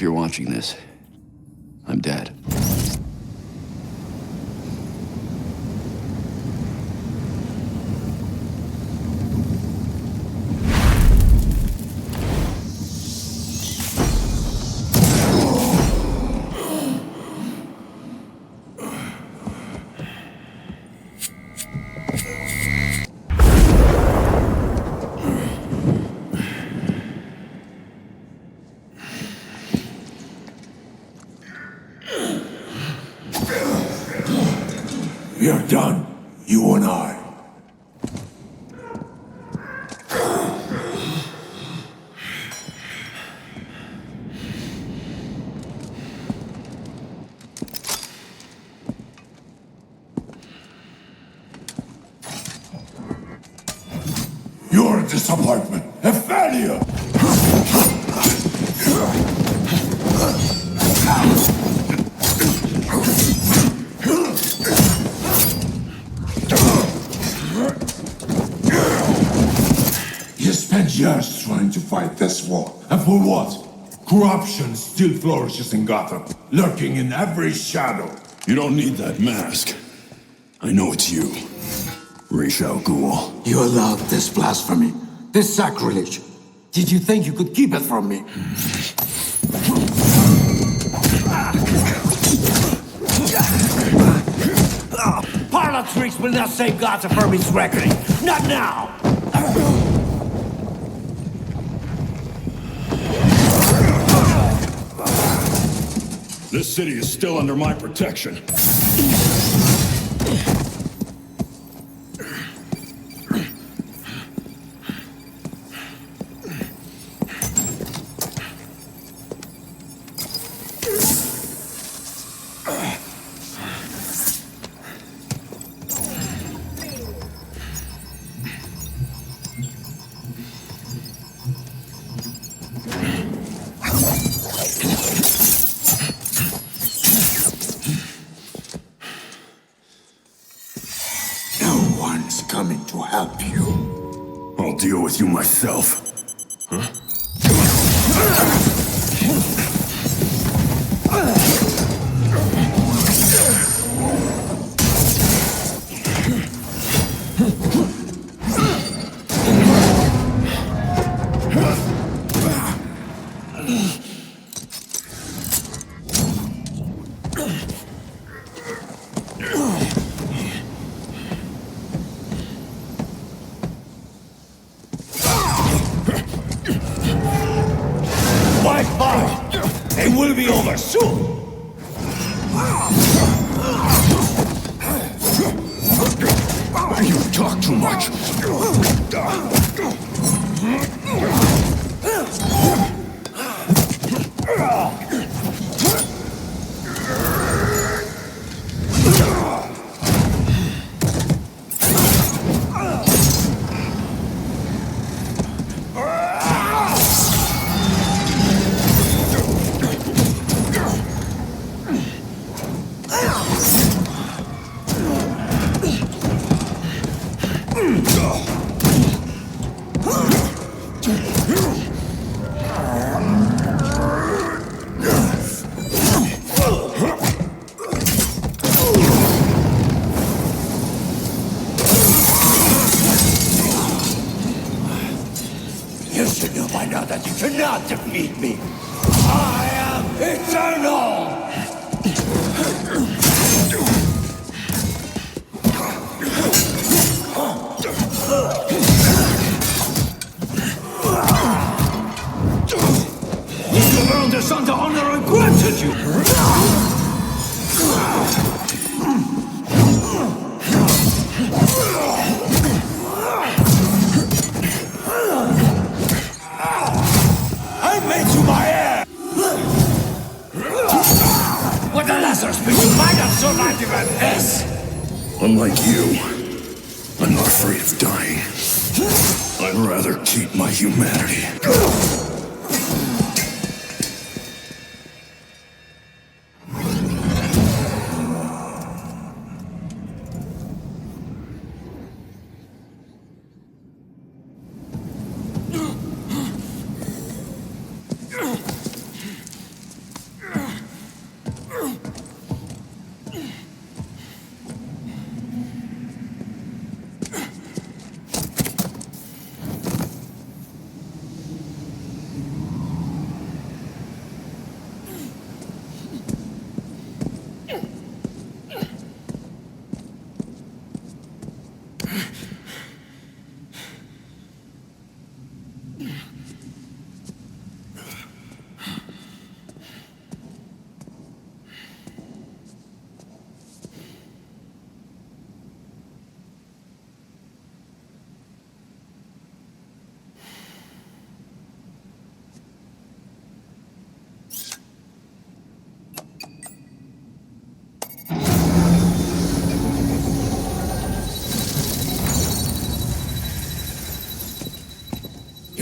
you're watching this, I'm dead. We're done, you and I. You're a disappointment, a failure! You spent years trying to fight this war, and for what? Corruption still flourishes in Gotham, lurking in every shadow. You don't need that mask. I know it's you, Ra's al Ghul. You allowed this blasphemy, this sacrilege. Did you think you could keep it from me? Parlor tricks will not save Gotham from its reckoning. Not now! This city is still under my protection. Coming to help you. I'll deal with you myself. Huh? It will be over soon! You talk too much. You should know by now that you cannot defeat me! I am eternal! You earned this under honor and granted you! I made you my heir! What the lesser speed you might have survived even this! Unlike you, I'm not afraid of dying. I'd rather keep my humanity.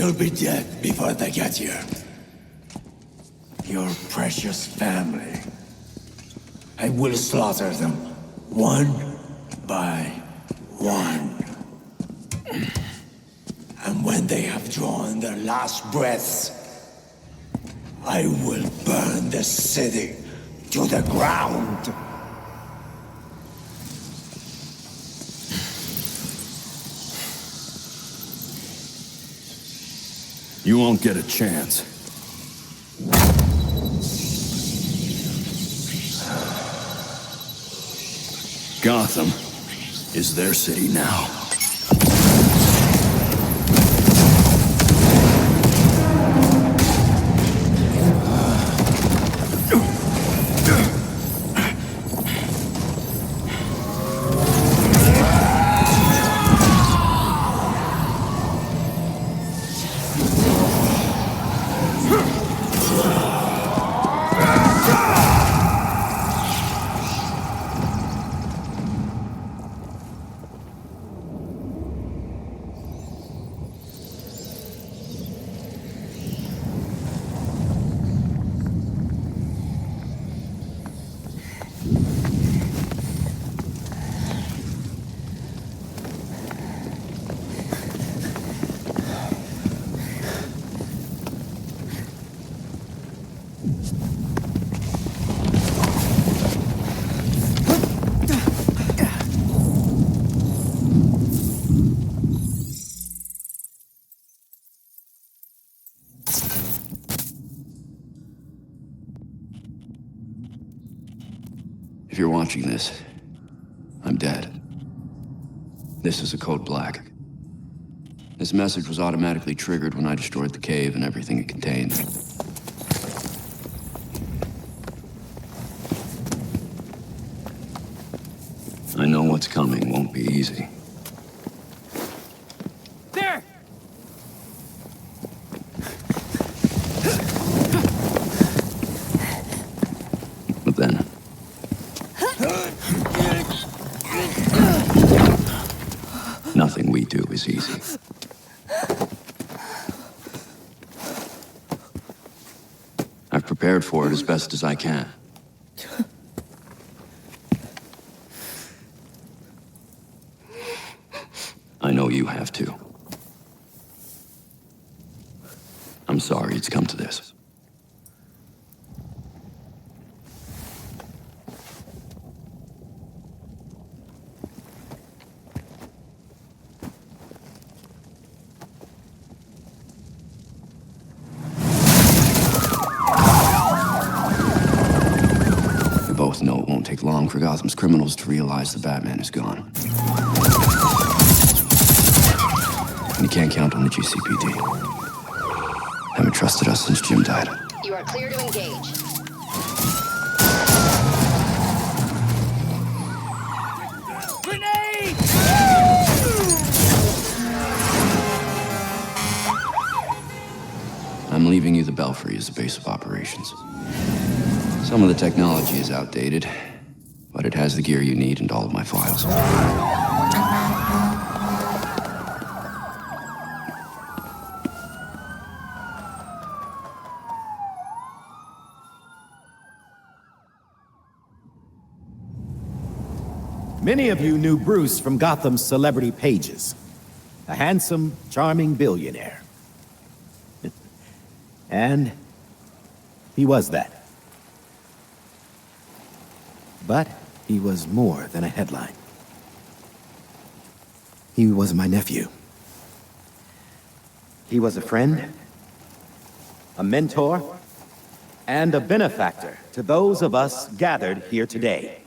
You'll be dead before they get here. Your precious family. I will slaughter them, one by one. And when they have drawn their last breaths, I will burn the city to the ground. You won't get a chance. Gotham is their city now. If you're watching this, I'm dead. This is a code black. This message was automatically triggered when I destroyed the cave and everything it contained. I know what's coming won't be easy. There! But then, nothing we do is easy. I've prepared for it as best as I can. I know you have too. I'm sorry it's come to this. We both know it won't take long for Gotham's criminals to realize the Batman is gone. And you can't count on the GCPD. Haven't trusted us since Jim died. You are clear to engage. Grenade! I'm leaving you the Belfry as the base of operations. Some of the technology is outdated, but it has the gear you need and all of my files. Many of you knew Bruce from Gotham's celebrity pages. A handsome, charming billionaire. And he was that. But he was more than a headline. He was my nephew. He was a friend, a mentor, and a benefactor to those of us gathered here today.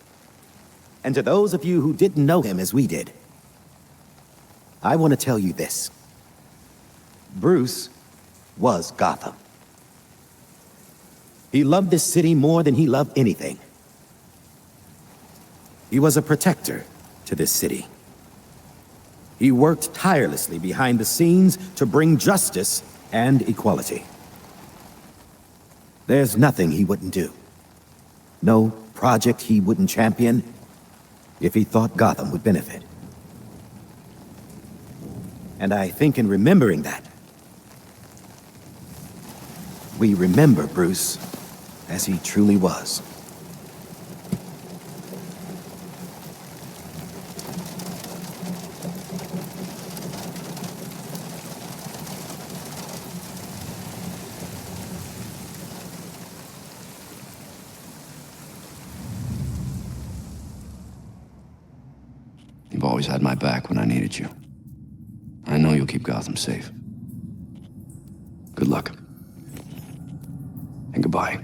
And to those of you who didn't know him as we did, I want to tell you this. Bruce was Gotham. He loved this city more than he loved anything. He was a protector to this city. He worked tirelessly behind the scenes to bring justice and equality. There's nothing he wouldn't do. No project he wouldn't champion if he thought Gotham would benefit. And I think in remembering that, We remember Bruce as he truly was. You've always had my back when I needed you. I know you'll keep Gotham safe. Good luck. And goodbye.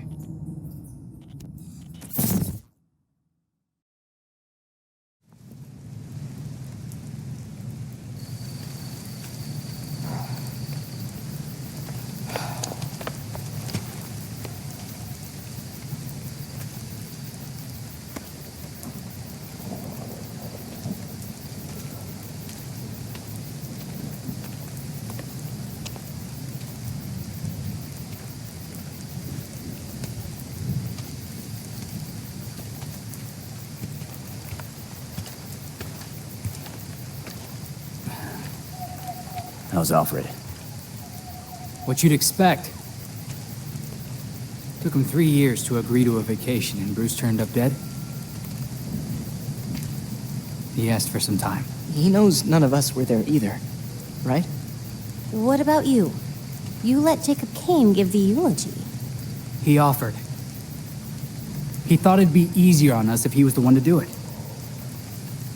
How's Alfred? What you'd expect. Took him 3 years to agree to a vacation, and Bruce turned up dead. He asked for some time. He knows none of us were there either, right? What about you? You let Jacob Kane give the eulogy. He offered. He thought it'd be easier on us if he was the one to do it.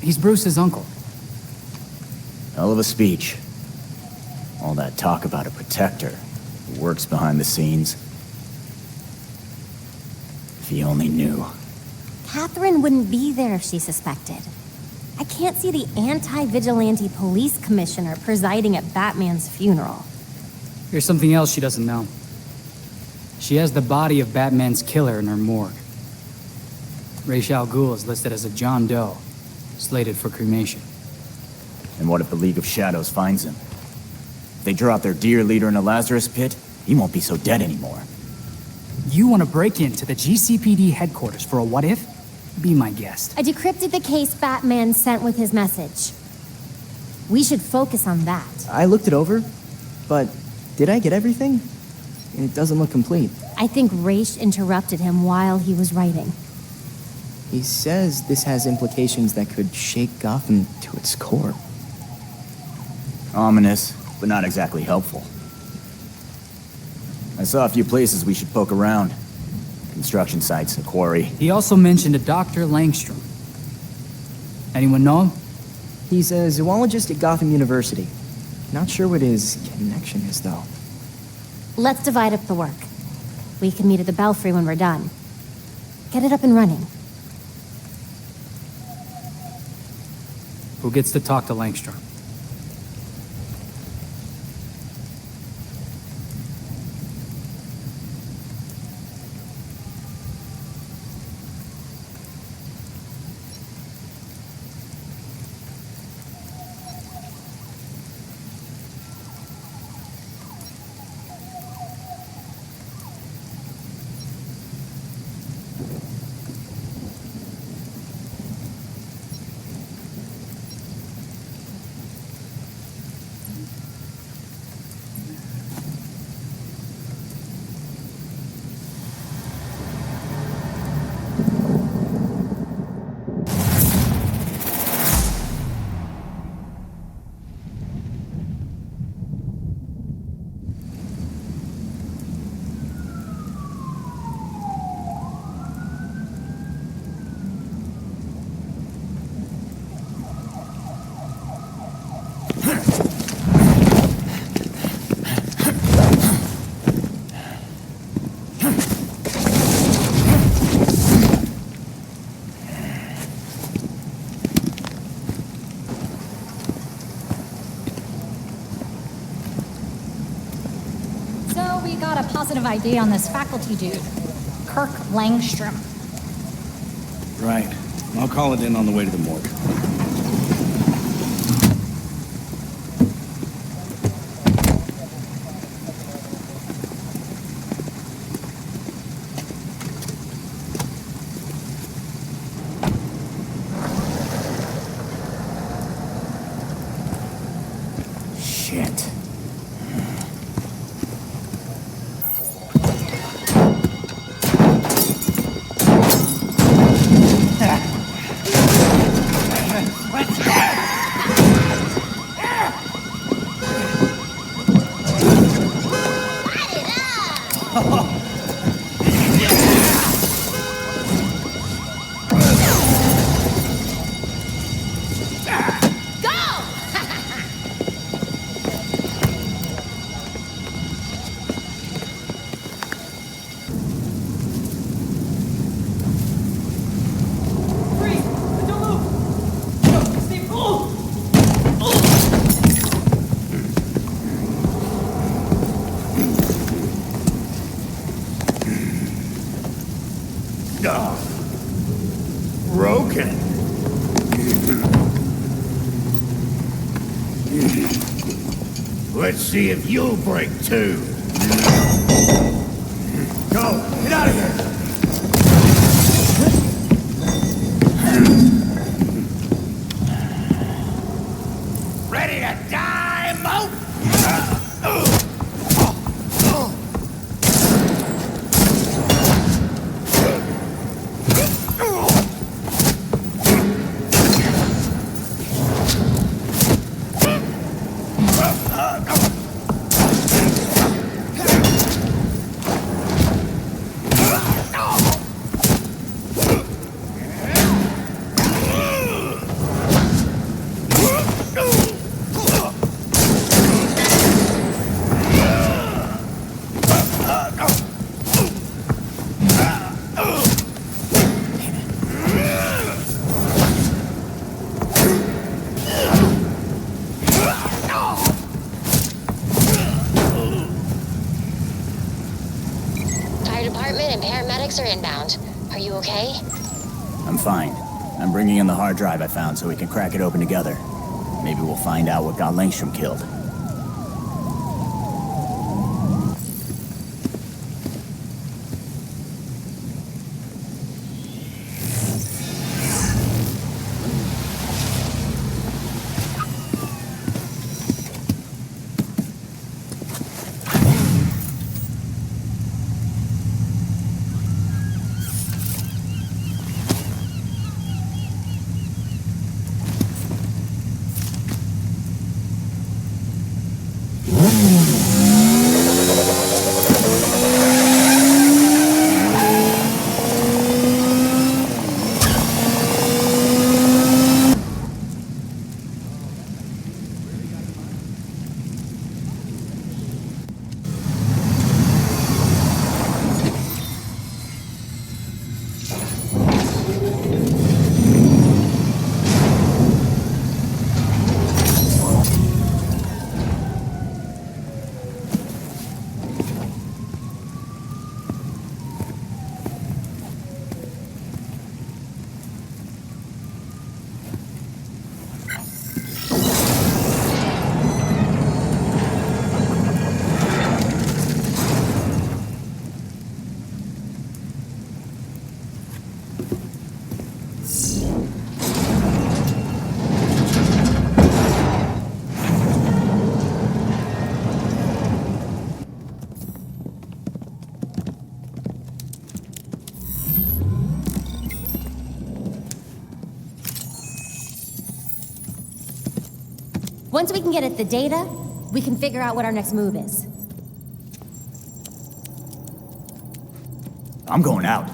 He's Bruce's uncle. Hell of a speech. All that talk about a protector who works behind the scenes. If he only knew. Catherine wouldn't be there if she suspected. I can't see the anti-vigilante police commissioner presiding at Batman's funeral. Here's something else she doesn't know. She has the body of Batman's killer in her morgue. Ra's al Ghul is listed as a John Doe, slated for cremation. And what if the League of Shadows finds him? If they draw out their dear leader in a Lazarus pit, he won't be so dead anymore. You want to break into the GCPD headquarters for a what-if? Be my guest. I decrypted the case Batman sent with his message. We should focus on that. I looked it over, but did I get everything? It doesn't look complete. I think Ra's interrupted him while he was writing. He says this has implications that could shake Gotham to its core. Ominous, but not exactly helpful. I saw a few places we should poke around. Construction sites, a quarry. He also mentioned a Dr. Langstrom. Anyone know him? He's a zoologist at Gotham University. Not sure what his connection is, though. Let's divide up the work. We can meet at the Belfry when we're done. Get it up and running. Who gets to talk to Langstrom? Positive ID on this faculty dude, Kirk Langstrom. Right. I'll call it in on the way to the morgue. Shit. Let's see if you'll break too. Go! Get out of here! Ready to die, Moat? Fire department and paramedics are inbound. Are you okay? I'm fine. I'm bringing in the hard drive I found so we can crack it open together. Maybe we'll find out what got Langstrom killed. Once we can get at the data, we can figure out what our next move is. I'm going out.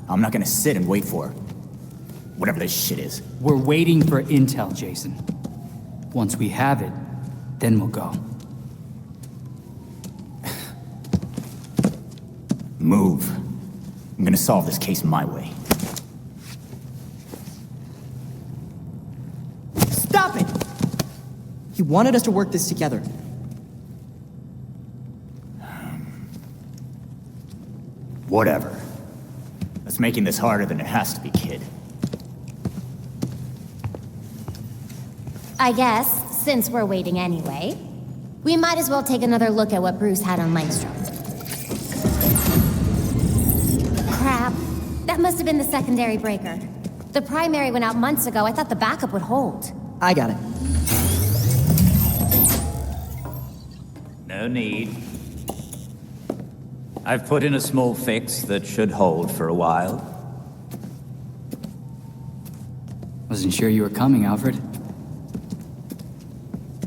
I'm not gonna sit and wait for whatever this shit is. We're waiting for intel, Jason. Once we have it, then we'll go. Move. I'm gonna solve this case my way. Stop it! He wanted us to work this together. Whatever. That's making this harder than it has to be, kid. I guess, since we're waiting anyway, we might as well take another look at what Bruce had on Langstrom. Crap. That must have been the secondary breaker. The primary went out months ago. I thought the backup would hold. I got it. No need. I've put in a small fix that should hold for a while. Wasn't sure you were coming, Alfred.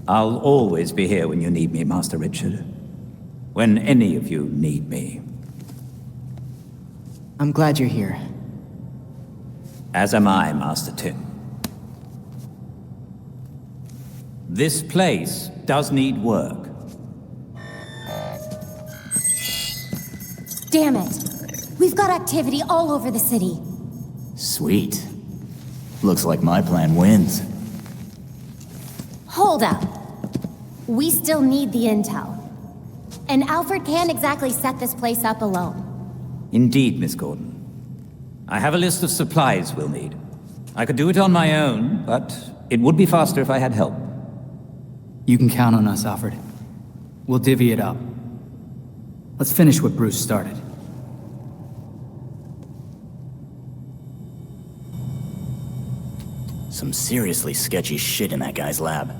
I'll always be here when you need me, Master Richard. When any of you need me. I'm glad you're here. As am I, Master Tim. This place does need work. Damn it! We've got activity all over the city. Sweet. Looks like my plan wins. Hold up. We still need the intel. And Alfred can't exactly set this place up alone. Indeed, Miss Gordon. I have a list of supplies we'll need. I could do it on my own, but it would be faster if I had help. You can count on us, Alfred. We'll divvy it up. Let's finish what Bruce started. Some seriously sketchy shit in that guy's lab.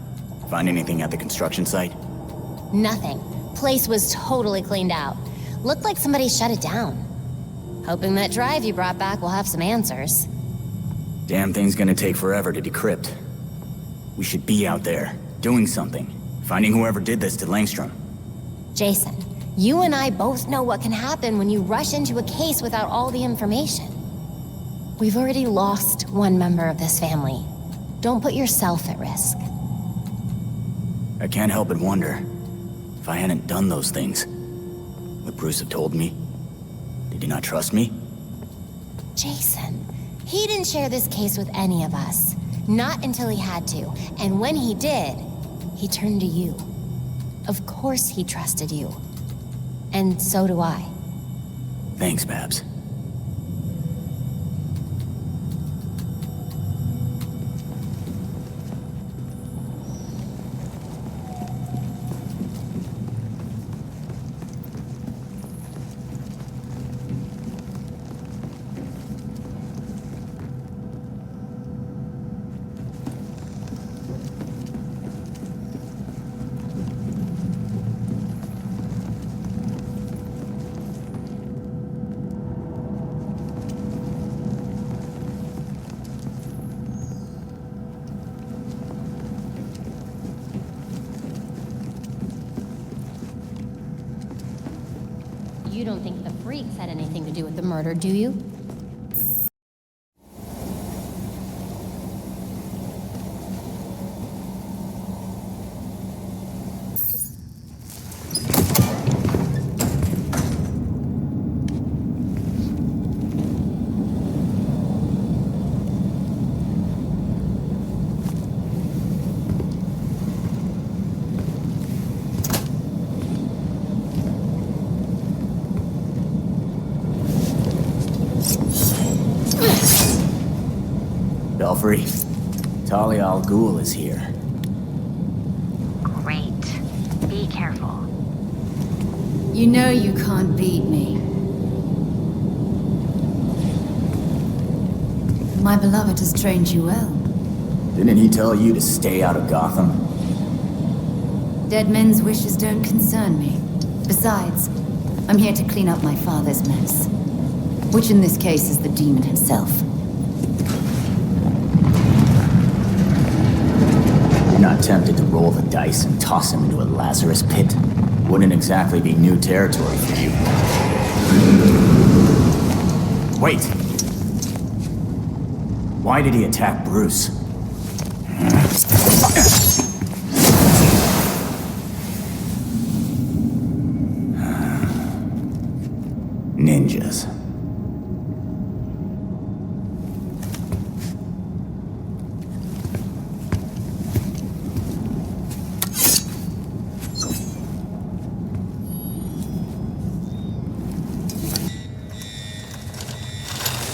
Find anything at the construction site? Nothing. Place was totally cleaned out. Looked like somebody shut it down. Hoping that drive you brought back will have some answers. Damn thing's gonna take forever to decrypt. We should be out there, doing something. Finding whoever did this to Langstrom. Jason, you and I both know what can happen when you rush into a case without all the information. We've already lost one member of this family. Don't put yourself at risk. I can't help but wonder, if I hadn't done those things, would Bruce have told me? Did he not trust me? Jason, he didn't share this case with any of us. Not until he had to. And when he did, he turned to you. Of course he trusted you. And so do I. Thanks, Babs. You don't think the freaks had anything to do with the murder, do you? Belfry, Talia al Ghul is here. Great. Be careful. You know you can't beat me. My beloved has trained you well. Didn't he tell you to stay out of Gotham? Dead men's wishes don't concern me. Besides, I'm here to clean up my father's mess. Which in this case is the demon himself. Not tempted to roll the dice and toss him into a Lazarus pit? Wouldn't exactly be new territory for you. Wait! Why did he attack Bruce? Ninjas.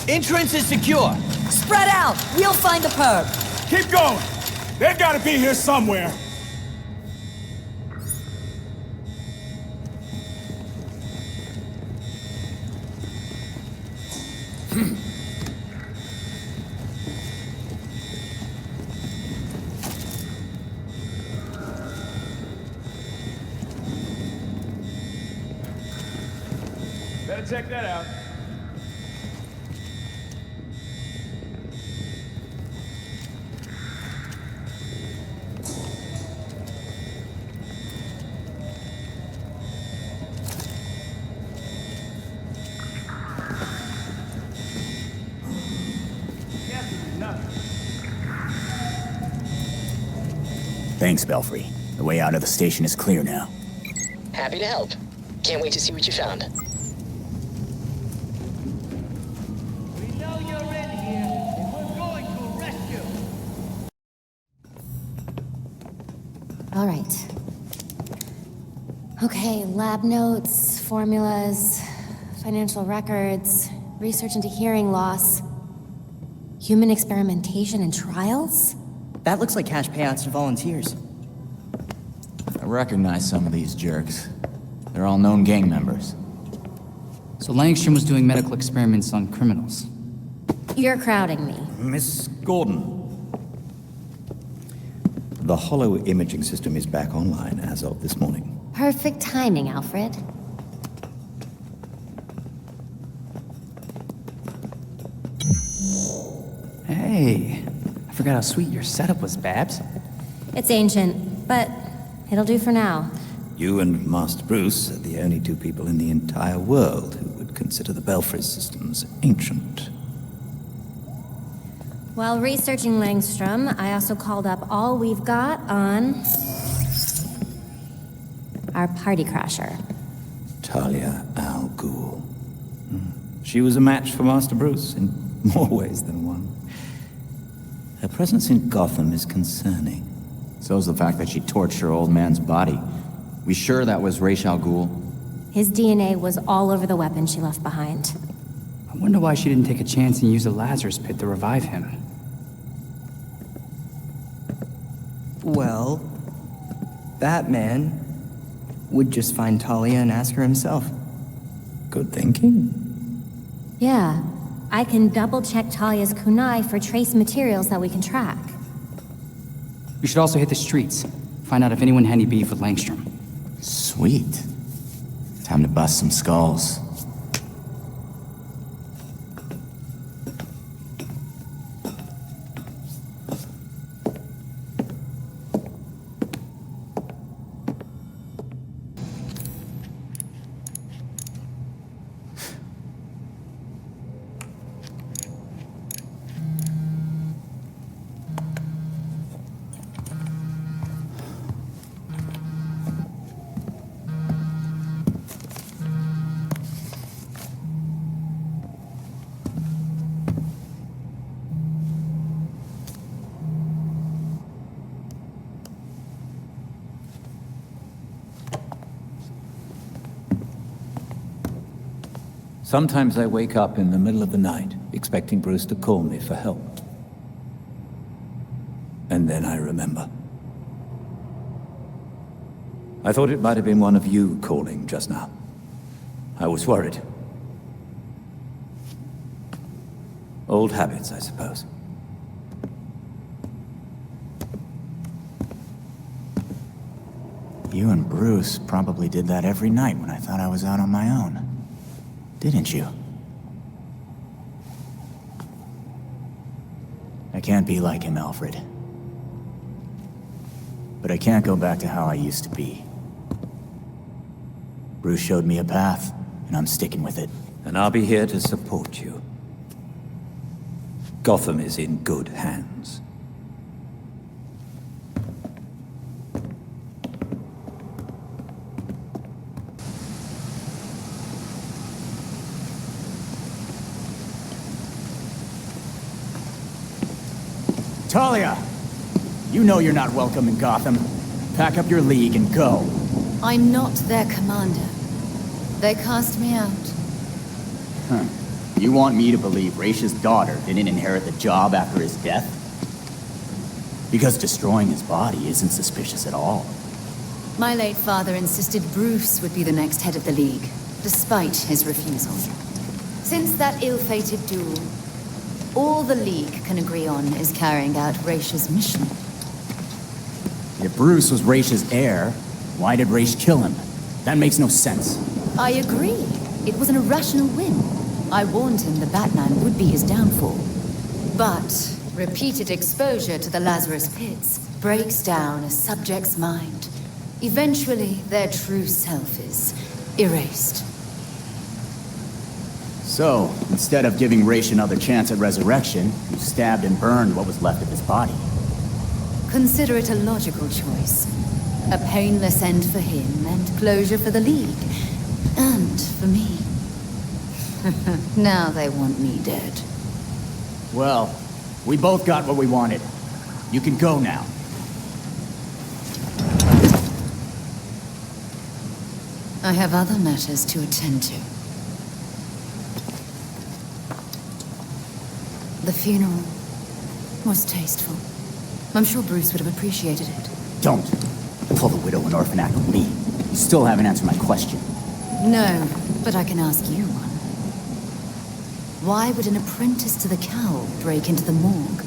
Entrance is secure. Spread out! We'll find the perp! Keep going! They've got to be here somewhere! Better check that out. Thanks, Belfry. The way out of the station is clear now. Happy to help. Can't wait to see what you found. We know you're in here, and we're going to arrest you. All right. Okay, lab notes, formulas, financial records, research into hearing loss, human experimentation and trials? That looks like cash payouts to volunteers. recognize some of these jerks. They're all known gang members. So Langstrom was doing medical experiments on criminals. You're crowding me. Miss Gordon. The hollow imaging system is back online as of this morning. Perfect timing, Alfred. Hey, I forgot how sweet your setup was, Babs. It's ancient, but it'll do for now. You and Master Bruce are the only two people in the entire world who would consider the Belfry systems ancient. While researching Langstrom, I also called up all we've got on our party crasher. Talia Al Ghul. She was a match for Master Bruce in more ways than one. Her presence in Gotham is concerning. So's the fact that she torched her old man's body. We sure that was Ra's al Ghul? His DNA was all over the weapon she left behind. I wonder why she didn't take a chance and use the Lazarus pit to revive him. Well, Batman would just find Talia and ask her himself. Good thinking. Yeah, I can double-check Talia's kunai for trace materials that we can track. We should also hit the streets. Find out if anyone had any beef with Langstrom. Sweet. Time to bust some skulls. Sometimes I wake up in the middle of the night, expecting Bruce to call me for help. And then I remember. I thought it might have been one of you calling just now. I was worried. Old habits, I suppose. You and Bruce probably did that every night when I thought I was out on my own. Didn't you? I can't be like him, Alfred. But I can't go back to how I used to be. Bruce showed me a path, and I'm sticking with it. And I'll be here to support you. Gotham is in good hands. Talia! You know you're not welcome in Gotham. Pack up your league and go. I'm not their commander. They cast me out. Huh. You want me to believe Ra's daughter didn't inherit the job after his death? Because destroying his body isn't suspicious at all. My late father insisted Bruce would be the next head of the League, despite his refusal. Since that ill-fated duel, all the League can agree on is carrying out Ra's mission. If Bruce was Ra's heir, why did Ra's kill him? That makes no sense. I agree. It was an irrational whim. I warned him the Batman would be his downfall. But repeated exposure to the Lazarus pits breaks down a subject's mind. Eventually, their true self is erased. So, instead of giving Ra's another chance at resurrection, you stabbed and burned what was left of his body. Consider it a logical choice. A painless end for him and closure for the League. And for me. Now they want me dead. Well, we both got what we wanted. You can go now. I have other matters to attend to. The funeral was tasteful. I'm sure Bruce would have appreciated it. Don't. Pull the Widow and Orphan Act with me. You still haven't answered my question. No, but I can ask you one. Why would an apprentice to the cowl break into the morgue?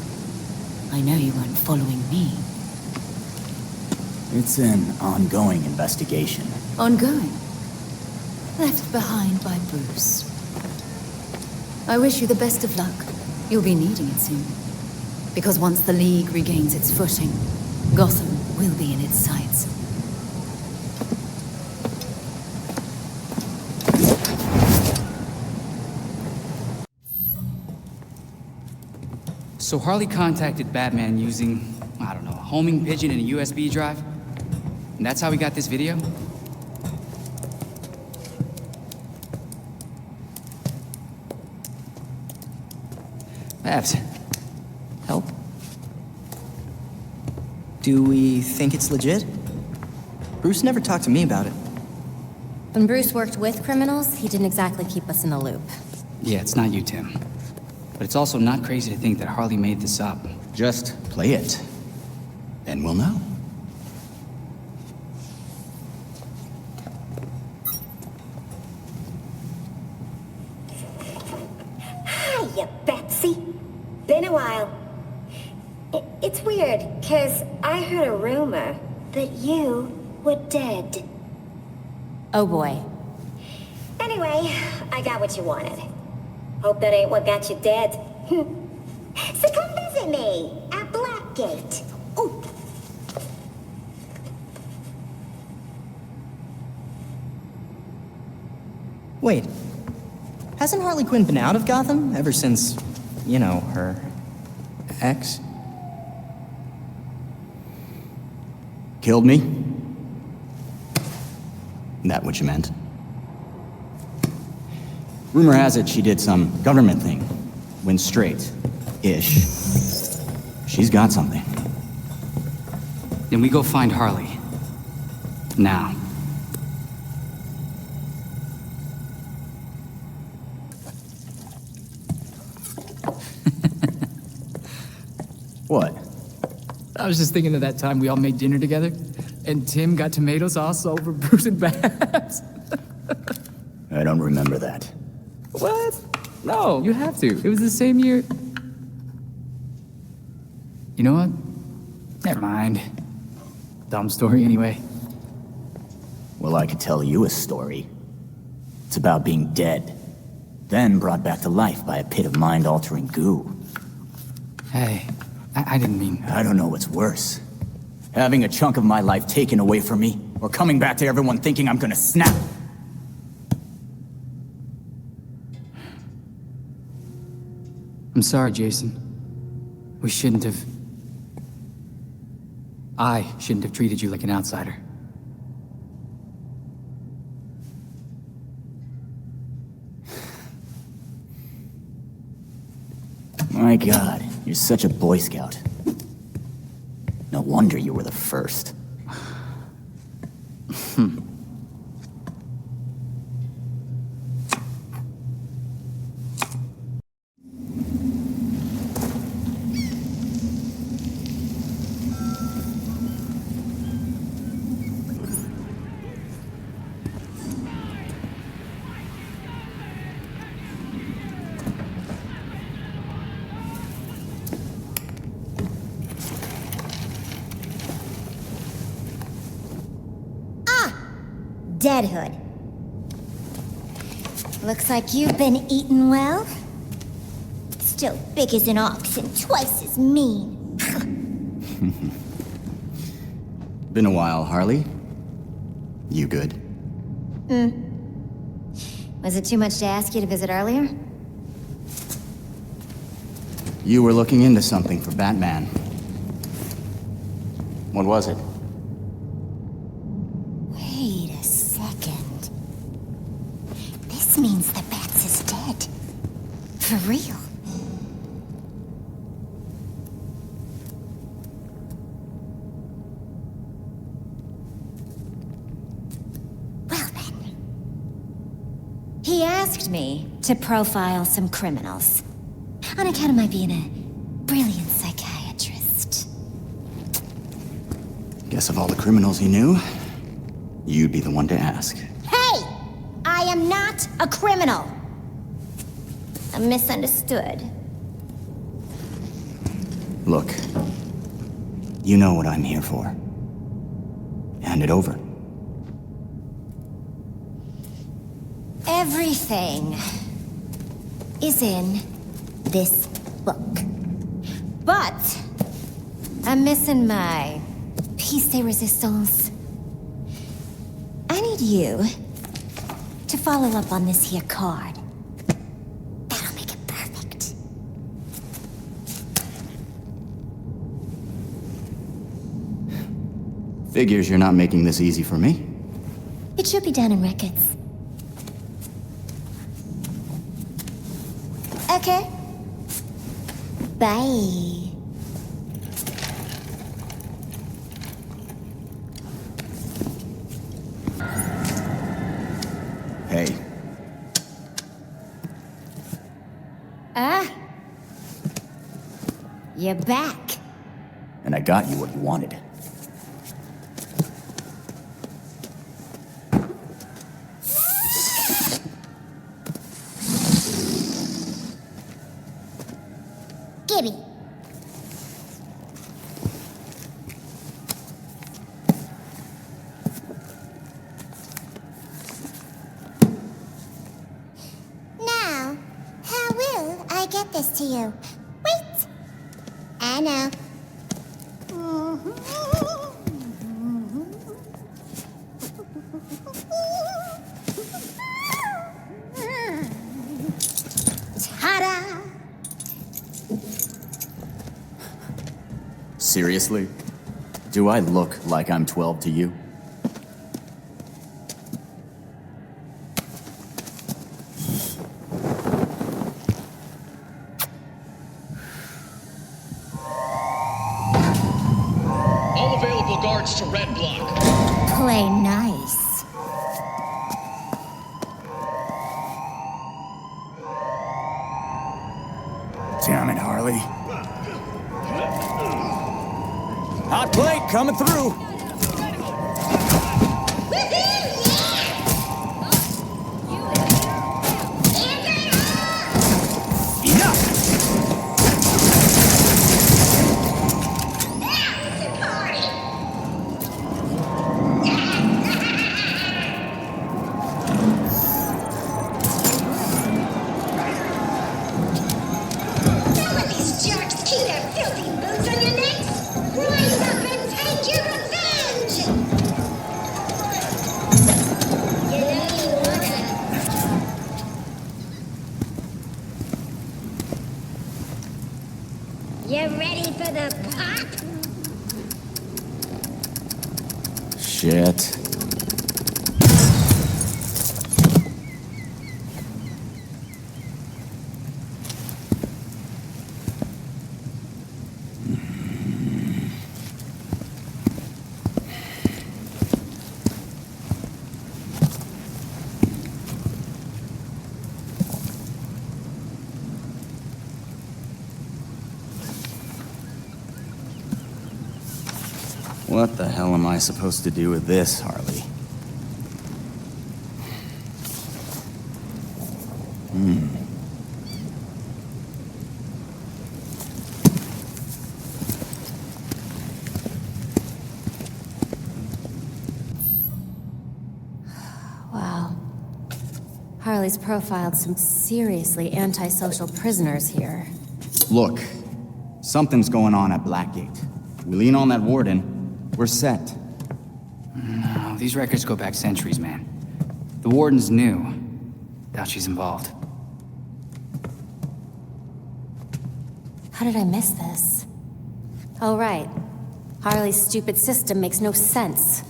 I know you weren't following me. It's an ongoing investigation. Ongoing. Left behind by Bruce. I wish you the best of luck. You'll be needing it soon. Because once the League regains its footing, Gotham will be in its sights. So Harley contacted Batman using, I don't know, a homing pigeon and a USB drive? And that's how we got this video? Babs, help? Do we think it's legit? Bruce never talked to me about it. When Bruce worked with criminals, he didn't exactly keep us in the loop. Yeah, it's not you, Tim. But it's also not crazy to think that Harley made this up. Just play it. Then we'll know. Hiya, Betsy. Been a while. It's weird, 'cause I heard a rumor that you were dead. Oh boy. Anyway, I got what you wanted. Hope that ain't what got you dead. So come visit me at Blackgate. Ooh. Wait, hasn't Harley Quinn been out of Gotham ever since, you know, her ex? Killed me? That what you meant? Rumor has it she did some government thing. Went straight-ish. She's got something. Then we go find Harley. Now. What? I was just thinking of that time we all made dinner together, and Tim got tomato sauce all over Bruce and Babs. I don't remember that. What? No, you have to. It was the same year. You know what? Never mind. Dumb story anyway. Well, I could tell you a story. It's about being dead, then brought back to life by a pit of mind-altering goo. Hey, I didn't mean... I don't know what's worse. Having a chunk of my life taken away from me, or coming back to everyone thinking I'm gonna snap. I'm sorry, Jason. We shouldn't have... I shouldn't have treated you like an outsider. My God, you're such a Boy Scout. No wonder you were the first. Deadhood. Looks like you've been eating well. Still big as an ox and twice as mean. Been a while, Harley. You good? Was it too much to ask you to visit earlier? You were looking into something for Batman. What was it? Wait a second. This means the Bats is dead. For real. Well then. He asked me to profile some criminals. On account of my being a brilliant psychiatrist. Guess of all the criminals he knew, you'd be the one to ask. Hey! I am not a criminal! I'm misunderstood. Look, you know what I'm here for. Hand it over. Everything is in this book. But I'm missing my piece de resistance. I need you to follow up on this here card. That'll make it perfect. Figures you're not making this easy for me. It should be down in records. Okay. Bye. Hey. You're back. And I got you what you wanted. Gibby. Now, how will I get this to you? Wait! I know. Ta-da! Seriously? Do I look like I'm 12 to you? All available guards to red block. Play nice. Damn it, Harley. Hot plate coming through. You ready for the pop? Shit. What the hell am I supposed to do with this, Harley? Wow. Harley's profiled some seriously antisocial prisoners here. Look, something's going on at Blackgate. We lean on that warden, we're set. No, these records go back centuries, man. The warden's new. Doubt she's involved. How did I miss this? Oh, right. Harley's stupid system makes no sense.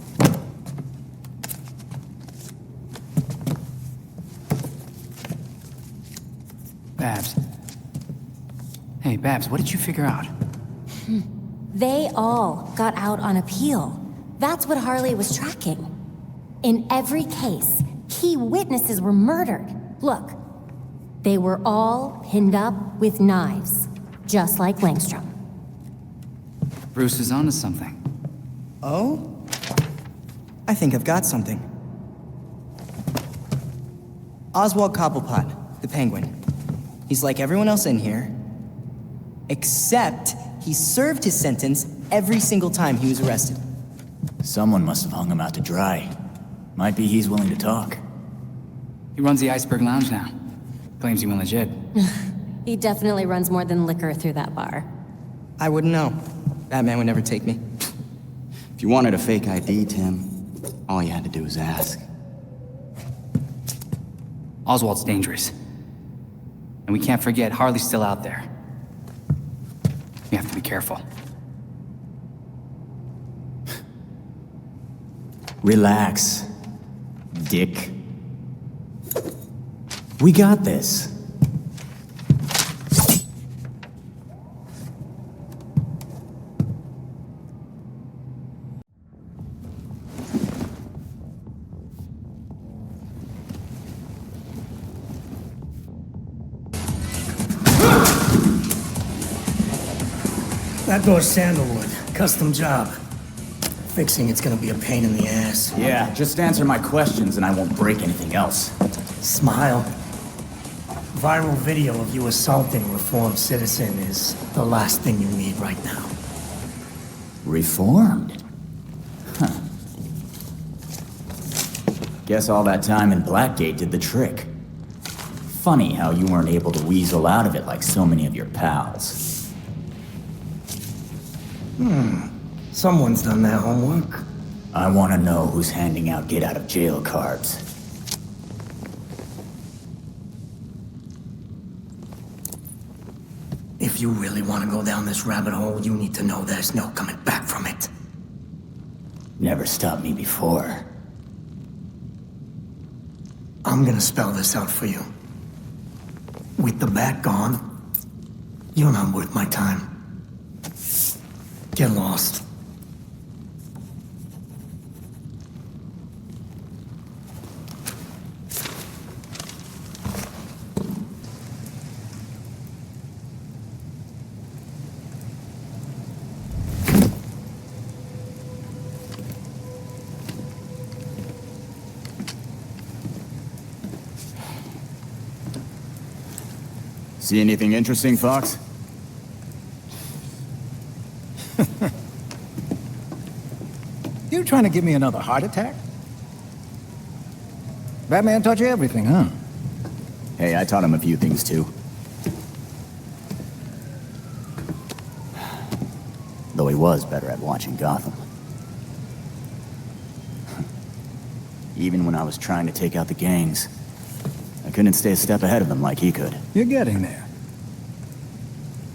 Babs. Hey, Babs, what did you figure out? They all got out on appeal. That's what Harley was tracking. In every case, key witnesses were murdered. Look, they were all pinned up with knives, just like Langstrom. Bruce is onto something. Oh? I think I've got something. Oswald Cobblepot, the Penguin. He's like everyone else in here, except he served his sentence every single time he was arrested. Someone must have hung him out to dry. Might be he's willing to talk. He runs the Iceberg Lounge now. Claims he went legit. He definitely runs more than liquor through that bar. I wouldn't know. Batman would never take me. If you wanted a fake ID, Tim, all you had to do was ask. Oswald's dangerous. And we can't forget Harley's still out there. We have to be careful. Relax, Dick. We got this. That door's sandalwood. Custom job. Fixing it's gonna be a pain in the ass. Yeah, just answer my questions and I won't break anything else. Smile. Viral video of you assaulting a reformed citizen is the last thing you need right now. Reformed? Huh. Guess all that time in Blackgate did the trick. Funny how you weren't able to weasel out of it like so many of your pals. Someone's done their homework. I want to know who's handing out get-out-of-jail cards. If you really want to go down this rabbit hole, you need to know there's no coming back from it. Never stopped me before. I'm gonna spell this out for you. With the bat gone, you're not worth my time. Get lost. See anything interesting, Fox? You trying to give me another heart attack? Batman taught you everything, huh? Hey, I taught him a few things too. Though he was better at watching Gotham. Even when I was trying to take out the gangs, I couldn't stay a step ahead of them like he could. You're getting there.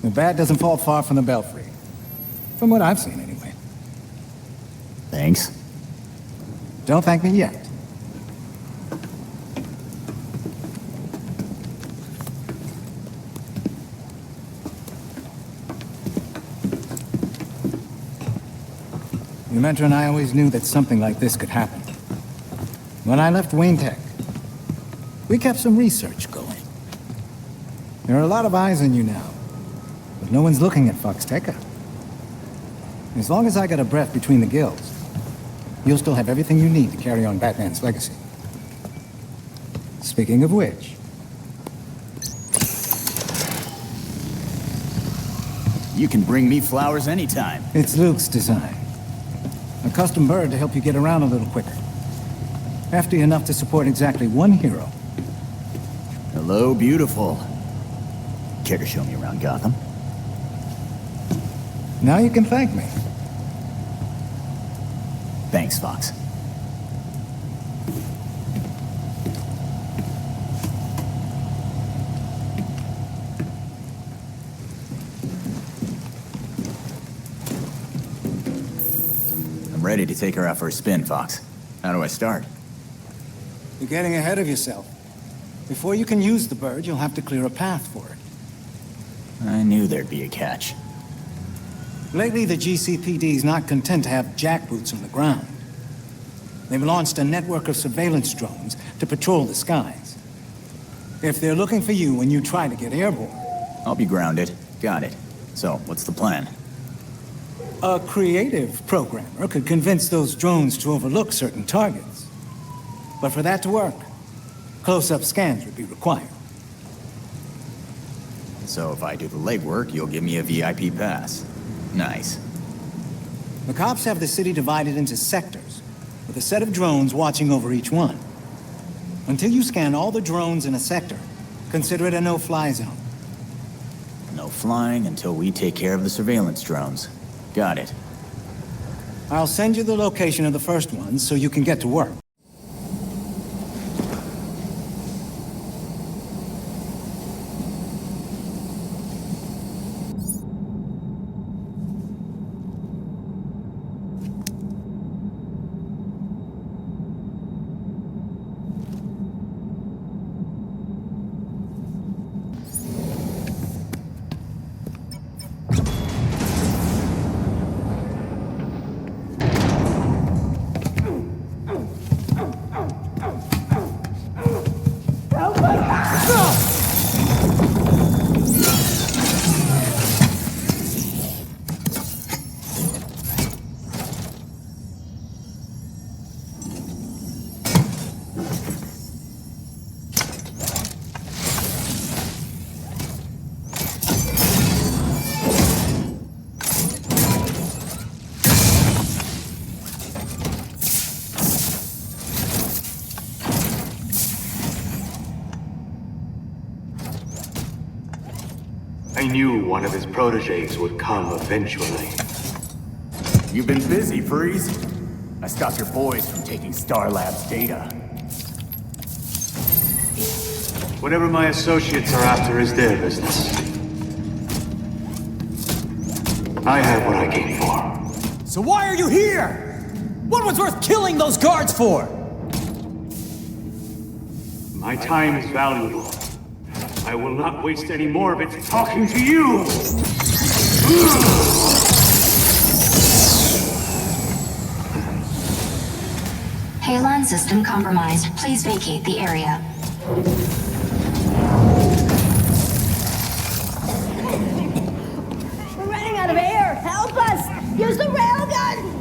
The bat doesn't fall far from the belfry. From what I've seen, anyway. Thanks. Don't thank me yet. Metro and I always knew that something like this could happen. When I left Wayne Tech, we kept some research going. There are a lot of eyes on you now, but no one's looking at Foxteca. As long as I got a breath between the gills, you'll still have everything you need to carry on Batman's legacy. Speaking of which... You can bring me flowers anytime. It's Luke's design. A custom bird to help you get around a little quicker. Hefty enough to support exactly one hero. Hello, beautiful. Care to show me around Gotham? Now you can thank me. Thanks, Fox. I'm ready to take her out for a spin, Fox. How do I start? You're getting ahead of yourself. Before you can use the bird, you'll have to clear a path for it. I knew there'd be a catch. Lately, the GCPD's not content to have jackboots on the ground. They've launched a network of surveillance drones to patrol the skies. If they're looking for you when you try to get airborne... I'll be grounded. Got it. So, what's the plan? A creative programmer could convince those drones to overlook certain targets. But for that to work, close-up scans would be required. So if I do the legwork, you'll give me a VIP pass. Nice. The cops have the city divided into sectors, with a set of drones watching over each one. Until you scan all the drones in a sector, consider it a no-fly zone. No flying until we take care of the surveillance drones. Got it. I'll send you the location of the first one so you can get to work. I knew one of his proteges would come eventually. You've been busy, Freeze. I stopped your boys from taking Star Labs data. Whatever my associates are after is their business. I have what I came for. So why are you here? What was worth killing those guards for? My time is valuable. I will not waste any more of it talking to you! Halon system compromised. Please vacate the area. We're running out of air! Help us! Use the railgun!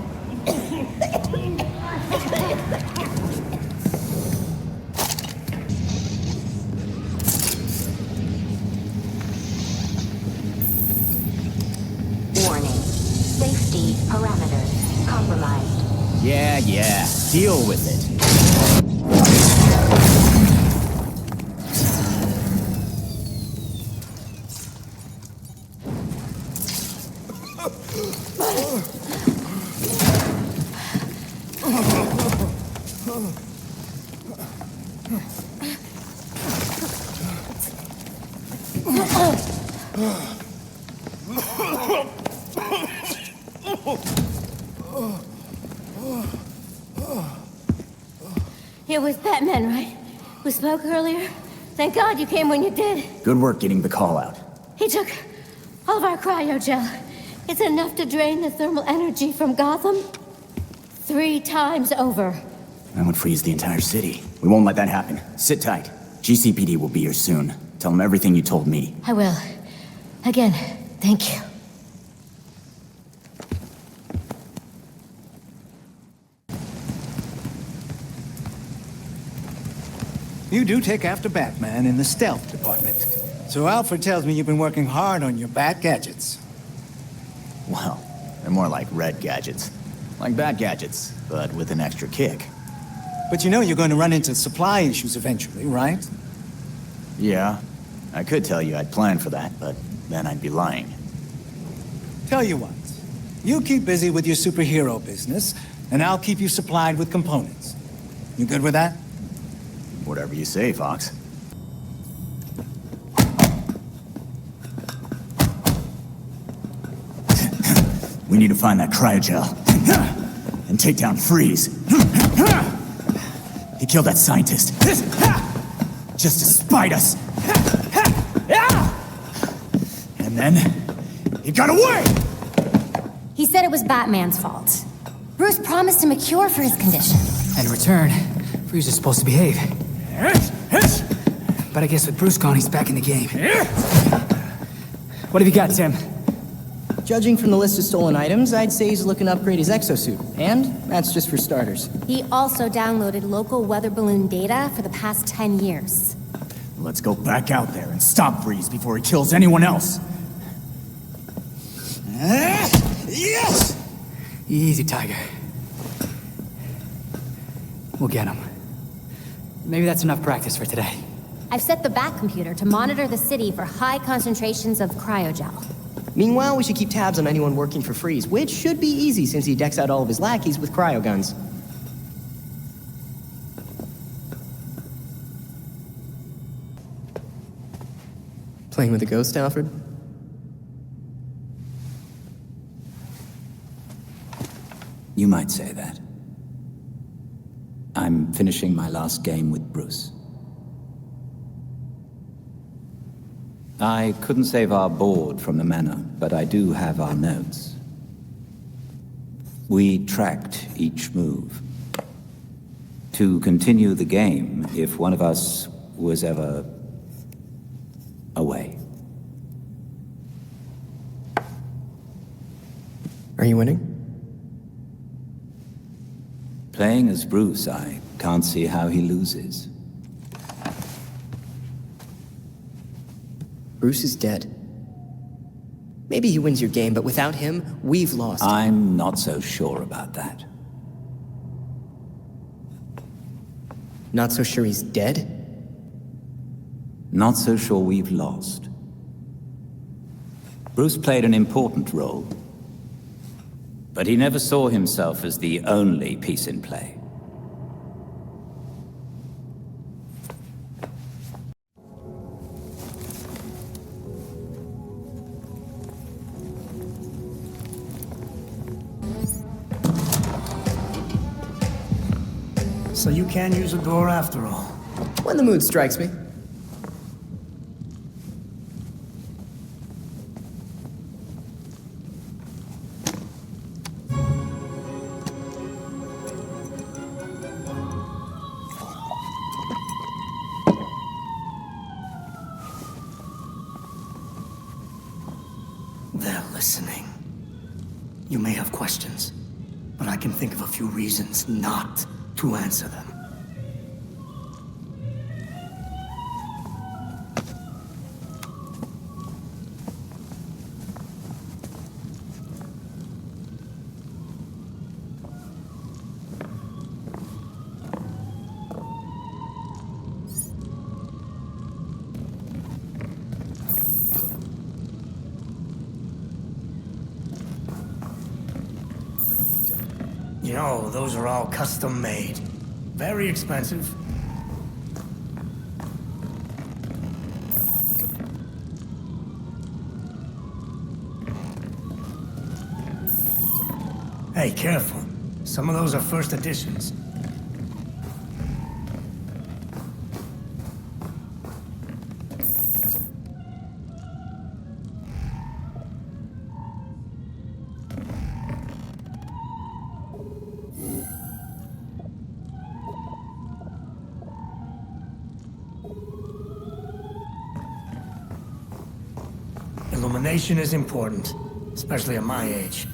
Warning. Safety parameters compromised. Yeah, deal with it. It was Batman, right? We spoke earlier? Thank God you came when you did. Good work getting the call out. He took all of our cryogel. It's enough to drain the thermal energy from Gotham 3 times over. That would freeze the entire city. We won't let that happen. Sit tight. GCPD will be here soon. Tell them everything you told me. I will. Again, thank you. You do take after Batman in the stealth department. So Alfred tells me you've been working hard on your Bat gadgets. Well, they're more like red gadgets. Like Bat gadgets, but with an extra kick. But you know you're going to run into supply issues eventually, right? Yeah. I could tell you I'd planned for that, but then I'd be lying. Tell you what. You keep busy with your superhero business, and I'll keep you supplied with components. You good with that? Whatever you say, Fox. We need to find that cryogel. And take down Freeze. He killed that scientist. Just to spite us. And then, he got away! He said it was Batman's fault. Bruce promised him a cure for his condition. In return, Freeze is supposed to behave. But I guess with Bruce gone, he's back in the game. What have you got, Tim? Judging from the list of stolen items, I'd say he's looking to upgrade his exosuit. And that's just for starters. He also downloaded local weather balloon data for the past 10 years. Let's go back out there and stop Breeze before he kills anyone else. Yes! Easy, Tiger. We'll get him. Maybe that's enough practice for today. I've set the Bat computer to monitor the city for high concentrations of cryogel. Meanwhile, we should keep tabs on anyone working for Freeze, which should be easy since he decks out all of his lackeys with cryoguns. Playing with a ghost, Alfred? You might say that. I'm finishing my last game with Bruce. I couldn't save our board from the manor, but I do have our notes. We tracked each move. To continue the game if one of us was ever away. Are you winning? Playing as Bruce, I can't see how he loses. Bruce is dead. Maybe he wins your game, but without him, we've lost. I'm not so sure about that. Not so sure he's dead? Not so sure we've lost. Bruce played an important role, but he never saw himself as the only piece in play. So you can use a door after all. When the mood strikes me. They're listening. You may have questions, but I can think of a few reasons not to answer them. You know, those are all custom made. Very expensive. Hey, careful. Some of those are first editions. Illumination is important, especially at my age.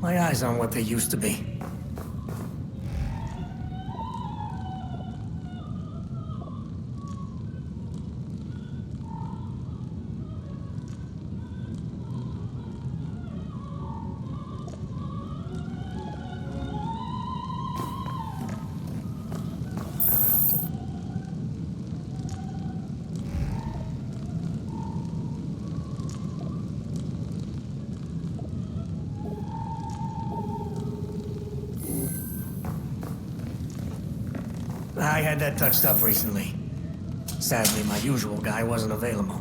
My eyes aren't what they used to be. I had that touched up recently. Sadly, my usual guy wasn't available.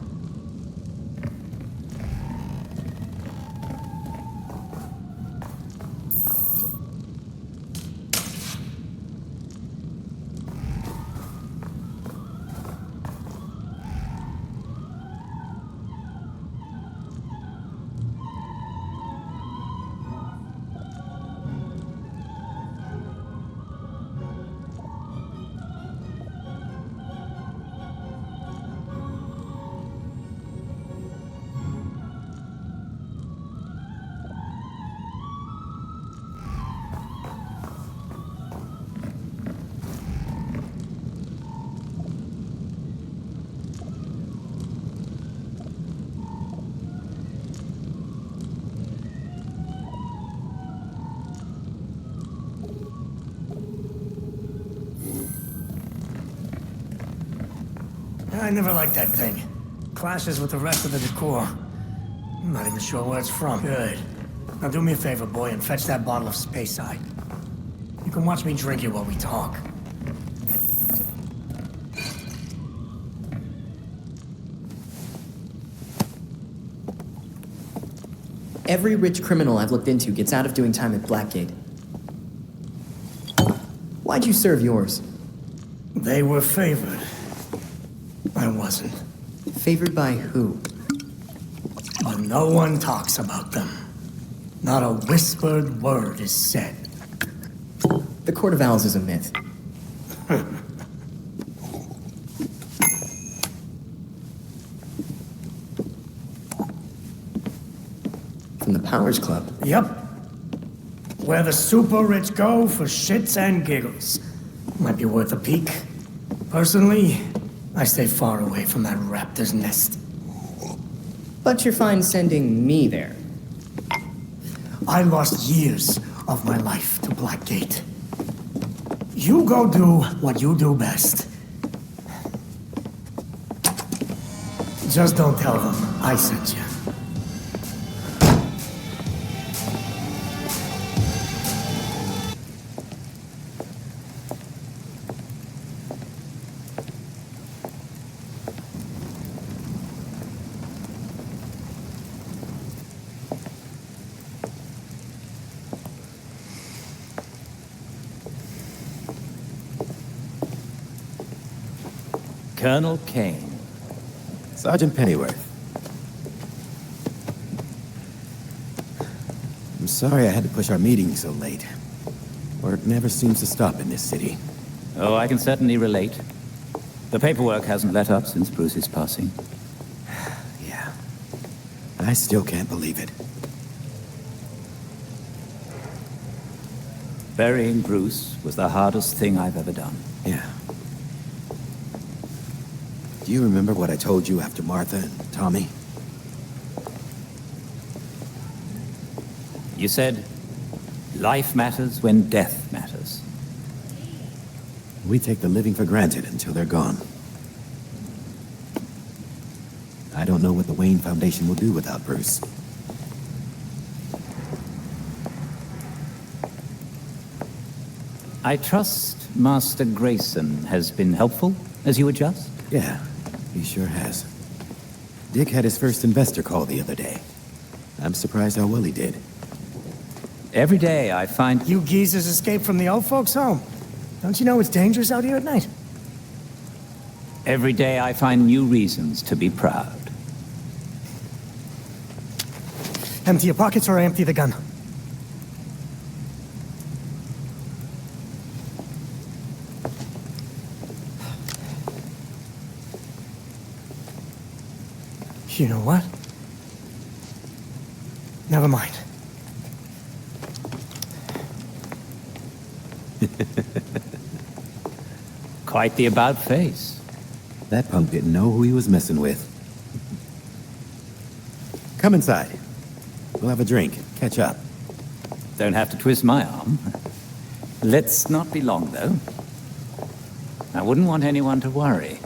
I never liked that thing. Clashes with the rest of the decor. I'm not even sure where it's from. Good. Now do me a favor, boy, and fetch that bottle of Space Eye. You can watch me drink it while we talk. Every rich criminal I've looked into gets out of doing time at Blackgate. Why'd you serve yours? They were favored. I wasn't. Favored by who? But no one talks about them. Not a whispered word is said. The Court of Owls is a myth. From the Powers Club? Yep. Where the super rich go for shits and giggles. Might be worth a peek. Personally, I stay far away from that raptor's nest. But you're fine sending me there. I lost years of my life to Blackgate. You go do what you do best. Just don't tell them I sent you. Colonel Kane. Sergeant Pennyworth. I'm sorry I had to push our meeting so late. Work never seems to stop in this city. Oh, I can certainly relate. The paperwork hasn't let up since Bruce's passing. Yeah. I still can't believe it. Burying Bruce was the hardest thing I've ever done. Yeah. Do you remember what I told you after Martha and Tommy? You said, life matters when death matters. We take the living for granted until they're gone. I don't know what the Wayne Foundation will do without Bruce. I trust Master Grayson has been helpful as you adjust? Yeah, he sure has. Dick had his first investor call the other day. I'm surprised how well he did. Every day I find... You geezers escaped from the old folks' home. Don't you know it's dangerous out here at night? Every day I find new reasons to be proud. Empty your pockets or I empty the gun. You know what? Never mind. Quite the about face. That punk didn't know who he was messing with. Come inside. We'll have a drink, catch up. Don't have to twist my arm. Let's not be long, though. I wouldn't want anyone to worry.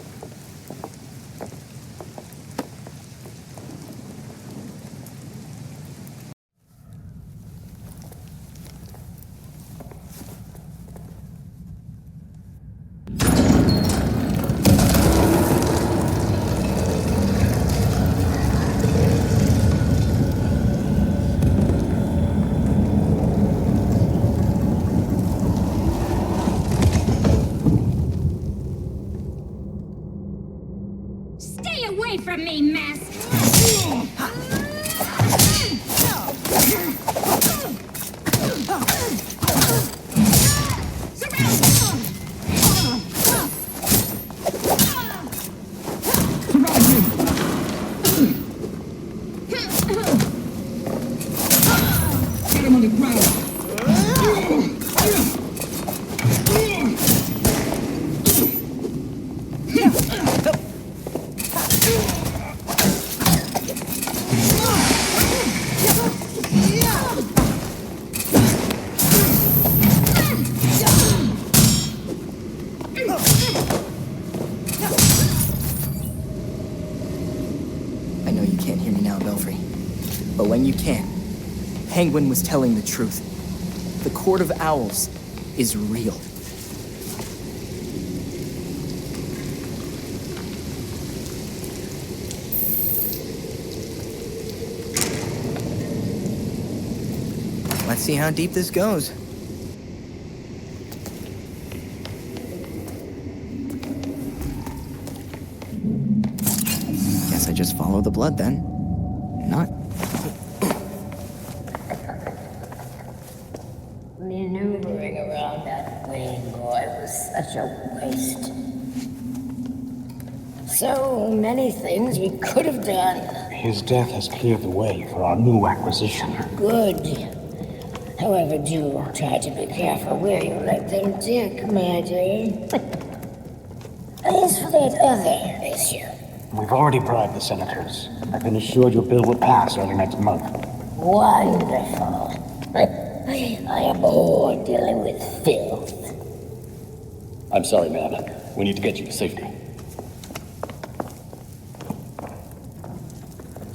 From me, mask. Get him on the ground. Penguin was telling the truth. The Court of Owls is real. Let's see how deep this goes. Guess I just follow the blood then. Not. Maneuvering around that wing, boy, was such a waste. So many things we could have done. His death has cleared the way for our new acquisition. Good. However, do try to be careful where you let them dig, my dear. As for that other issue, We've already bribed the senators. I've been assured your bill will pass early next month. wonderful. I am bored dealing with filth. I'm sorry, ma'am. We need to get you to safety.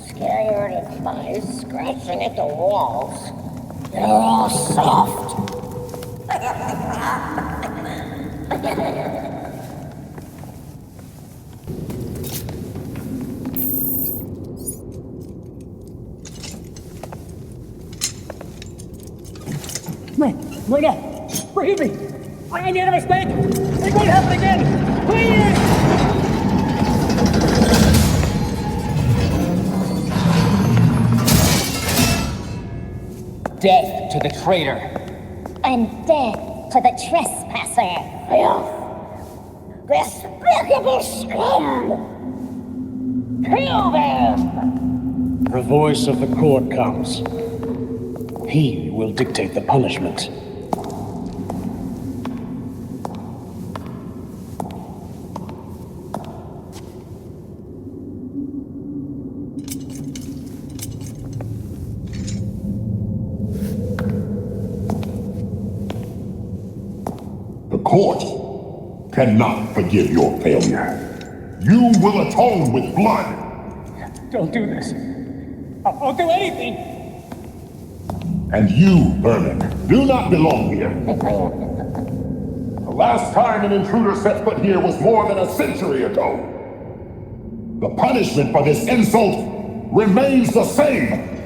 Scared of mice scratching at the walls. They're all soft. Wait up! Forgive me! I made a mistake! It won't happen again! Please! Death to the traitor. And death to the trespasser. Despicable scum! Kill them! The voice of the court comes. He will dictate the punishment. The court cannot forgive your failure. You will atone with blood. Don't do this. I'll do anything! And you, Vermin, do not belong here. The last time an intruder set foot here was more than a century ago. The punishment for this insult remains the same.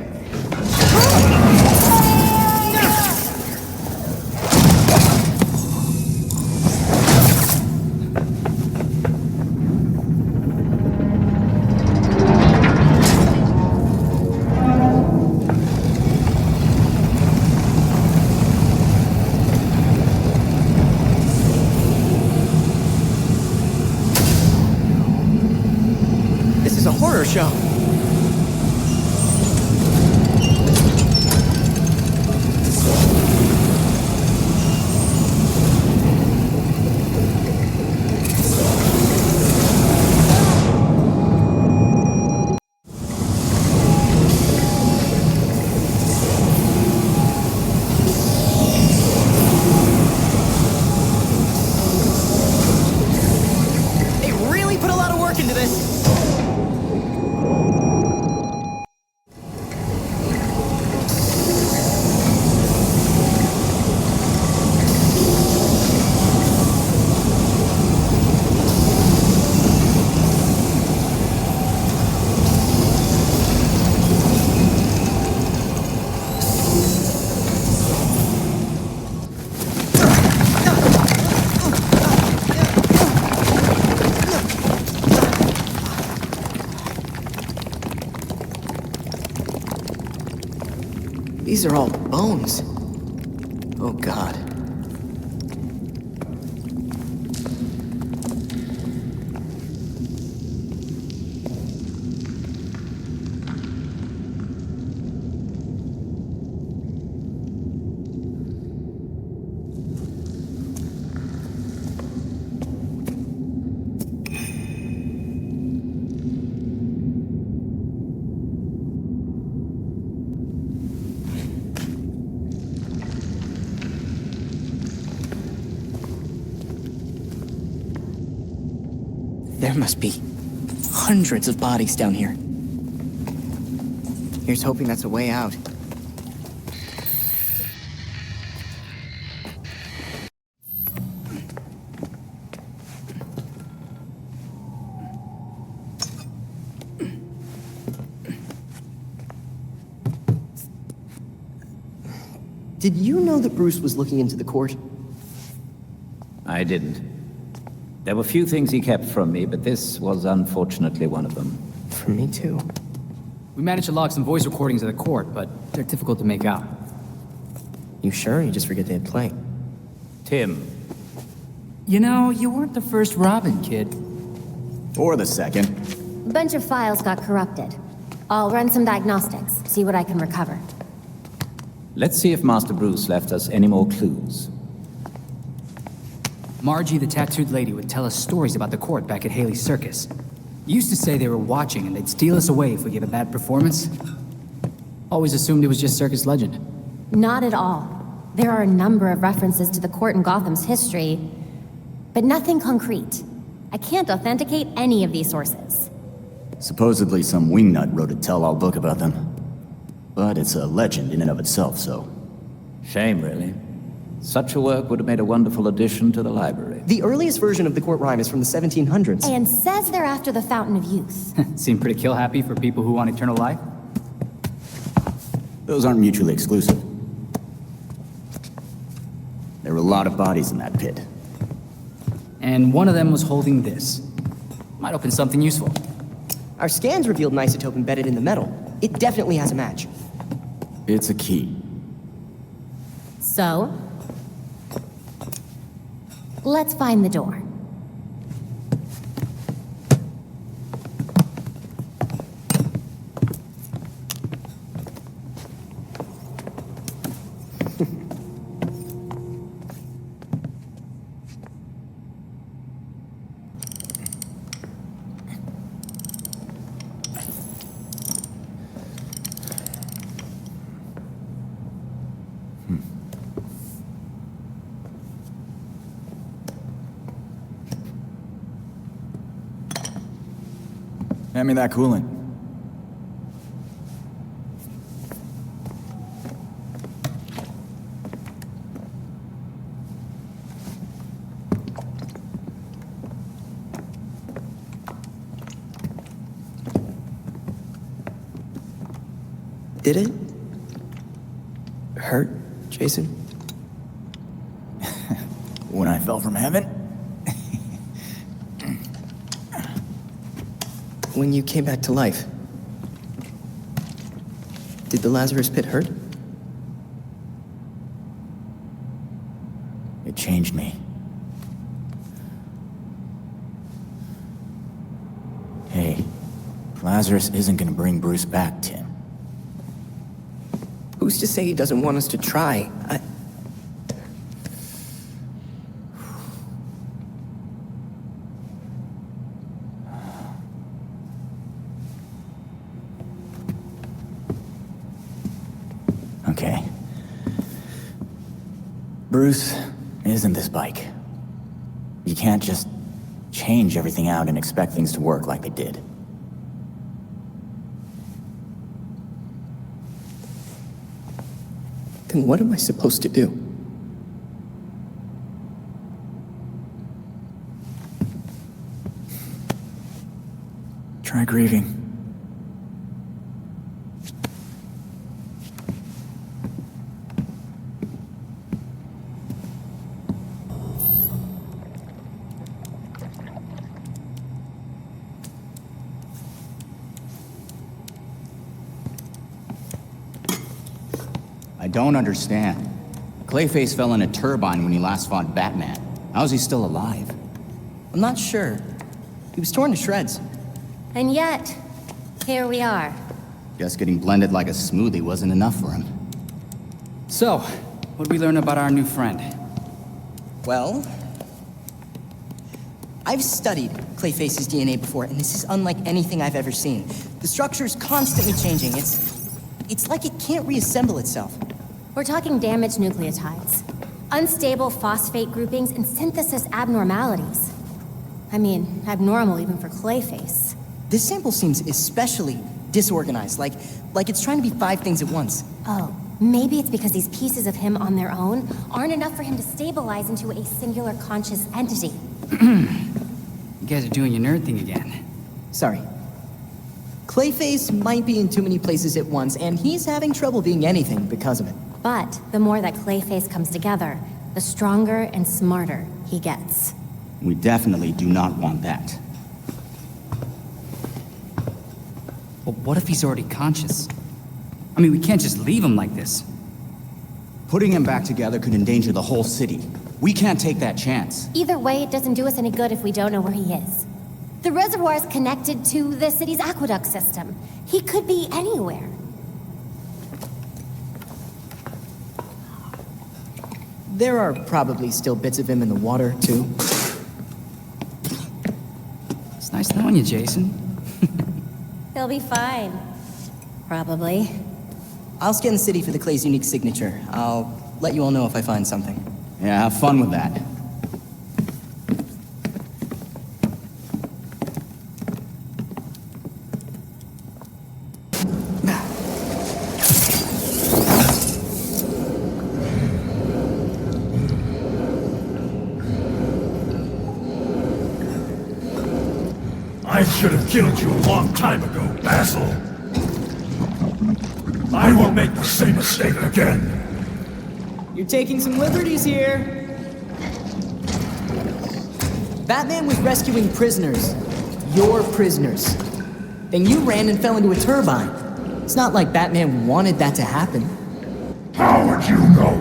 Show. They really put a lot of work into this. These are all bones. Oh, God. There must be hundreds of bodies down here. Here's hoping that's a way out. Did you know that Bruce was looking into the court? I didn't. There were few things he kept from me, but this was unfortunately one of them. From me too. We managed to log some voice recordings of the court, but they're difficult to make out. You sure? You just forget they had play. Tim. You know, you weren't the first Robin, kid. Or the second. A bunch of files got corrupted. I'll run some diagnostics, see what I can recover. Let's see if Master Bruce left us any more clues. Margie, the tattooed lady, would tell us stories about the court back at Haley's Circus. Used to say they were watching and they'd steal us away if we gave a bad performance. Always assumed it was just circus legend. Not at all. There are a number of references to the court in Gotham's history, but nothing concrete. I can't authenticate any of these sources. Supposedly some wingnut wrote a tell-all book about them. But it's a legend in and of itself, so... Shame, really. Such a work would have made a wonderful addition to the library. The earliest version of the court rhyme is from the 1700s. And says they're after the Fountain of Youth. Seem pretty kill-happy for people who want eternal life? Those aren't mutually exclusive. There were a lot of bodies in that pit. And one of them was holding this. Might open something useful. Our scans revealed an isotope embedded in the metal. It definitely has a match. It's a key. So? Let's find the door. Hand me that coolant. Did it hurt, Jason? When I fell from heaven? When you came back to life, did the Lazarus Pit hurt? It changed me. Hey, Lazarus isn't gonna bring Bruce back, Tim. Who's to say he doesn't want us to try? Okay. Bruce isn't this bike. You can't just change everything out and expect things to work like they did. Then what am I supposed to do? Try grieving. I don't understand. Clayface fell in a turbine when he last fought Batman. How's he still alive? I'm not sure. He was torn to shreds. And yet, here we are. Guess getting blended like a smoothie wasn't enough for him. So, what'd we learn about our new friend? Well, I've studied Clayface's DNA before, and this is unlike anything I've ever seen. The structure is constantly changing. It's like it can't reassemble itself. We're talking damaged nucleotides, unstable phosphate groupings, and synthesis abnormalities. I mean, abnormal even for Clayface. This sample seems especially disorganized, like it's trying to be 5 things at once. Oh, Maybe it's because these pieces of him on their own aren't enough for him to stabilize into a singular conscious entity. You guys are doing your nerd thing again. Sorry. Clayface might be in too many places at once, and he's having trouble being anything because of it. But the more that Clayface comes together, the stronger and smarter he gets. We definitely do not want that. But what if he's already conscious? I mean, we can't just leave him like this. Putting him back together could endanger the whole city. We can't take that chance. Either way, it doesn't do us any good if we don't know where he is. The reservoir is connected to the city's aqueduct system. He could be anywhere. There are probably still bits of him in the water, too. It's nice knowing you, Jason. He'll be fine. Probably. I'll scan the city for the Clay's unique signature. I'll let you all know if I find something. Yeah, have fun with that. I should have killed you a long time ago, Basil. I won't make the same mistake again. You're taking some liberties here. Batman was rescuing prisoners. Your prisoners. Then you ran and fell into a turbine. It's not like Batman wanted that to happen. How would you know?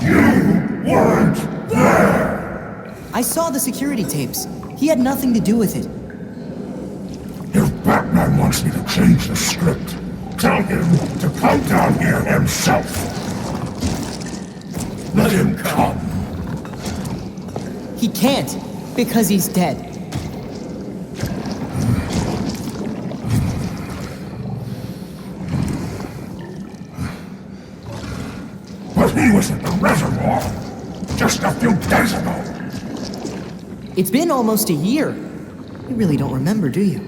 You weren't there! I saw the security tapes. He had nothing to do with it. If Batman wants me to change the script, tell him to come down here himself. Let him come. He can't, because he's dead. But he was at the reservoir just a few days ago. It's been almost a year. You really don't remember, do you?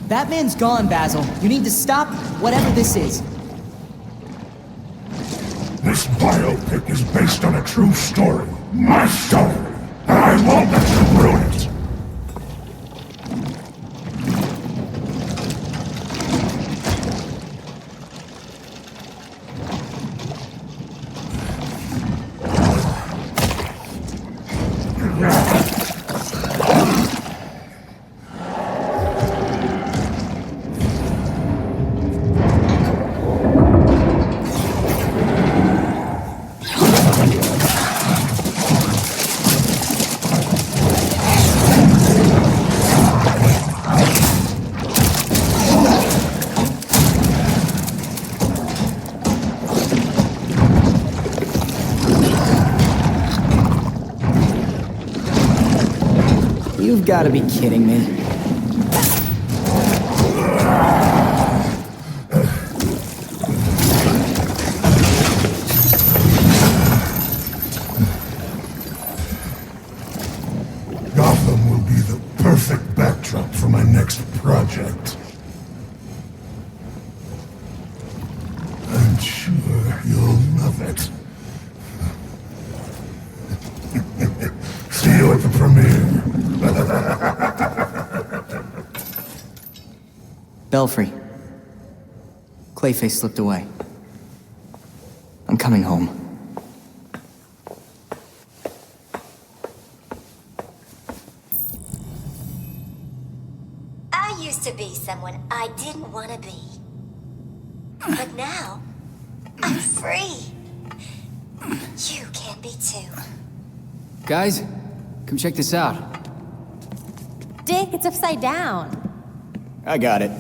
Batman's gone, Basil. You need to stop whatever this is. This biopic is based on a true story. My story. And I won't let you ruin it. You've got to be kidding me. Gotham will be the perfect backdrop for my next project. I'm sure you'll love it. See you at the premiere. Belfry. Clayface slipped away. I'm coming home. I used to be someone I didn't want to be. But now, I'm free. You can be too. Guys, Come check this out. Dick, it's upside down. I got it.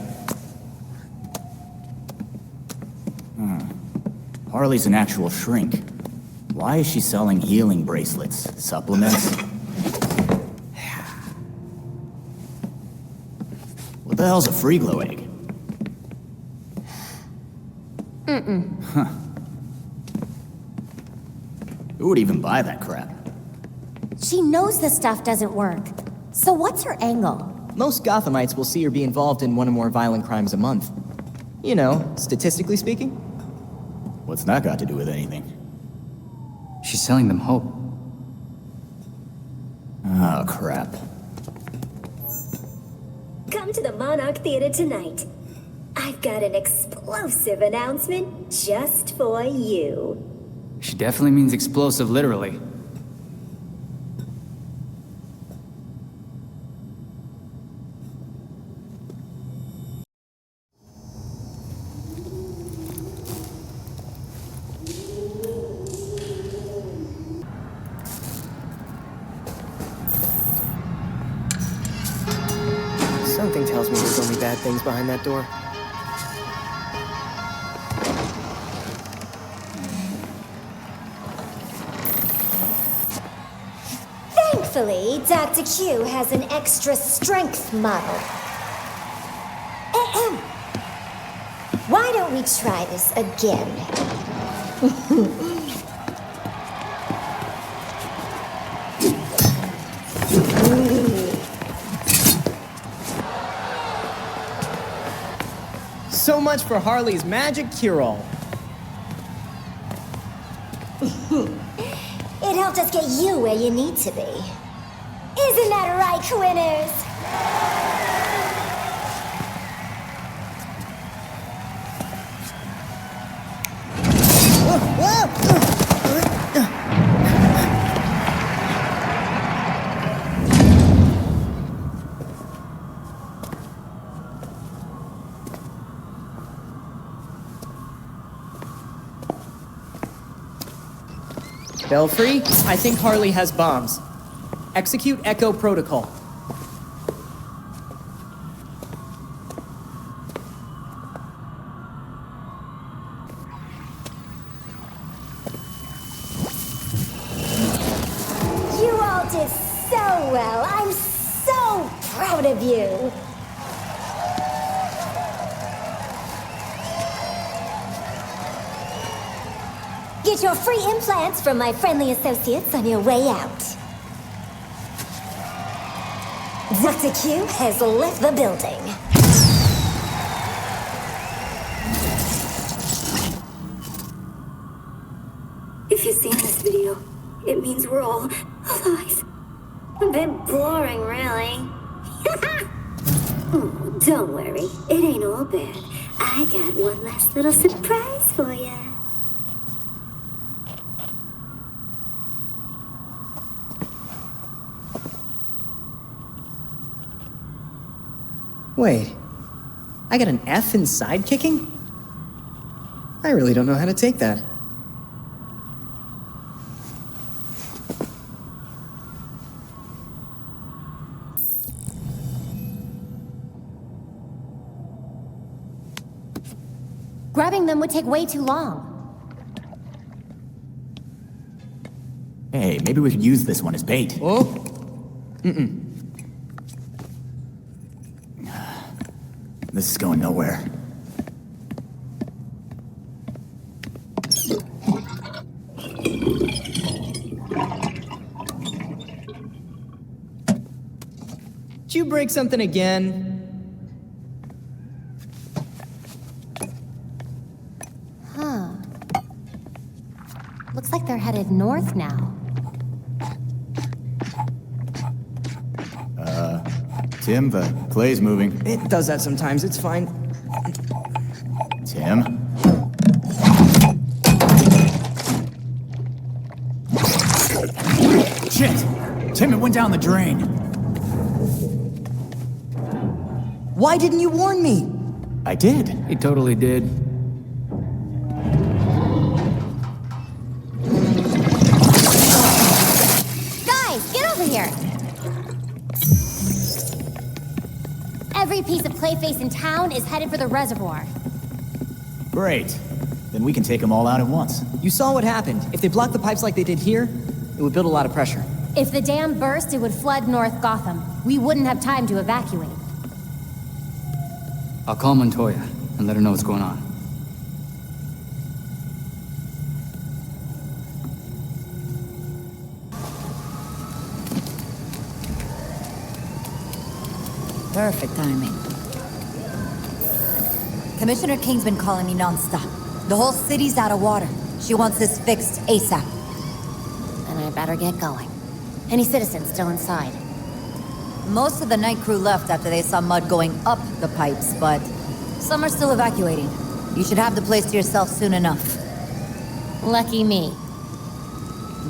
Harley's an actual shrink. Why is she selling healing bracelets? Supplements? What the hell's a free glow egg? Huh. Who would even buy that crap? She knows this stuff doesn't work. So what's her angle? Most Gothamites will see her be involved in one or more violent crimes a month. You know, statistically speaking. What's that got to do with anything? She's selling them hope. Oh, crap. Come to the Monarch Theater tonight. I've got an explosive announcement just for you. She definitely means explosive, literally. Something tells me there's only bad things behind that door. Thankfully, Dr. Q has an extra strength model. Ahem. Why don't we try this again? So much for Harley's magic cure-all. It helped us get you where you need to be. Isn't that right, Quinners? Belfry, I think Harley has bombs. Execute Echo Protocol. You all did so well. I'm so proud of you. Get your free implants from my friendly associates on your way out. Dr. Q has left the building. If you've seen this video, it means we're all alive. A bit boring, really. Oh, don't worry. It ain't all bad. I got one last little surprise for you. Wait, I got an F in sidekicking? I really don't know how to take that. Grabbing them would take way too long. Hey, maybe we could use this one as bait. Oh? Mm-mm. This is going nowhere. Did you break something again? Huh. Looks like they're headed north now. Tim, the clay's moving. It does that sometimes, it's fine. Tim? Shit! Tim, it went down the drain. Why didn't you warn me? I did. He totally did. Guys, get over here! Every piece of Clayface in town is headed for the reservoir. Great. Then we can take them all out at once. You saw what happened. If they blocked the pipes like they did here, it would build a lot of pressure. If the dam burst, it would flood North Gotham. We wouldn't have time to evacuate. I'll call Montoya and let her know what's going on. Perfect timing. Commissioner King's been calling me non-stop. The whole city's out of water. She wants this fixed ASAP. Then I better get going. Any citizens still inside? Most of the night crew left after they saw mud going up the pipes, but some are still evacuating. You should have the place to yourself soon enough. Lucky me.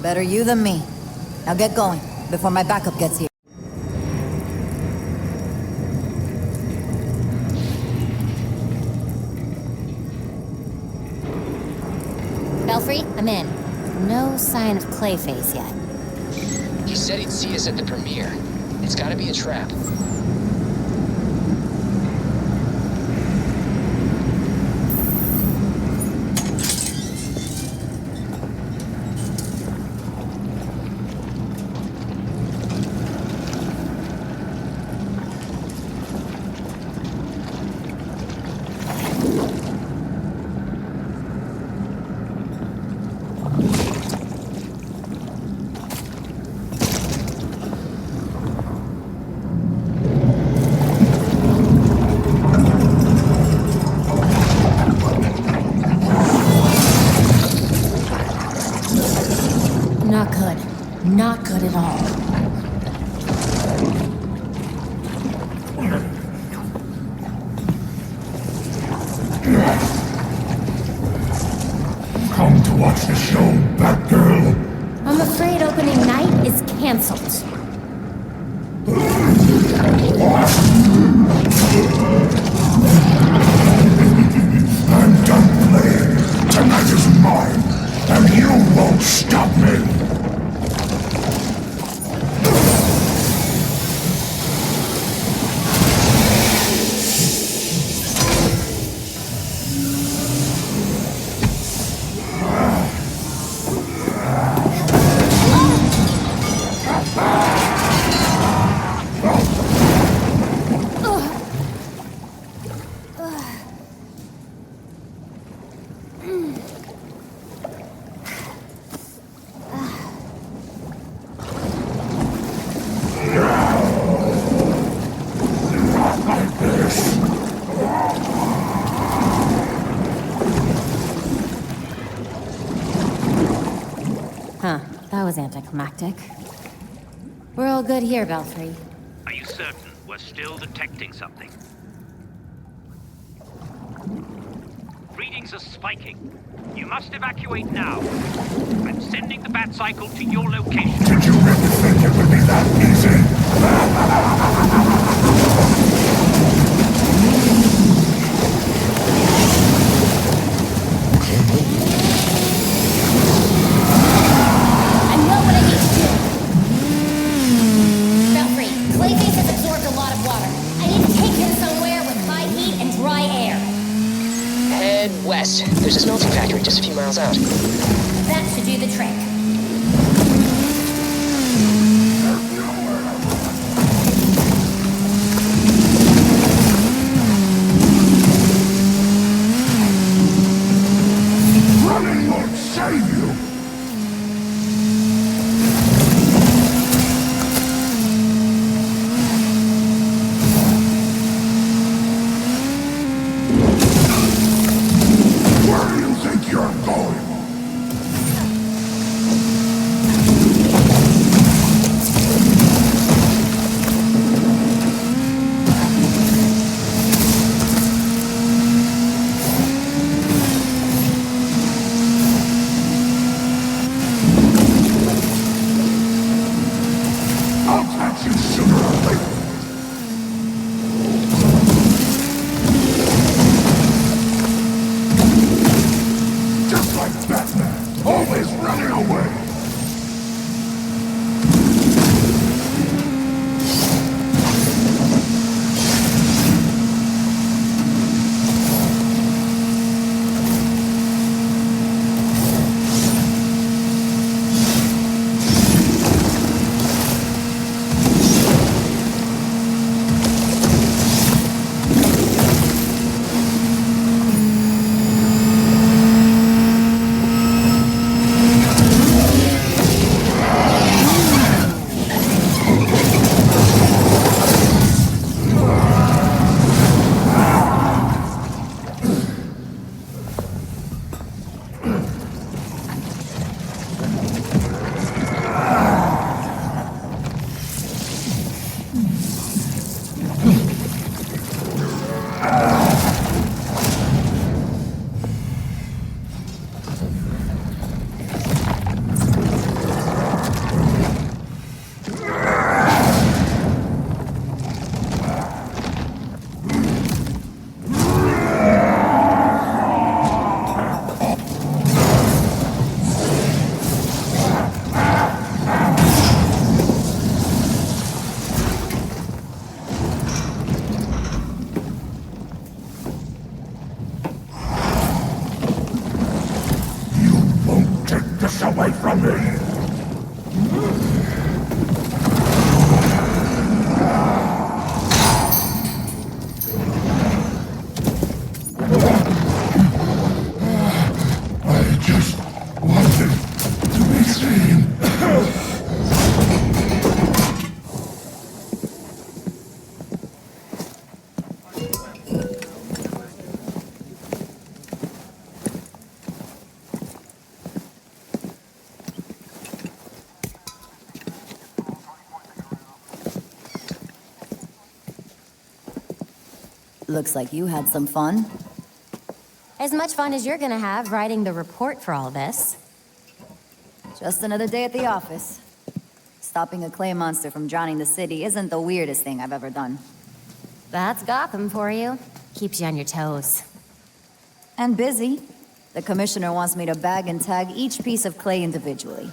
Better you than me. Now get going, before my backup gets here. Belfry, I'm in. No sign of Clayface yet. He said he'd see us at the premiere. It's gotta be a trap. Not good. Not good at all. Come to watch the show, Batgirl. I'm afraid opening night is canceled. I'm done playing. Tonight is mine, and you won't stop me. Huh, that was anticlimactic. We're all good here, Belfry. Are you certain we're still detecting something? Readings are spiking. You must evacuate now. I'm sending the bat cycle to your location. Did you really think it would be that easy? Belfry, Clayface has absorbed a lot of water. I need to take him somewhere with high heat and dry air. Head west. There's a smelting factory just a few miles out. That should do the trick. Running won't save you. Where do you think you're going? this away from me! I just wanted to be seen. Looks like you had some fun. As much fun as you're gonna have writing the report for all this. Just another day at the office. Stopping a clay monster from drowning the city isn't the weirdest thing I've ever done. That's Gotham for you. Keeps you on your toes. And busy. The commissioner wants me to bag and tag each piece of clay individually.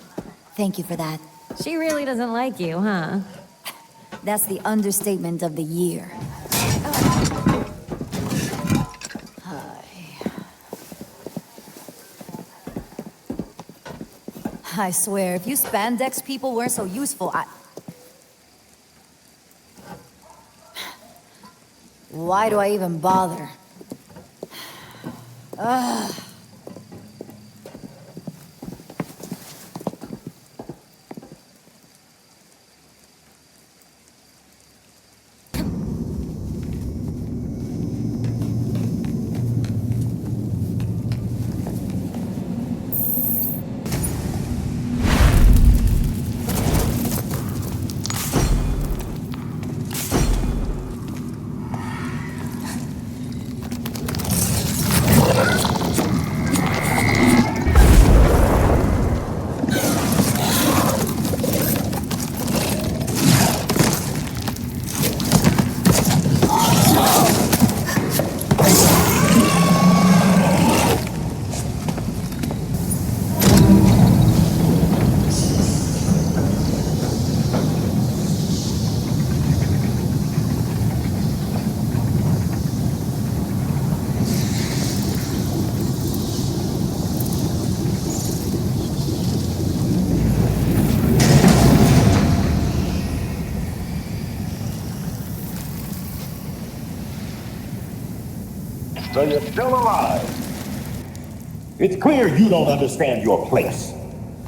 Thank you for that. She really doesn't like you, huh? That's the understatement of the year. I swear, if you spandex people weren't so useful, Why do I even bother? Ugh. So you're still alive. It's clear you don't understand your place.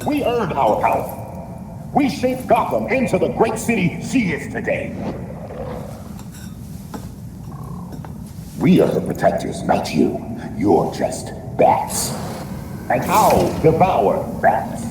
We earned our power. We shaped Gotham into the great city she is today. We are the protectors, not you. You're just bats. And I'll devour bats.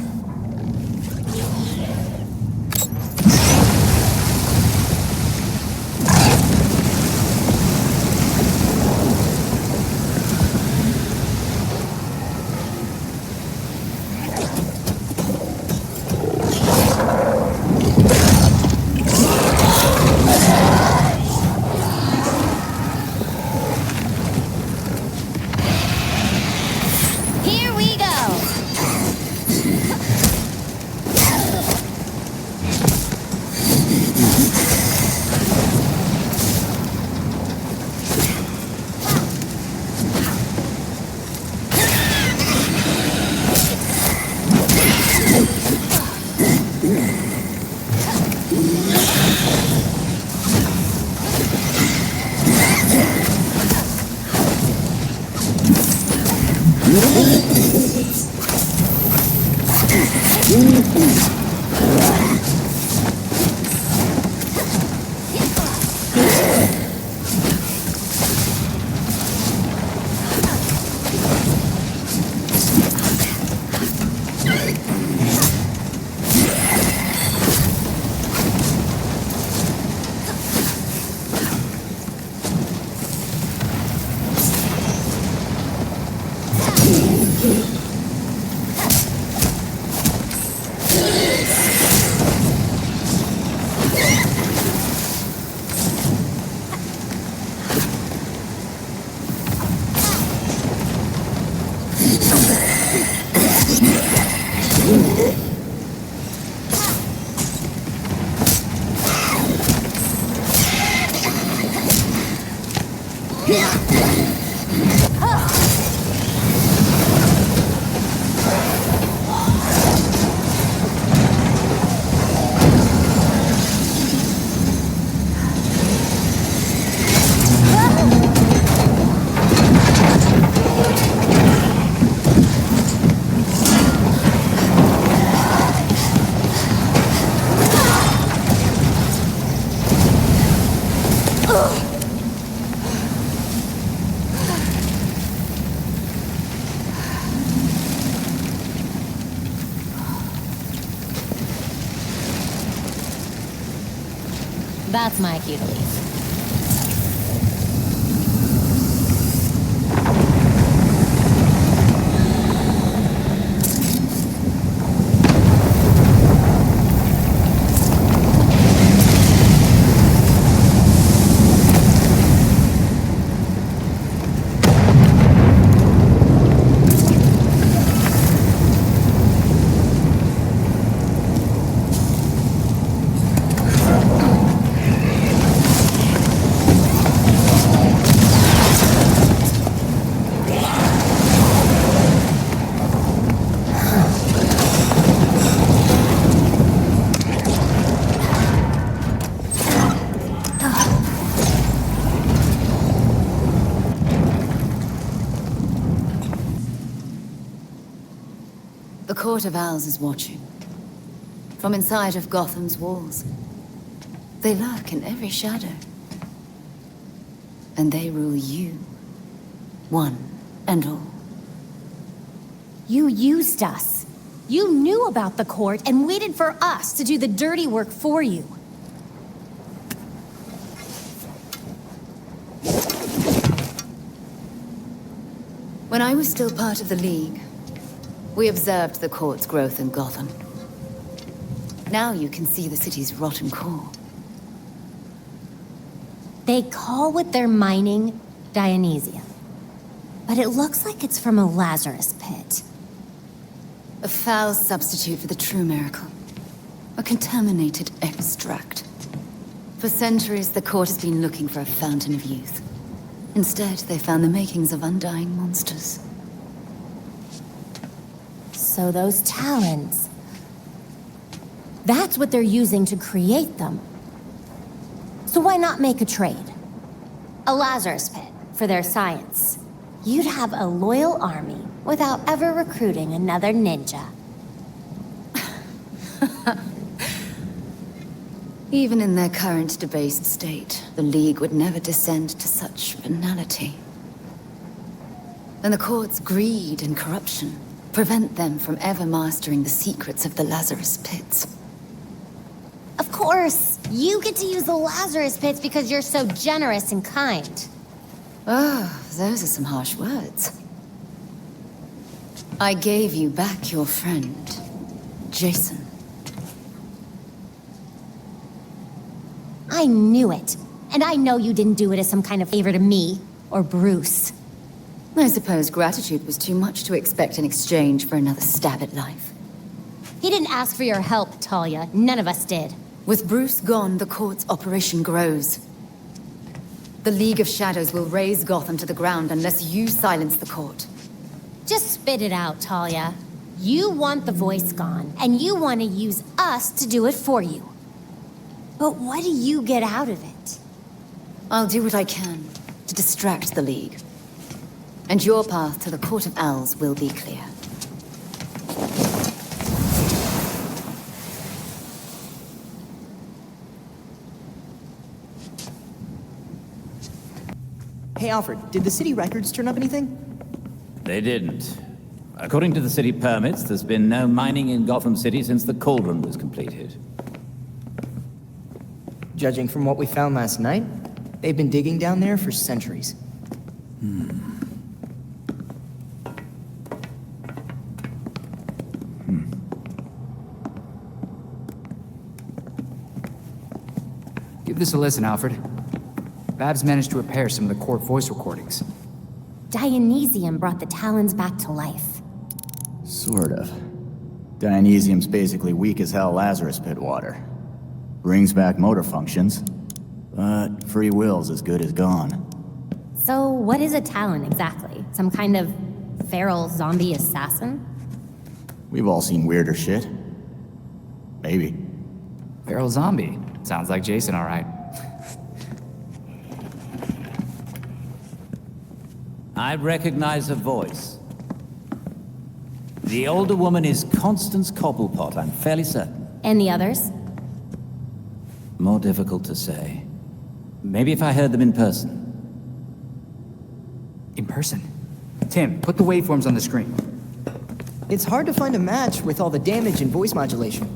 That's my cue to leave. The Court of Owls is watching. From inside of Gotham's walls. They lurk in every shadow. And they rule you. One and all. You used us. You knew about the court and waited for us to do the dirty work for you. When I was still part of the League, we observed the court's growth in Gotham. Now you can see the city's rotten core. They call what they're mining Dionysium. But it looks like it's from a Lazarus pit. A foul substitute for the true miracle. A contaminated extract. For centuries, the court has been looking for a fountain of youth. Instead, they found the makings of undying monsters. So those talons... that's what they're using to create them. So why not make a trade? A Lazarus pit for their science. You'd have a loyal army without ever recruiting another ninja. Even in their current debased state, the League would never descend to such banality. And the court's greed and corruption prevent them from ever mastering the secrets of the Lazarus pits. Of course! You get to use the Lazarus pits because you're so generous and kind. Oh, those are some harsh words. I gave you back your friend, Jason. I knew it. And I know you didn't do it as some kind of favor to me, or Bruce. I suppose gratitude was too much to expect in exchange for another stab at life. He didn't ask for your help, Talia. None of us did. With Bruce gone, the court's operation grows. The League of Shadows will raze Gotham to the ground unless you silence the court. Just spit it out, Talia. You want the voice gone, and you want to use us to do it for you. But what do you get out of it? I'll do what I can to distract the League. And your path to the Court of Owls will be clear. Hey, Alfred, did the city records turn up anything? They didn't. According to the city permits, there's been no mining in Gotham City since the Cauldron was completed. Judging from what we found last night, they've been digging down there for centuries. Give this a listen, Alfred. Babs managed to repair some of the court voice recordings. Dionysium brought the Talons back to life. Sort of. Dionysium's basically weak as hell Lazarus pit water. Brings back motor functions, but free will's as good as gone. So what is a Talon exactly? Some kind of feral zombie assassin? We've all seen weirder shit. Maybe. Feral zombie. Sounds like Jason, all right. I recognize her voice. The older woman is Constance Cobblepot, I'm fairly certain. And the others? More difficult to say. Maybe if I heard them in person. In person? Tim, put the waveforms on the screen. It's hard to find a match with all the damage and voice modulation.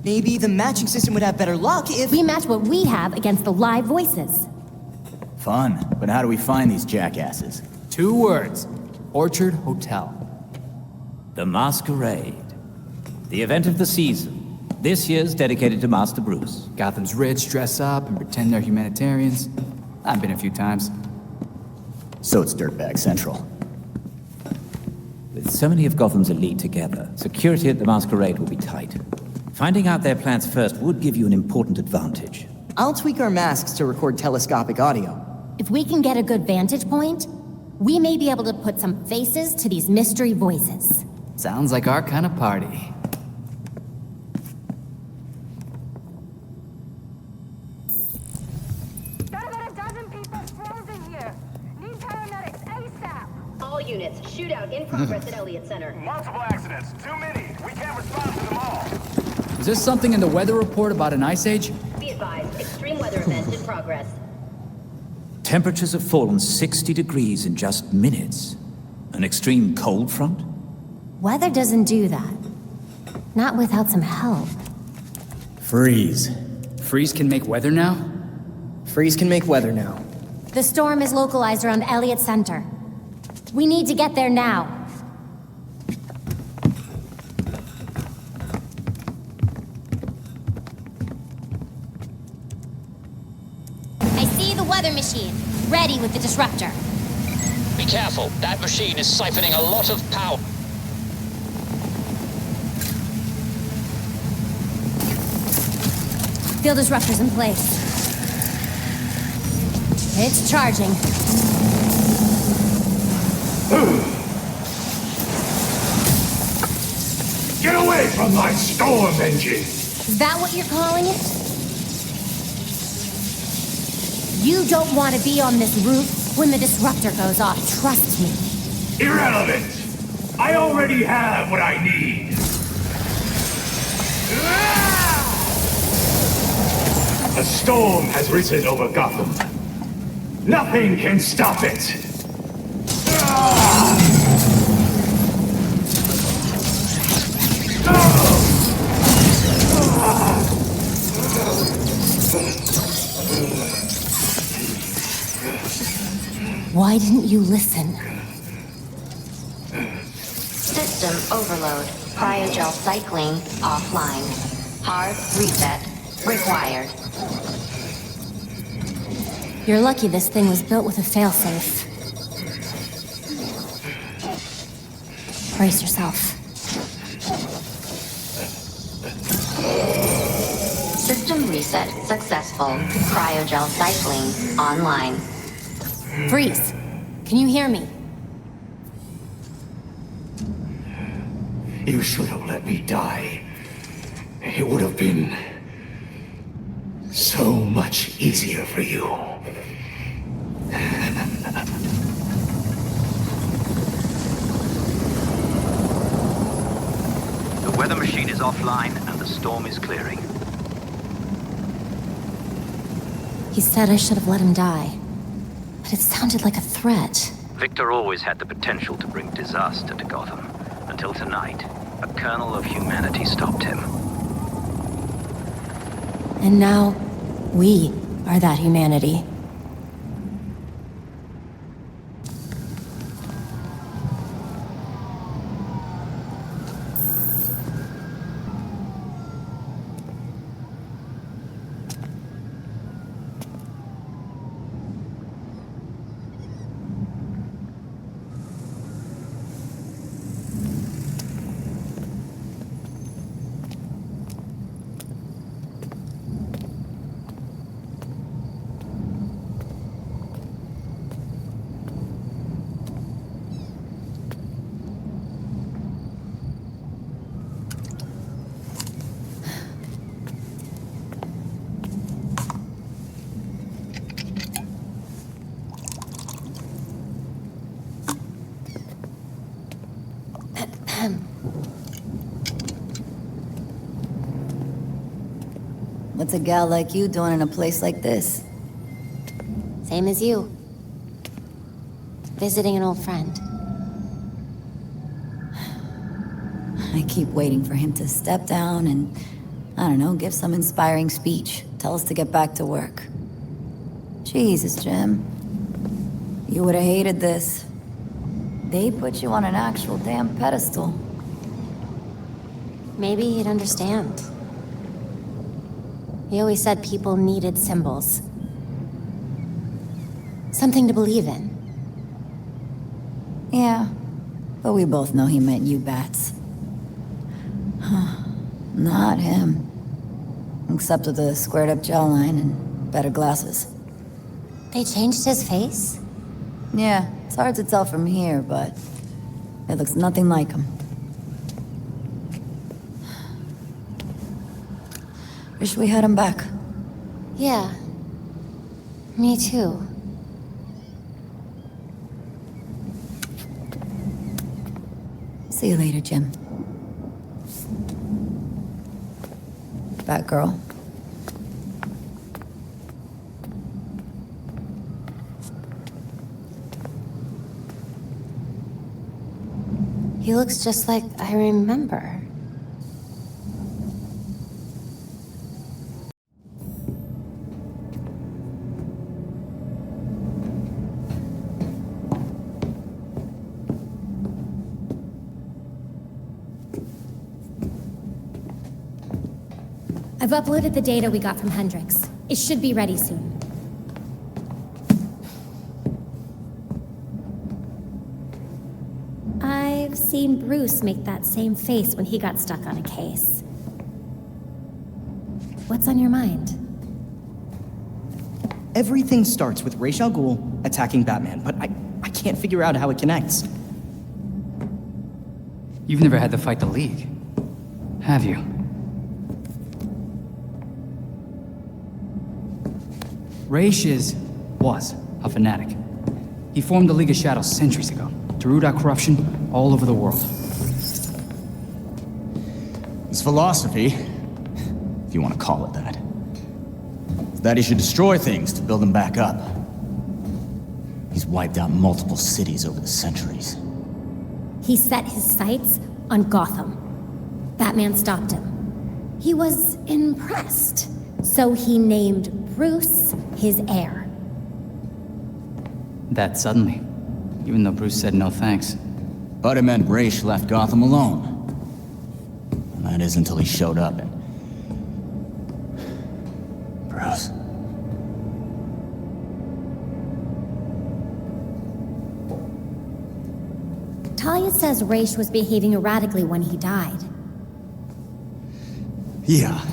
Maybe the matching system would have better luck if... We match what we have against the live voices. Fun, but how do we find these jackasses? 2 words. Orchard Hotel. The Masquerade. The event of the season. This year's dedicated to Master Bruce. Gotham's rich dress up and pretend they're humanitarians. I've been a few times. So it's Dirtbag Central. With so many of Gotham's elite together, security at the Masquerade will be tight. Finding out their plans first would give you an important advantage. I'll tweak our masks to record telescopic audio. If we can get a good vantage point, we may be able to put some faces to these mystery voices. Sounds like our kind of party. All units, shootout in progress at Elliott Center. Multiple accidents, too many. We can't respond to them all. Is there something in the weather report about an ice age? Be advised, extreme weather event in progress. Temperatures have fallen 60 degrees in just minutes. An extreme cold front? Weather doesn't do that. Not without some help. Freeze. Freeze can make weather now? Freeze can make weather now. The storm is localized around Elliott Center. We need to get there now. I see the weather machine, ready with the disruptor. Be careful, that machine is siphoning a lot of power. Field disruptor's in place. It's charging. Get away from my storm engine! Is that what you're calling it? You don't want to be on this roof when the disruptor goes off, trust me. Irrelevant! I already have what I need! A storm has risen over Gotham. Nothing can stop it! Why didn't you listen? System overload. Cryogel cycling offline. Hard reset required. You're lucky this thing was built with a failsafe. Brace yourself. System reset successful. Cryogel cycling online. Freeze! Can you hear me? You should have let me die. It would have been so much easier for you. The weather machine is offline and the storm is clearing. He said I should have let him die. But it sounded like a threat. Victor always had the potential to bring disaster to Gotham. Until tonight, a kernel of humanity stopped him. And now, we are that humanity. What's a gal like you doing in a place like this? Same as you. Visiting an old friend. I keep waiting for him to step down, and I don't know, give some inspiring speech. Tell us to get back to work. Jesus, Jim. You would have hated this. They put you on an actual damn pedestal. Maybe he'd understand. He always said people needed symbols. Something to believe in. Yeah, but we both know he meant you bats. Not him. Except with the squared-up jawline and better glasses. They changed his face? Yeah, it's hard to tell from here, but it looks nothing like him. Wish we had him back. Yeah. Me too. See you later, Jim. Batgirl. He looks just like I remember. I've uploaded the data we got from Hendrix. It should be ready soon. I've seen Bruce make that same face when he got stuck on a case. What's on your mind? Everything starts with Ra's al Ghul attacking Batman, but I can't figure out how it connects. You've never had to fight the League, have you? Ra's was a fanatic. He formed the League of Shadows centuries ago to root out corruption all over the world. His philosophy, if you want to call it that, is that he should destroy things to build them back up. He's wiped out multiple cities over the centuries. He set his sights on Gotham. Batman stopped him. He was impressed, so he named Bruce his heir. That suddenly, even though Bruce said no thanks. But it meant Ra's left Gotham alone. And that is until he showed up and... Bruce. Talia says Ra's was behaving erratically when he died. Yeah.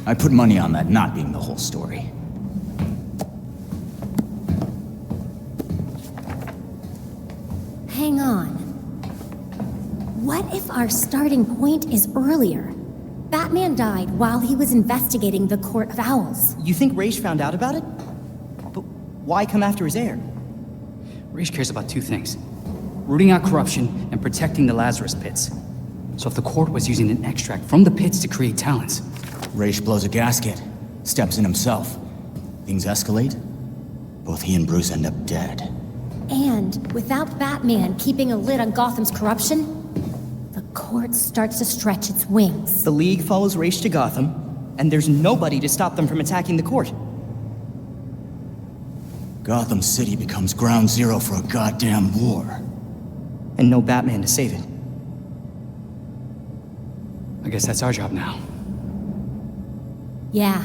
I put money on that not being the whole story. Hang on. What if our starting point is earlier? Batman died while he was investigating the Court of Owls. You think Ra's found out about it? But why come after his heir? Ra's cares about two things: rooting out corruption and protecting the Lazarus Pits. So if the court was using an extract from the pits to create talents... Ra's blows a gasket, steps in himself. Things escalate. Both he and Bruce end up dead. And without Batman keeping a lid on Gotham's corruption, the court starts to stretch its wings. The League follows Ra's to Gotham, and there's nobody to stop them from attacking the court. Gotham City becomes ground zero for a goddamn war. And no Batman to save it. I guess that's our job now. Yeah.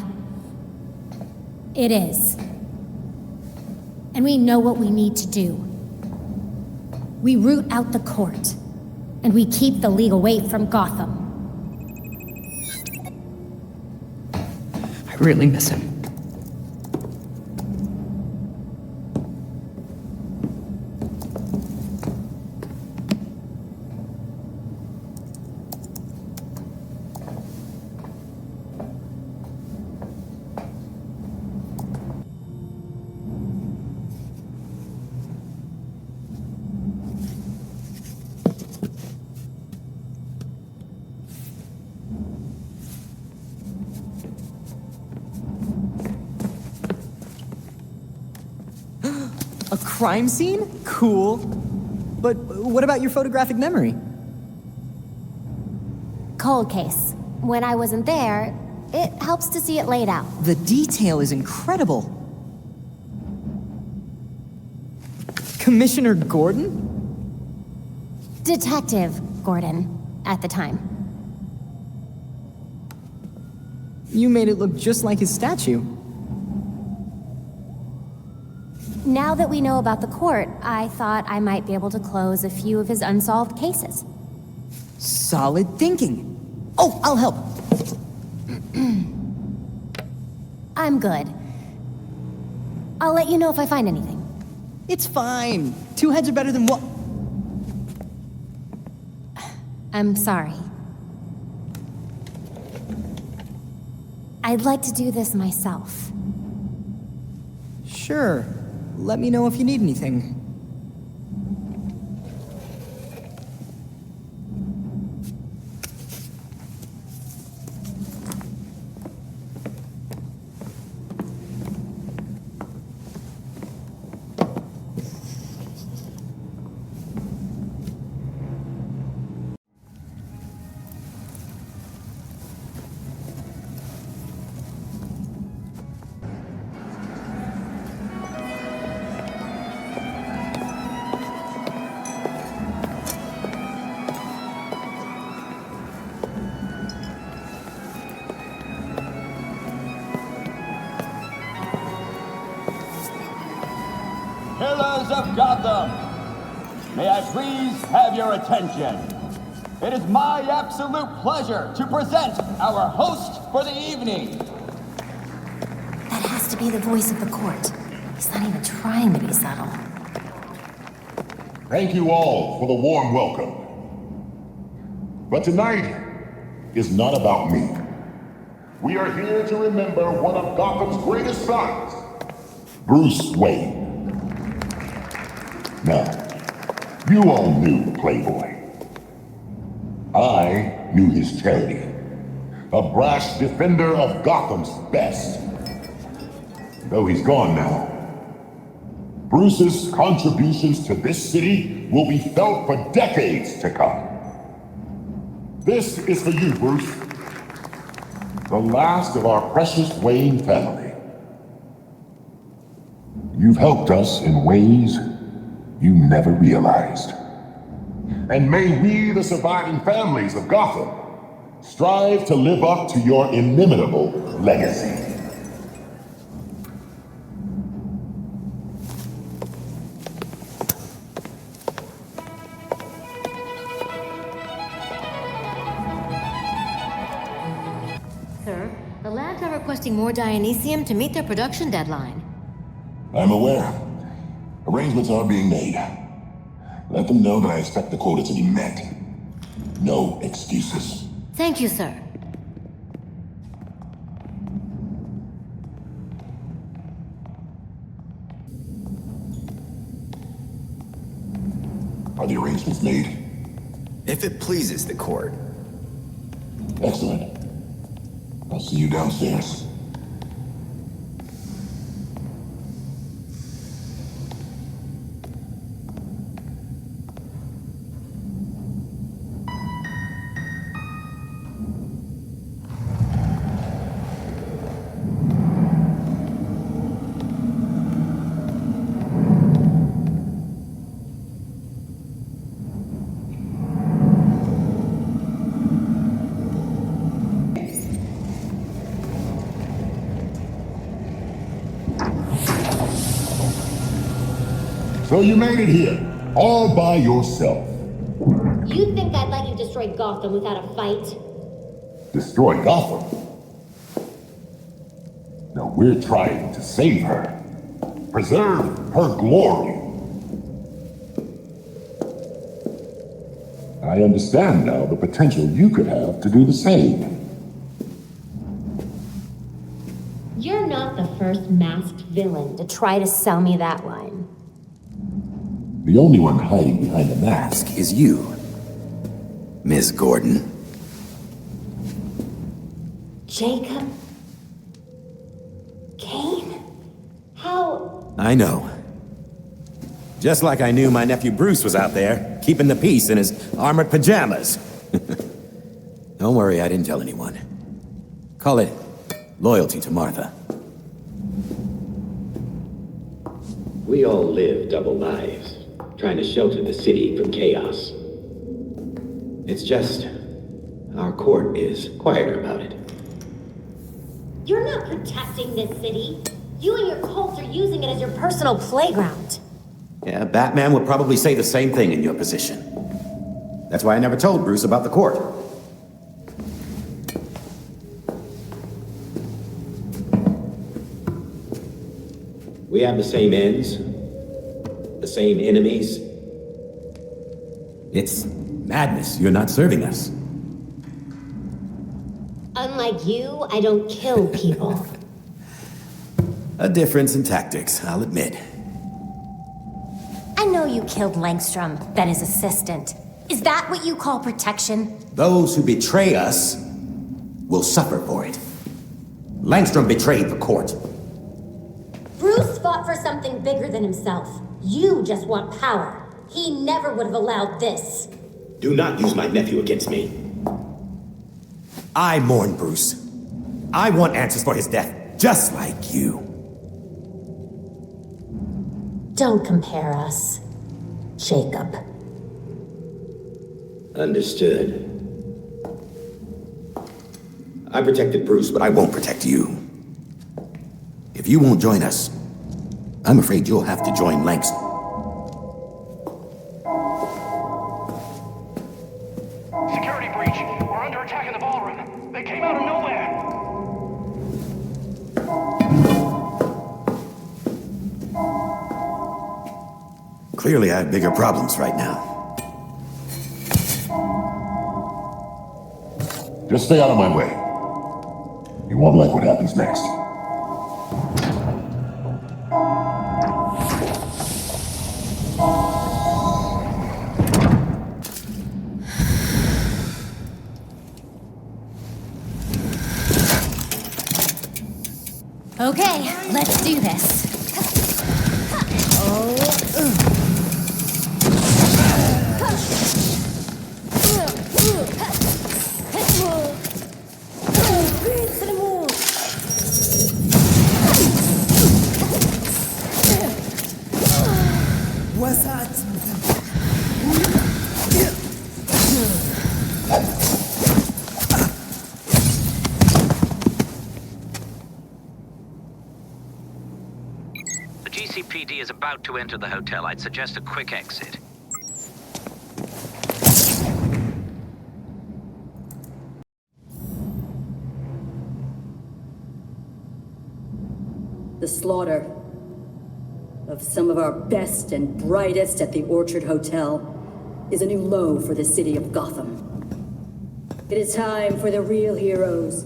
It is. And we know what we need to do. We root out the court, and we keep the League away from Gotham. I really miss him. A crime scene? Cool. But what about your photographic memory? Cold case. When I wasn't there, It helps to see it laid out. The detail is incredible. Commissioner Gordon? Detective Gordon, at the time. You made it look just like his statue. Now that we know about the court, I thought I might be able to close a few of his unsolved cases. Solid thinking. Oh, I'll help. I'm good. I'll let you know if I find anything. It's fine. Two heads are better than one. I'm sorry. I'd like to do this myself. Sure. Let me know if you need anything. Killers of Gotham, may I please have your attention? It is my absolute pleasure to present our host for the evening. That has to be the voice of the court. He's not even trying to be subtle. Thank you all for the warm welcome. But tonight is not about me. We are here to remember one of Gotham's greatest sons, Bruce Wayne. Now, you all knew Playboy. I knew his charity, a brash defender of Gotham's best. Though he's gone now, Bruce's contributions to this city will be felt for decades to come. This is for you, Bruce, the last of our precious Wayne family. You've helped us in ways you never realized. And may we, the surviving families of Gotham, strive to live up to your inimitable legacy. Sir, the labs are requesting more Dionysium to meet their production deadline. I'm aware. Arrangements are being made. Let them know that I expect the quota to be met. No excuses. Thank you, sir. Are the arrangements made? If it pleases the court. Excellent. I'll see you downstairs. So you made it here, all by yourself. You'd think I'd let you destroy Gotham without a fight? Destroy Gotham? No, we're trying to save her. Preserve her glory. I understand now the potential you could have to do the same. You're not the first masked villain to try to sell me that line. The only one hiding behind the mask Is you, Ms. Gordon. Jacob? Kane? How? I know. Just like I knew my nephew Bruce was out there, keeping the peace in his armored pajamas. Don't worry, I didn't tell anyone. Call it Loyalty to Martha. We all live double lives, trying to shelter the city from chaos. It's just, our court is quieter about it. You're not protecting this city. You and your cult are using it as your personal playground. Yeah, Batman would probably say the same thing in your position. That's why I never told Bruce about the court. We have the same ends, the same enemies. It's madness. You're not serving us. Unlike you, I don't kill people. A difference in tactics, I'll admit. I know you killed Langstrom, then his assistant. Is that what you call protection? Those who betray us will suffer for it. Langstrom betrayed the court. Bruce fought for something bigger than himself. You just want power. He never would have allowed this. Do not use my nephew against me. I mourn Bruce. I want answers for his death, just like you. Don't compare us, Jacob. Understood. I protected Bruce, but I won't protect you. If you won't join us, I'm afraid you'll have to join Langston. Security breach. We're under attack in the ballroom. They came out of nowhere. Clearly, I have bigger problems right now. Just stay out of my way. You won't like what happens next. Okay, let's do this. The GCPD is about to enter the hotel. I'd suggest a quick exit. The slaughter of some of our best and brightest at the Orchard Hotel is a new low for the city of Gotham. It is time for the real heroes,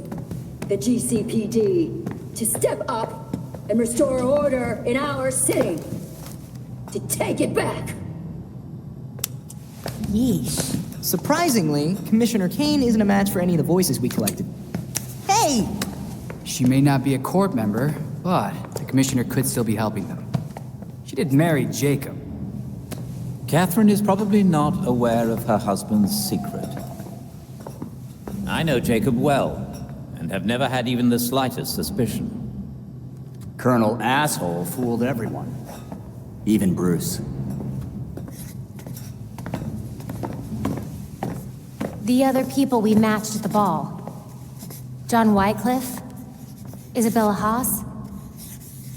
the GCPD, to step up and restore order in our city. To take it back. Yeesh. Surprisingly, Commissioner Kane isn't a match for any of the voices we collected. Hey! She may not be a court member, but the commissioner could still be helping them. She did marry Jacob. Catherine is probably not aware of her husband's secret. I know Jacob well, and have never had even the slightest suspicion. Colonel Asshole fooled everyone. Even Bruce. The other people we matched at the ball. John Wycliffe, Isabella Haas,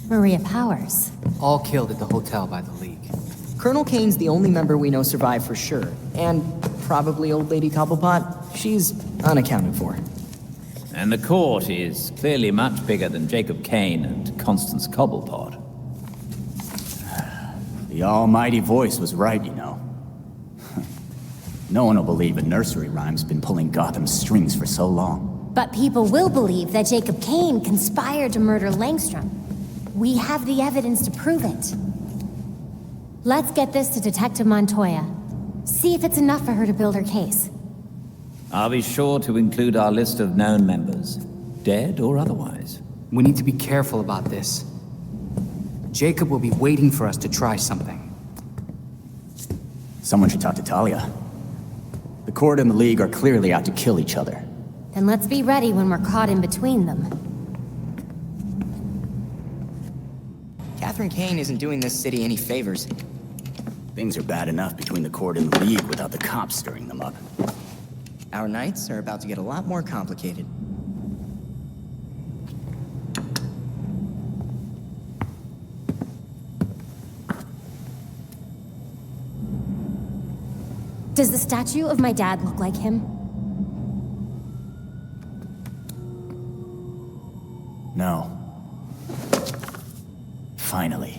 Maria Powers. All killed at the hotel by the League. Colonel Kane's the only member we know survived for sure. And probably Old Lady Cobblepot. She's unaccounted for. And the court is clearly much bigger than Jacob Kane and Constance Cobblepot. The almighty voice was right, you know. No one will believe a nursery rhyme's been pulling Gotham's strings for so long. But people will believe that Jacob Kane conspired to murder Langstrom. We have the evidence to prove it. Let's get this to Detective Montoya. See if it's enough for her to build her case. I'll be sure to include our list of known members, dead or otherwise. We need to be careful about this. Jacob will be waiting for us to try something. Someone should talk to Talia. The court and the League are clearly out to kill each other. Then let's be ready when we're caught in between them. Catherine Kane isn't doing this city any favors. Things are bad enough between the court and the League without the cops stirring them up. Our nights are about to get a lot more complicated. Does the statue of my dad look like him? No. Finally.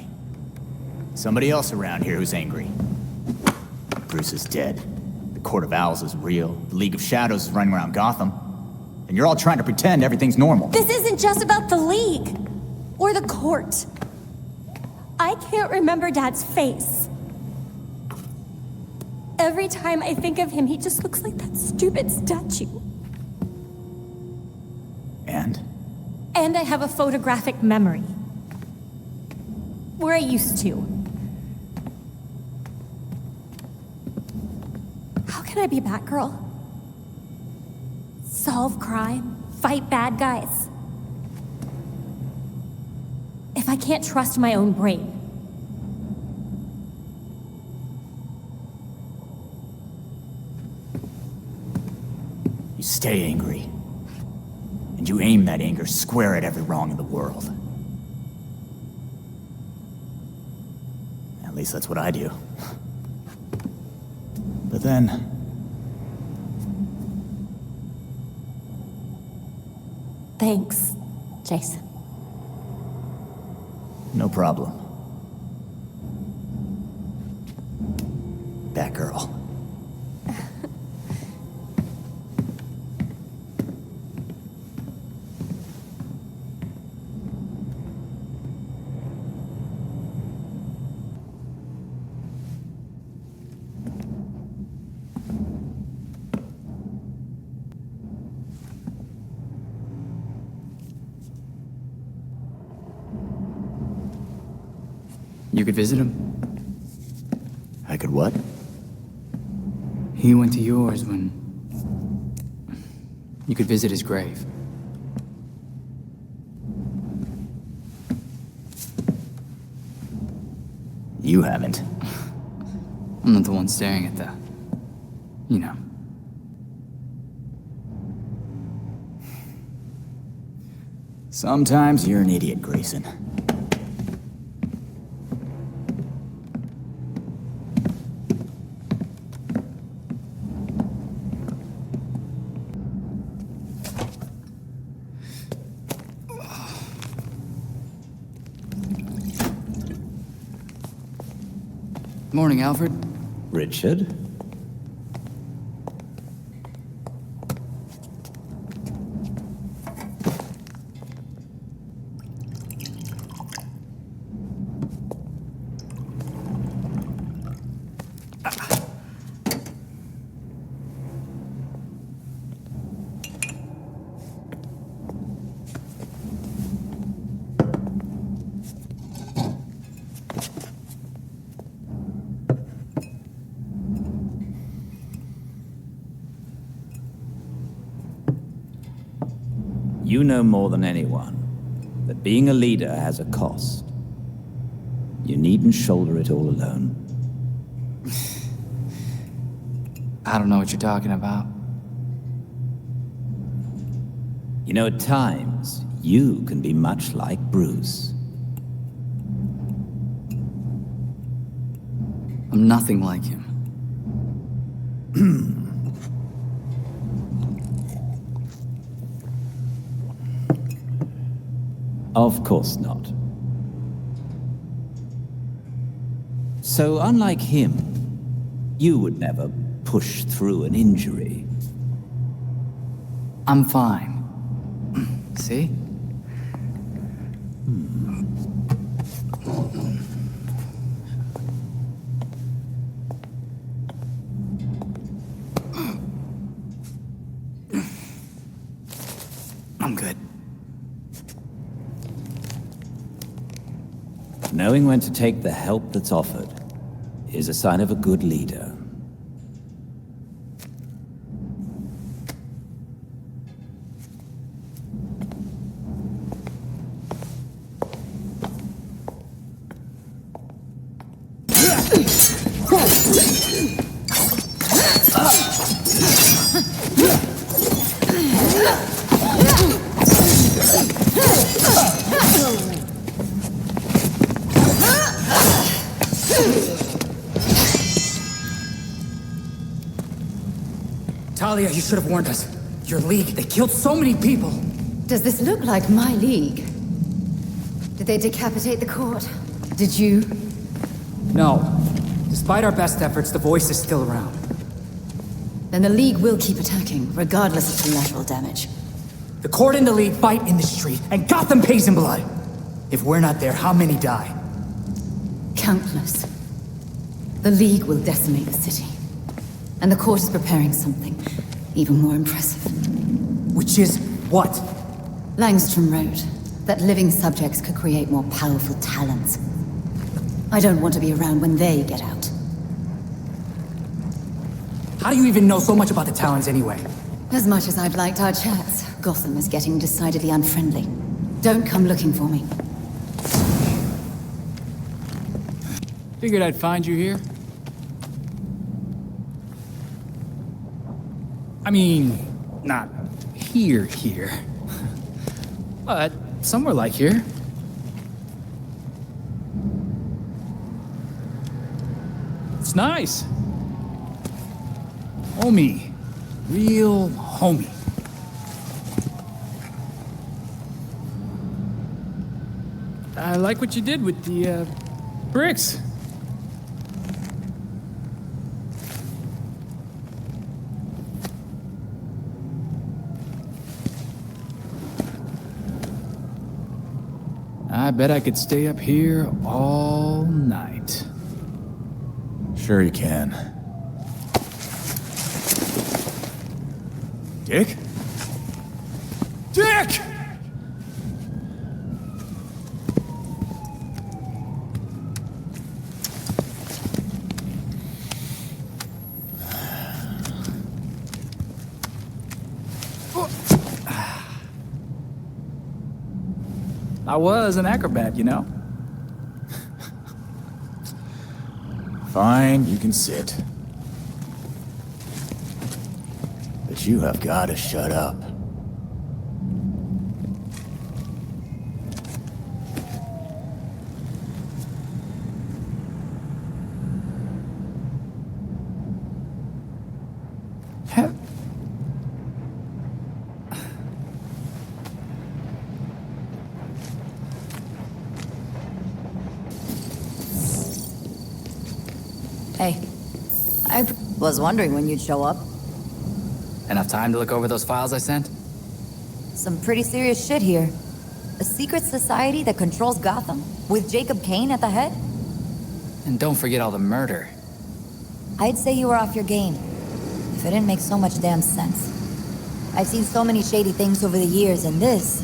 Somebody else around here who's angry. Bruce is dead. The Court of Owls is real. The League of Shadows is running around Gotham. And you're all trying to pretend everything's normal. This isn't just about the League. Or the court. I can't remember Dad's face. Every time I think of him, he just looks like that stupid statue. And? And I have a photographic memory. Where I used to. How can I be Batgirl? Solve crime, fight bad guys. If I can't trust my own brain. You stay angry. And you aim that anger square at every wrong in the world. At least that's what I do. But then... Thanks, Jason. No problem. Batgirl. You could visit him. I could what? He went to yours when... You could visit his grave. You haven't. I'm not the one staring at the... You know. Sometimes you're an idiot, Grayson. Morning, Alfred. Richard? You know more than anyone that being a leader has a cost. You needn't shoulder it all alone. I don't know what you're talking about. You know, at times, you can be much like Bruce. I'm nothing like him. Of course not. So, unlike him, you would never push through an injury. I'm fine. See? I'm good. Knowing when to take the help that's offered is a sign of a good leader. Talia, you should have warned us. Your league, they killed so many people. Does this look like my league? Did they decapitate the court? Did you? No. Despite our best efforts, the voice is still around. Then the league will keep attacking, regardless of collateral damage. The court and the league fight in the street, and Gotham pays in blood. If we're not there, how many die? Countless. The league will decimate the city. And the court is preparing something even more impressive. Which is what? Langstrom wrote that living subjects could create more powerful talents. I don't want to be around when they get out. How do you even know so much about the Talons anyway? As much as I've liked our chats, Gotham is getting decidedly unfriendly. Don't come looking for me. Figured I'd find you here. I mean, not here, but somewhere like here. It's nice. Homie. Real homie. I like what you did with the, bricks. I bet I could stay up here all night. Sure you can. Dick? Dick! I was an acrobat, you know? Fine, you can sit. But you have got to shut up. Hey, I was wondering when you'd show up. Enough time to look over those files I sent? Some pretty serious shit here. A secret society that controls Gotham, with Jacob Kane at the head? And don't forget all the murder. I'd say you were off your game, if it didn't make so much damn sense. I've seen so many shady things over the years, and this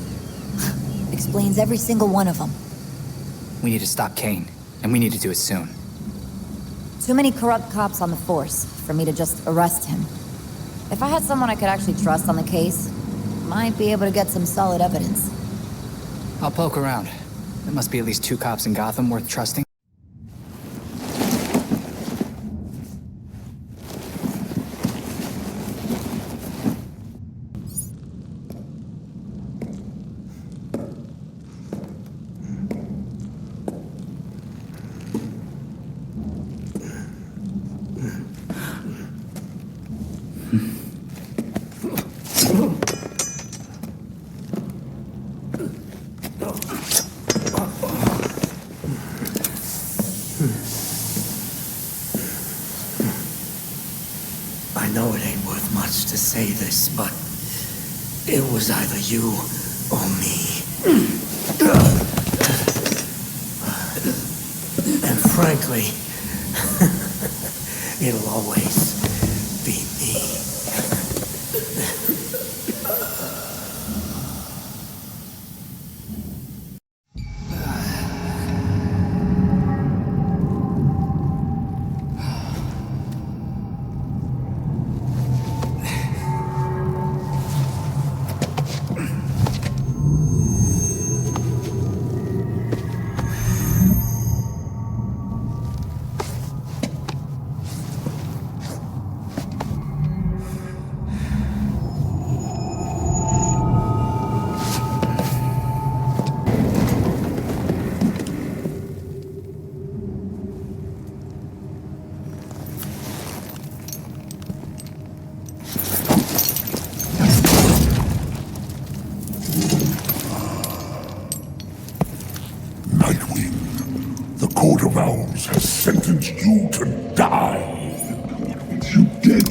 explains every single one of them. We need to stop Kane, and we need to do it soon. Too many corrupt cops on the force for me to just arrest him. If I had someone I could actually trust on the case, might be able to get some solid evidence. I'll poke around. There must be at least 2 cops in Gotham worth trusting. I know it ain't worth much to say this, but it was either you or me. And frankly, it'll always be me. Bruce has sentenced you to die. You did.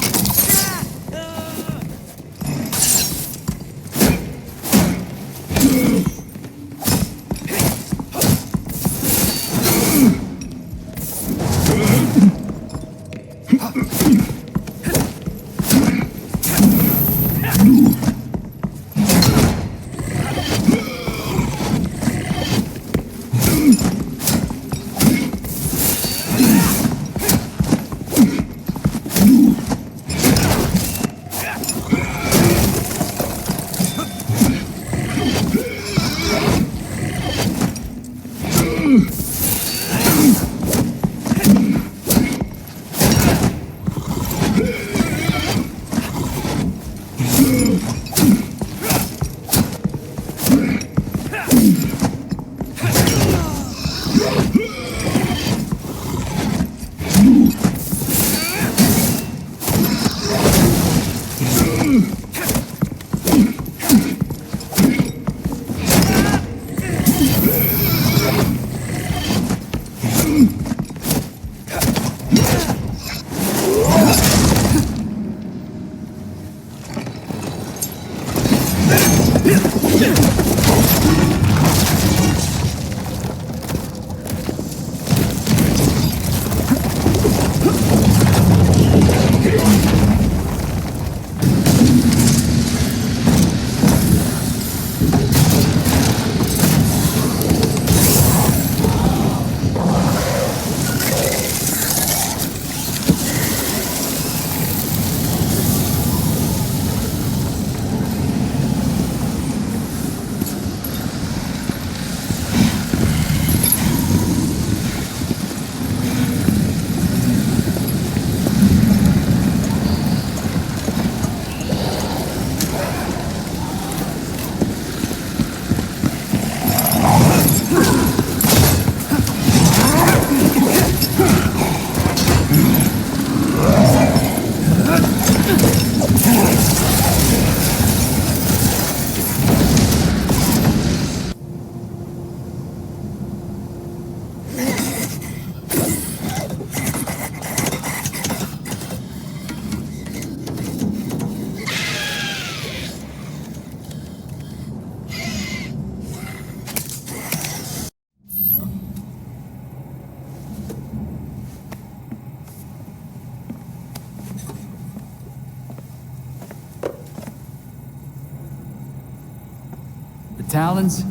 Talons,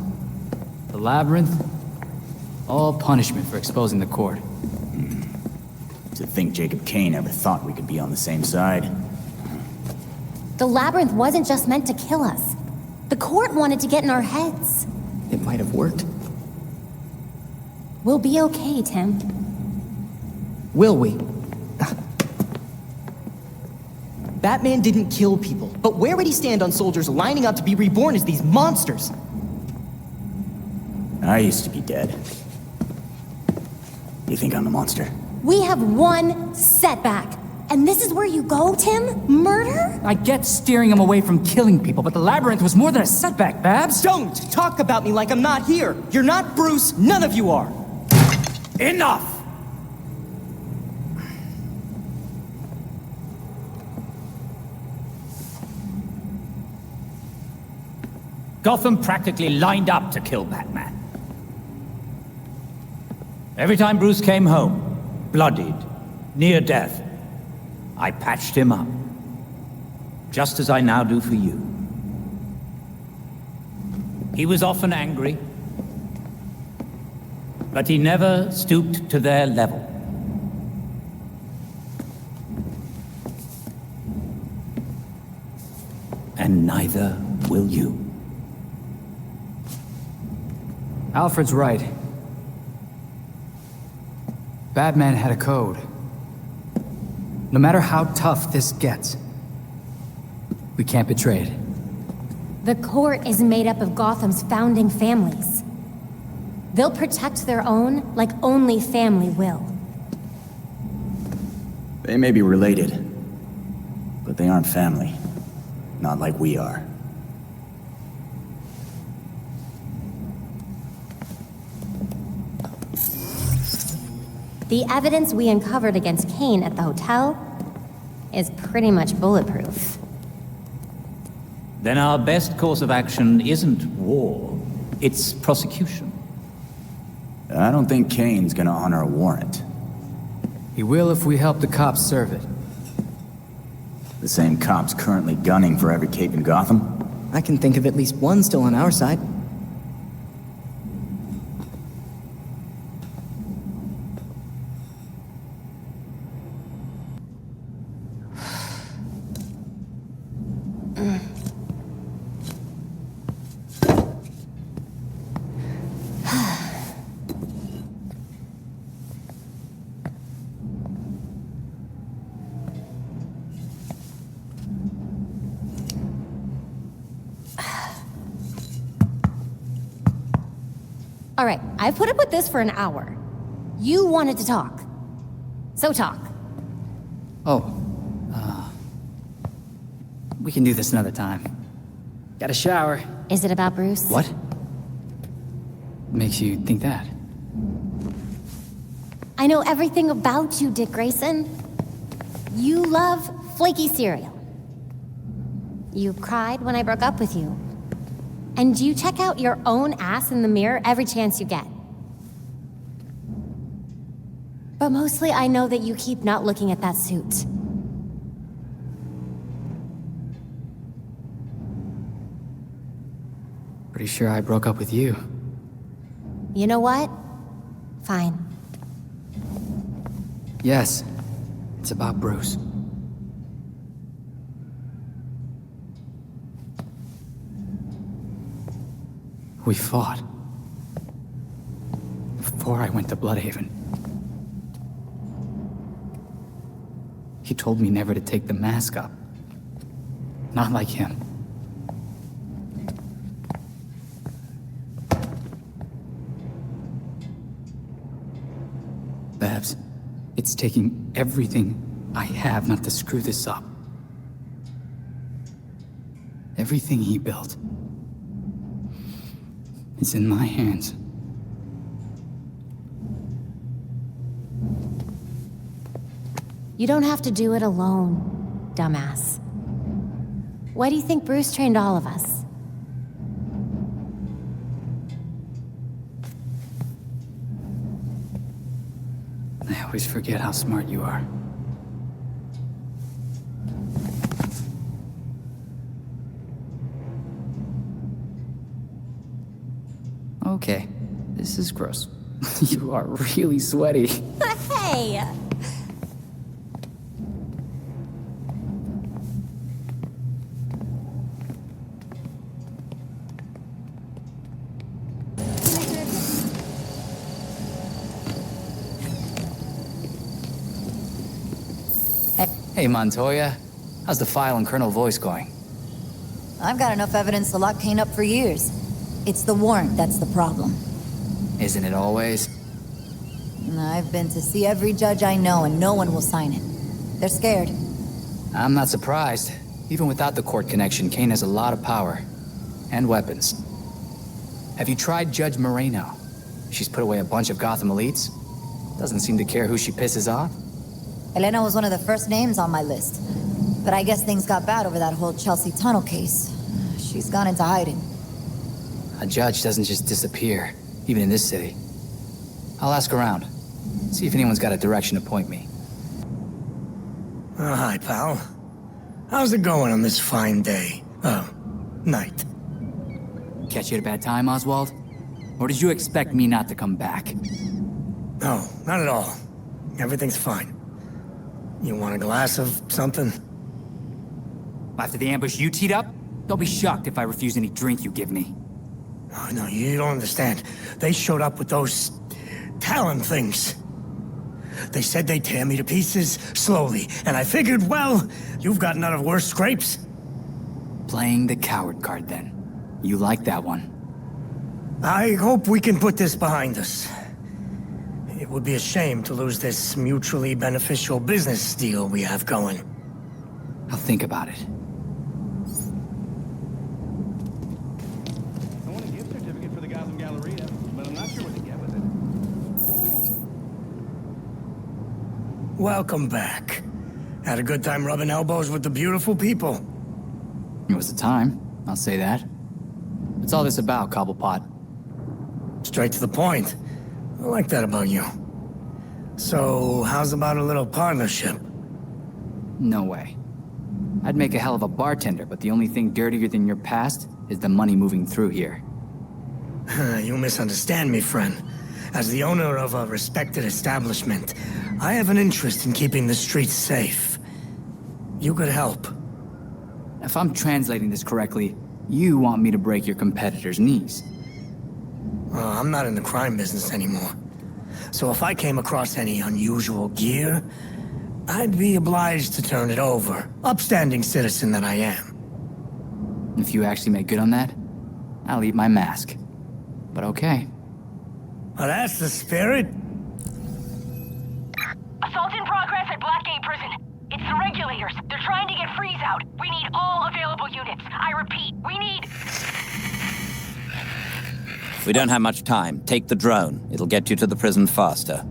the labyrinth, all punishment for exposing the court. To think Jacob Kane ever thought we could be on the same side. The labyrinth wasn't just meant to kill us. The court wanted to get in our heads. It might have worked. We'll be okay, Tim. Will we? Batman didn't kill people, but where would he stand on soldiers lining up to be reborn as these monsters? I used to be dead. You think I'm the monster? We have one setback. And this is where you go, Tim? Murder? I get steering him away from killing people, but the labyrinth was more than a setback, Babs. Don't talk about me like I'm not here. You're not Bruce, none of you are. Enough! Gotham practically lined up to kill Batman. Every time Bruce came home, bloodied, near death, I patched him up. Just as I now do for you. He was often angry, but he never stooped to their level. And neither will you. Alfred's right. Batman had a code. No matter how tough this gets, we can't betray it. The court is made up of Gotham's founding families. They'll protect their own like only family will. They may be related, but they aren't family. Not like we are. The evidence we uncovered against Kane at the hotel is pretty much bulletproof. Then our best course of action isn't war, it's prosecution. I don't think Kane's gonna honor a warrant. He will if we help the cops serve it. The same cops currently gunning for every cape in Gotham? I can think of at least one still on our side. All right, I've put up with this for an hour. You wanted to talk. So talk. We can do this another time. Got a shower. Is it about Bruce? What? Makes you think that? I know everything about you, Dick Grayson. You love flaky cereal. You cried when I broke up with you. And you check out your own ass in the mirror every chance you get. But mostly I know that you keep not looking at that suit. Pretty sure I broke up with you. You know what? Fine. Yes, it's about Bruce. We fought. Before I went to Bloodhaven. He told me never to take the mask up. Not like him. Babs, it's taking everything I have not to screw this up. Everything he built. It's in my hands. You don't have to do it alone, dumbass. Why do you think Bruce trained all of us? I always forget how smart you are. Okay, this is gross. You are really sweaty. Hey! Hey, Montoya. How's the file and Colonel Voice going? I've got enough evidence to lock Kane up for years. It's the warrant that's the problem. Isn't it always? I've been to see every judge I know, and no one will sign it. They're scared. I'm not surprised. Even without the court connection, Kane has a lot of power. And weapons. Have you tried Judge Moreno? She's put away a bunch of Gotham elites. Doesn't seem to care who she pisses off. Elena was one of the first names on my list. But I guess things got bad over that whole Chelsea Tunnel case. She's gone into hiding. A judge doesn't just disappear, even in this city. I'll ask around. See if anyone's got a direction to point me. Oh, hi, pal. How's it going on this fine day? Night. Catch you at a bad time, Oswald? Or did you expect me not to come back? No, not at all. Everything's fine. You want a glass of something? After the ambush you teed up, don't be shocked if I refuse any drink you give me. Oh, no, you don't understand. They showed up with those Talon things. They said they'd tear me to pieces, slowly, and I figured, well, you've gotten out of worse scrapes. Playing the coward card, then. You like that one. I hope we can put this behind us. It would be a shame to lose this mutually beneficial business deal we have going. I'll think about it. I want a gift certificate for the Gotham Galleria, but I'm not sure what to get with it. Welcome back. Had a good time rubbing elbows with the beautiful people. It was a time, I'll say that. What's all this about, Cobblepot? Straight to the point. I like that about you. So, how's about a little partnership? No way. I'd make a hell of a bartender, but the only thing dirtier than your past is the money moving through here. You misunderstand me, friend. As the owner of a respected establishment, I have an interest in keeping the streets safe. You could help. If I'm translating this correctly, you want me to break your competitors' knees. I'm not in the crime business anymore. So if I came across any unusual gear, I'd be obliged to turn it over. Upstanding citizen that I am. If you actually make good on that, I'll eat my mask. But okay. Well, that's the spirit. Assault in progress at Blackgate Prison. It's the regulators. They're trying to get Freeze out. We need all available units. I repeat, we need... We don't have much time. Take the drone. It'll get you to the prison faster.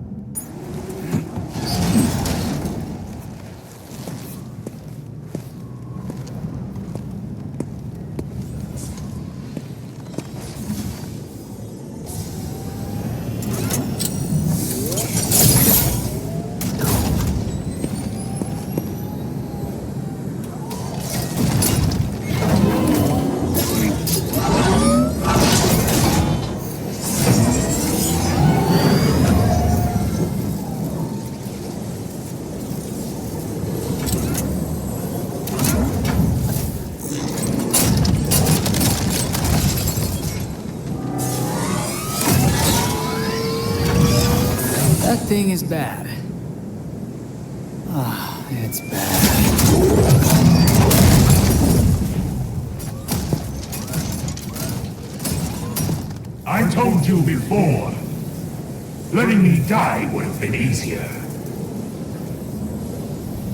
That thing is bad. Ah, it's bad. I told you before. Letting me die would have been easier.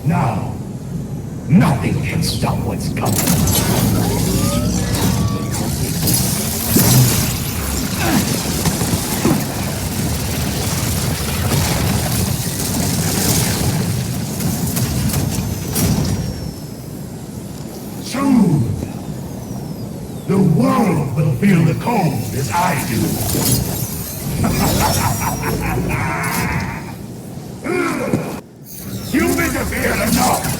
Now, nothing can stop what's coming. The world will feel the cold as I do. You've interfered enough!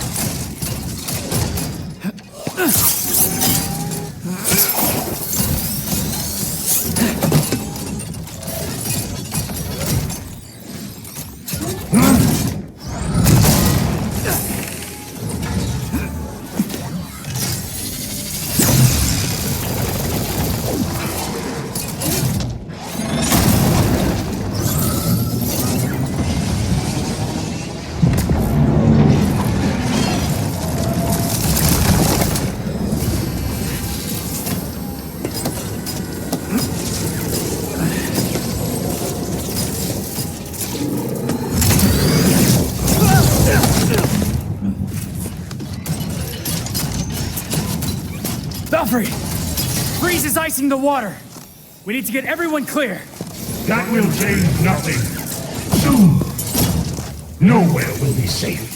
Belfry! Freeze is icing the water! We need to get everyone clear! That will change nothing. Soon, nowhere will be safe.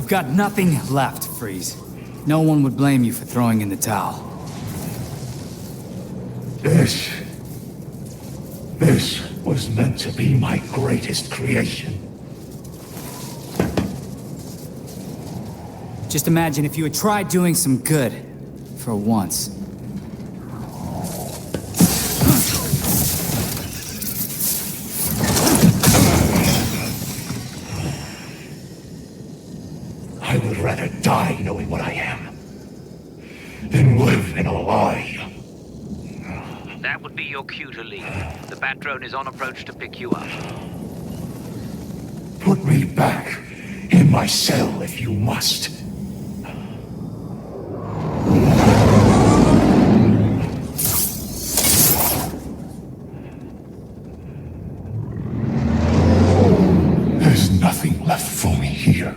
Got nothing left, Freeze. No one would blame you for throwing in the towel. This was meant to be my greatest creation. Just imagine if you had tried doing some good, for once. I would rather die knowing what I am than live in a lie. That would be your cue to leave. The bat drone is on approach to pick you up. Put me back in my cell if you must. There's nothing left for me here.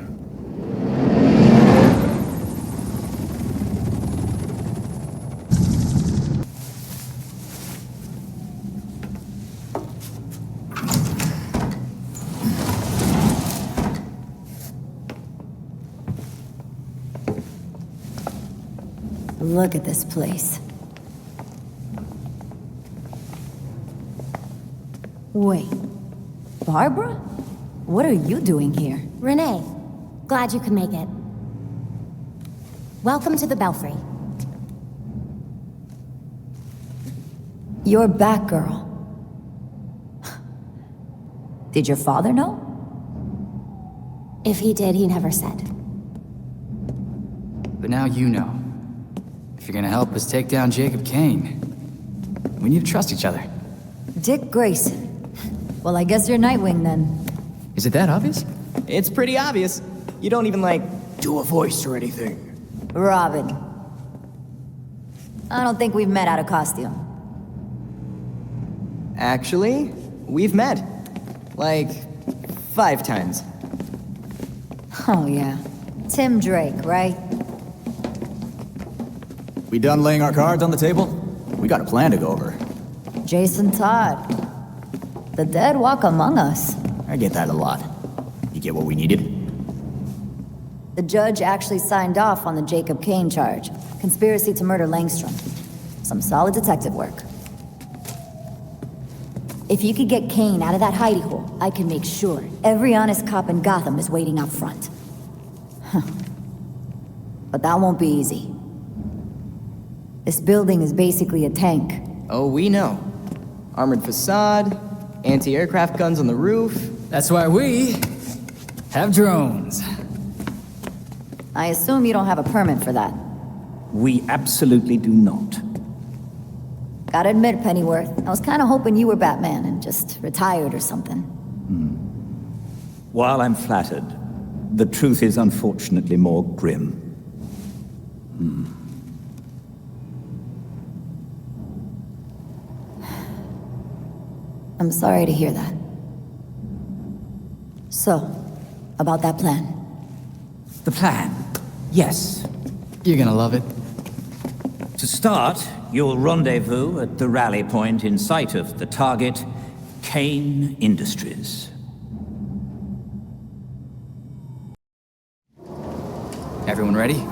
Look at this place. Wait. Barbara? What are you doing here? Renee, glad you could make it. Welcome to the Belfry. You're Batgirl. Did your father know? If he did, he never said. But now you know. If you're gonna help us take down Jacob Kane, we need to trust each other. Dick Grayson. Well, I guess you're Nightwing then. Is it that obvious? It's pretty obvious. You don't even, do a voice or anything. Robin. I don't think we've met out of costume. Actually, we've met. 5 times. Oh, yeah. Tim Drake, right? We done laying our cards on the table? We got a plan to go over. Jason Todd. The dead walk among us. I get that a lot. You get what we needed? The judge actually signed off on the Jacob Kane charge. Conspiracy to murder Langstrom. Some solid detective work. If you could get Kane out of that hidey hole, I can make sure every honest cop in Gotham is waiting out front. Huh. But that won't be easy. This building is basically a tank. Oh, we know. Armored facade, anti-aircraft guns on the roof. That's why we have drones. I assume you don't have a permit for that. We absolutely do not. Gotta admit, Pennyworth, I was kinda hoping you were Batman and just retired or something. While I'm flattered, the truth is unfortunately more grim. I'm sorry to hear that. So, about that plan. The plan? Yes. You're gonna love it. To start, you'll rendezvous at the rally point in sight of the target, Kane Industries. Everyone ready?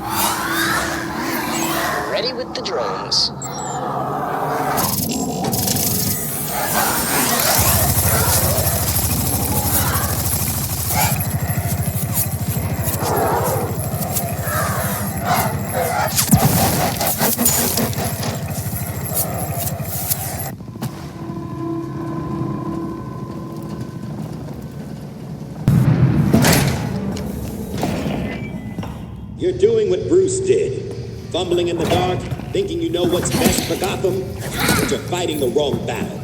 Ready with the drones. You're doing what Bruce did. Fumbling in the dark, thinking you know what's best for Gotham, but you're fighting the wrong battle.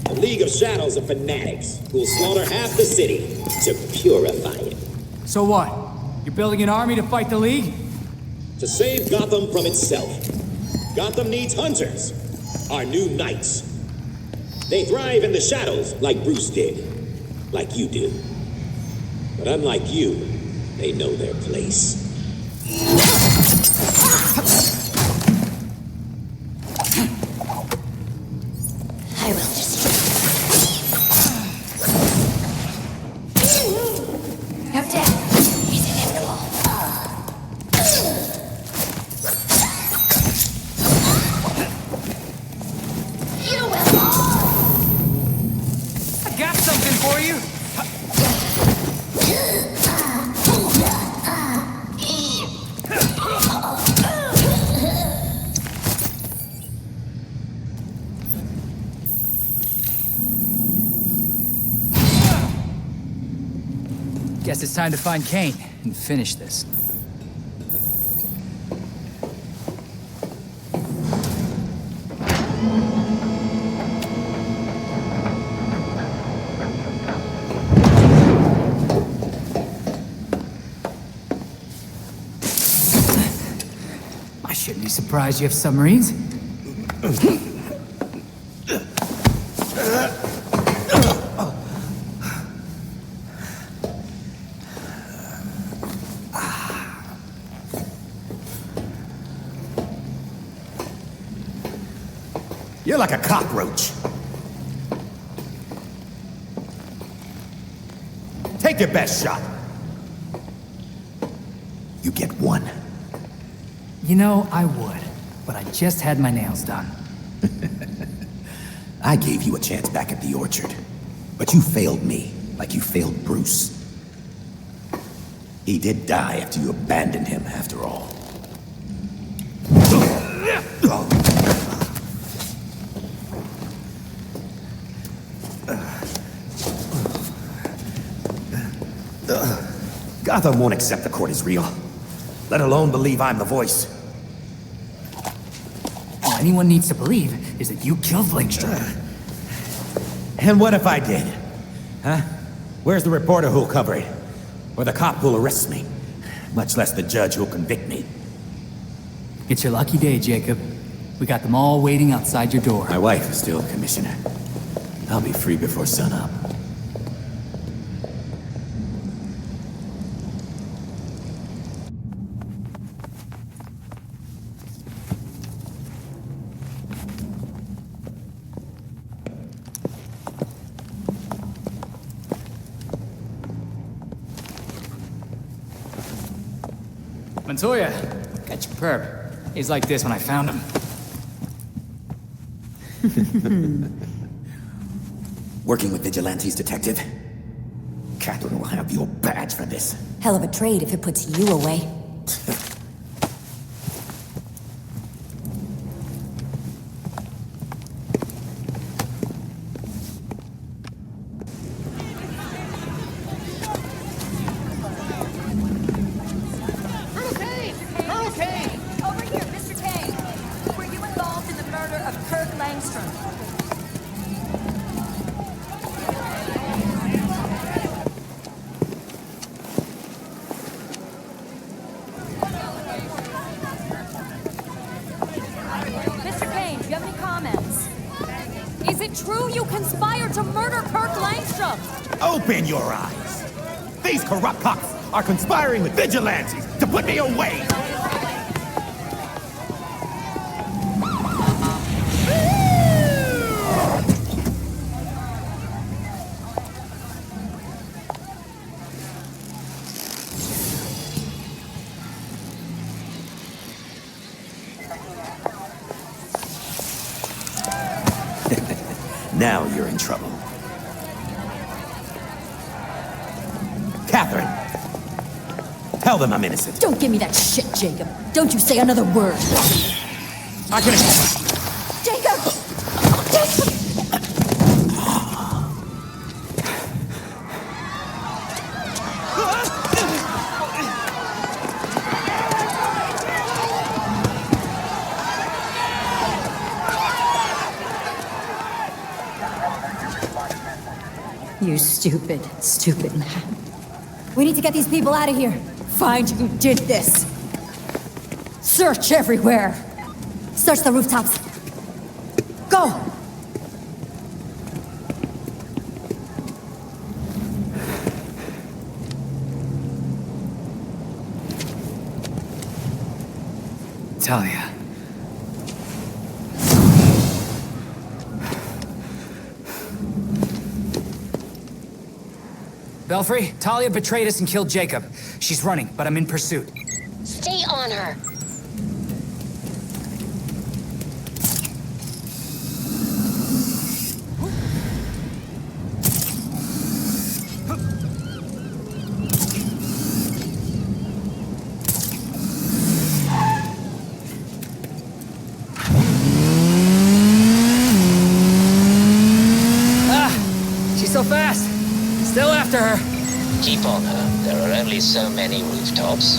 The League of Shadows are fanatics who'll slaughter half the city to purify it. So what? You're building an army to fight the League? To save Gotham from itself. Gotham needs hunters, our new knights. They thrive in the shadows like Bruce did, like you do. But unlike you, they know their place. I will destroy Your death is inevitable. You will. I got something for you! Guess it's time to find Kane and finish this. You surprised you have submarines? You're like a cockroach. Take your best shot. You get one. You know, I would, but I just had my nails done. I gave you a chance back at the orchard, but you failed me, like you failed Bruce. He did die after you abandoned him, after all. Gotham won't accept the court is real, let alone believe I'm the voice. All anyone needs to believe is that you killed Langstrom. And what if I did? Huh? Where's the reporter who'll cover it? Or the cop who'll arrest me? Much less the judge who'll convict me. It's your lucky day, Jacob. We got them all waiting outside your door. My wife is still the commissioner. I'll be free before sunup. Montoya, catch your perp. He's like this when I found him. Working with vigilantes, detective? Catherine will have your badge for this. Hell of a trade if it puts you away. Open your eyes! These corrupt cops are conspiring with vigilantes to put me away! Now you're in trouble. Catherine! Tell them I'm innocent. Don't give me that shit, Jacob. Don't you say another word. I can... Jacob! Jacob! You stupid, stupid man. We need to get these people out of here. Find who did this. Search everywhere. Search the rooftops. Go! Talia. Belfry, Talia betrayed us and killed Jacob. She's running, but I'm in pursuit. Stay on her. She's so fast. Still after her. Keep on her. There are only so many rooftops.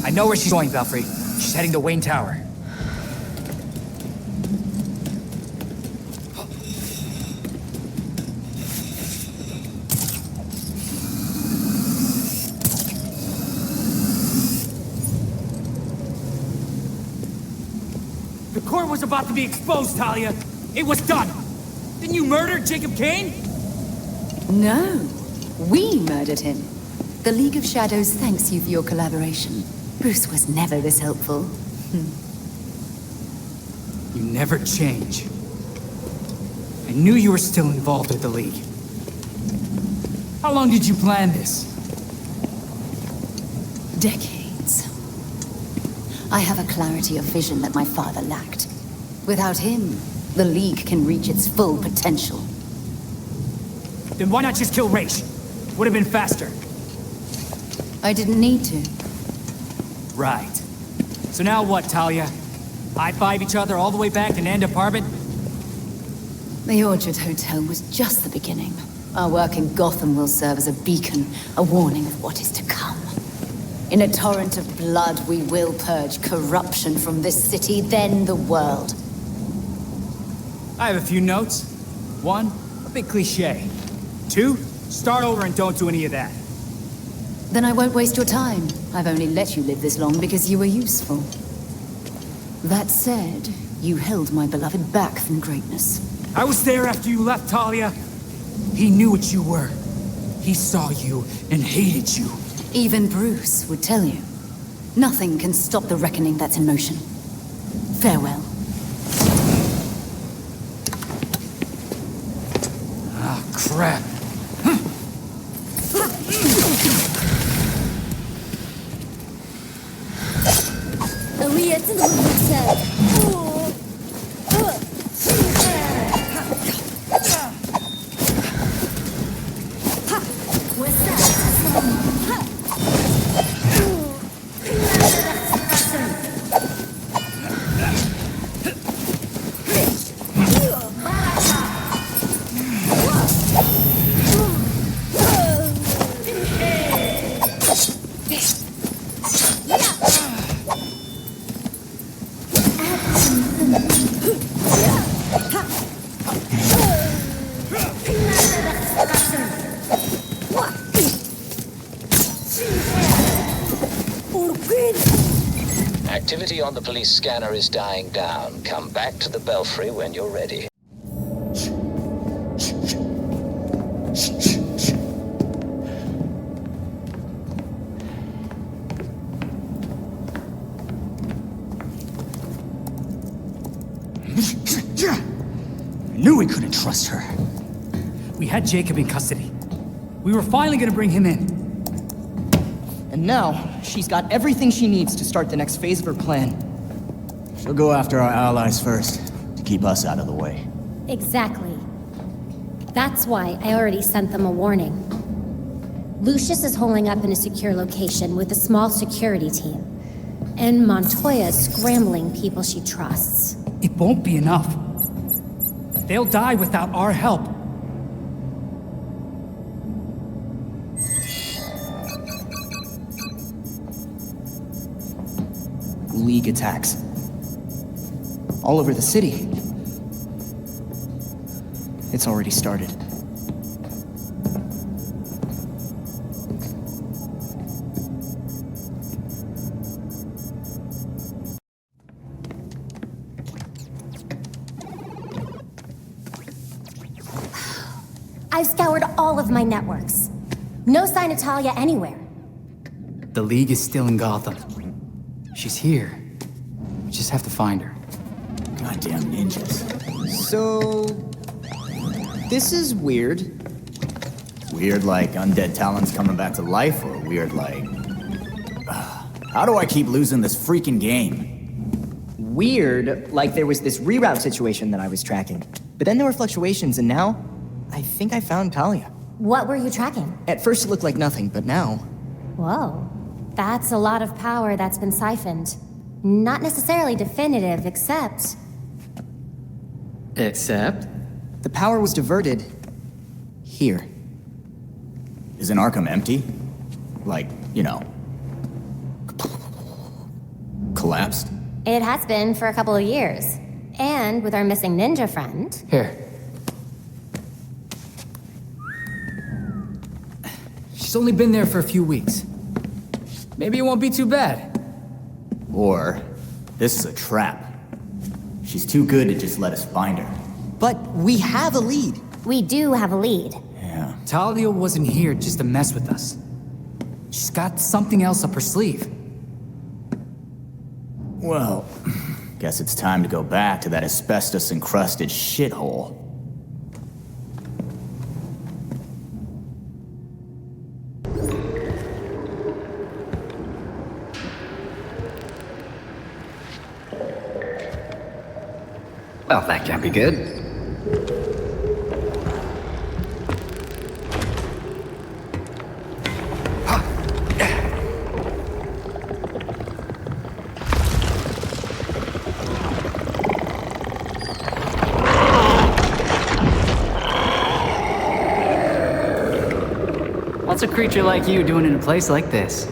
I know where she's going, Belfry. She's heading to Wayne Tower. The court was about to be exposed, Talia. It was done. Didn't you murder Jacob Kane? No. We murdered him. The League of Shadows thanks you for your collaboration. Bruce was never this helpful. You never change. I knew you were still involved with the League. How long did you plan this? Decades. I have a clarity of vision that my father lacked. Without him, the League can reach its full potential. Then why not just kill Raish? Would have been faster. I didn't need to. Right. So now what, Talia? High-five each other all the way back to Nanda Parbat? The Orchard Hotel was just the beginning. Our work in Gotham will serve as a beacon, a warning of what is to come. In a torrent of blood, we will purge corruption from this city, then the world. I have a few notes. 1, a bit cliché. 2, start over and don't do any of that. Then I won't waste your time. I've only let you live this long because you were useful. That said, you held my beloved back from greatness. I was there after you left, Talia. He knew what you were. He saw you and hated you. Even Bruce would tell you. Nothing can stop the reckoning that's in motion. Farewell. Ah, crap. Activity on the police scanner is dying down. Come back to the Belfry when you're ready. I knew we couldn't trust her. We had Jacob in custody. We were finally gonna bring him in. And now, she's got everything she needs to start the next phase of her plan. She'll go after our allies first, to keep us out of the way. Exactly. That's why I already sent them a warning. Lucius is holding up in a secure location with a small security team. And Montoya's scrambling people she trusts. It won't be enough. They'll die without our help. League attacks. All over the city. It's already started. I've scoured all of my networks. No sign of Talia anywhere. The League is still in Gotham. She's here. We just have to find her. Goddamn ninjas. So... this is weird. Weird like undead Talons coming back to life, or weird like... how do I keep losing this freaking game? Weird, like there was this reroute situation that I was tracking. But then there were fluctuations, and now... I think I found Talia. What were you tracking? At first it looked like nothing, but now... Whoa. That's a lot of power that's been siphoned. Not necessarily definitive, except... Except? The power was diverted... here. Isn't Arkham empty? Like, you know... collapsed? It has been for a couple of years. And with our missing ninja friend... Here. She's only been there for a few weeks. Maybe it won't be too bad. Or, this is a trap. She's too good to just let us find her. But we have a lead. We do have a lead. Yeah. Talia wasn't here just to mess with us. She's got something else up her sleeve. Well, guess it's time to go back to that asbestos-encrusted shithole. Well, that can't be good. What's a creature like you doing in a place like this?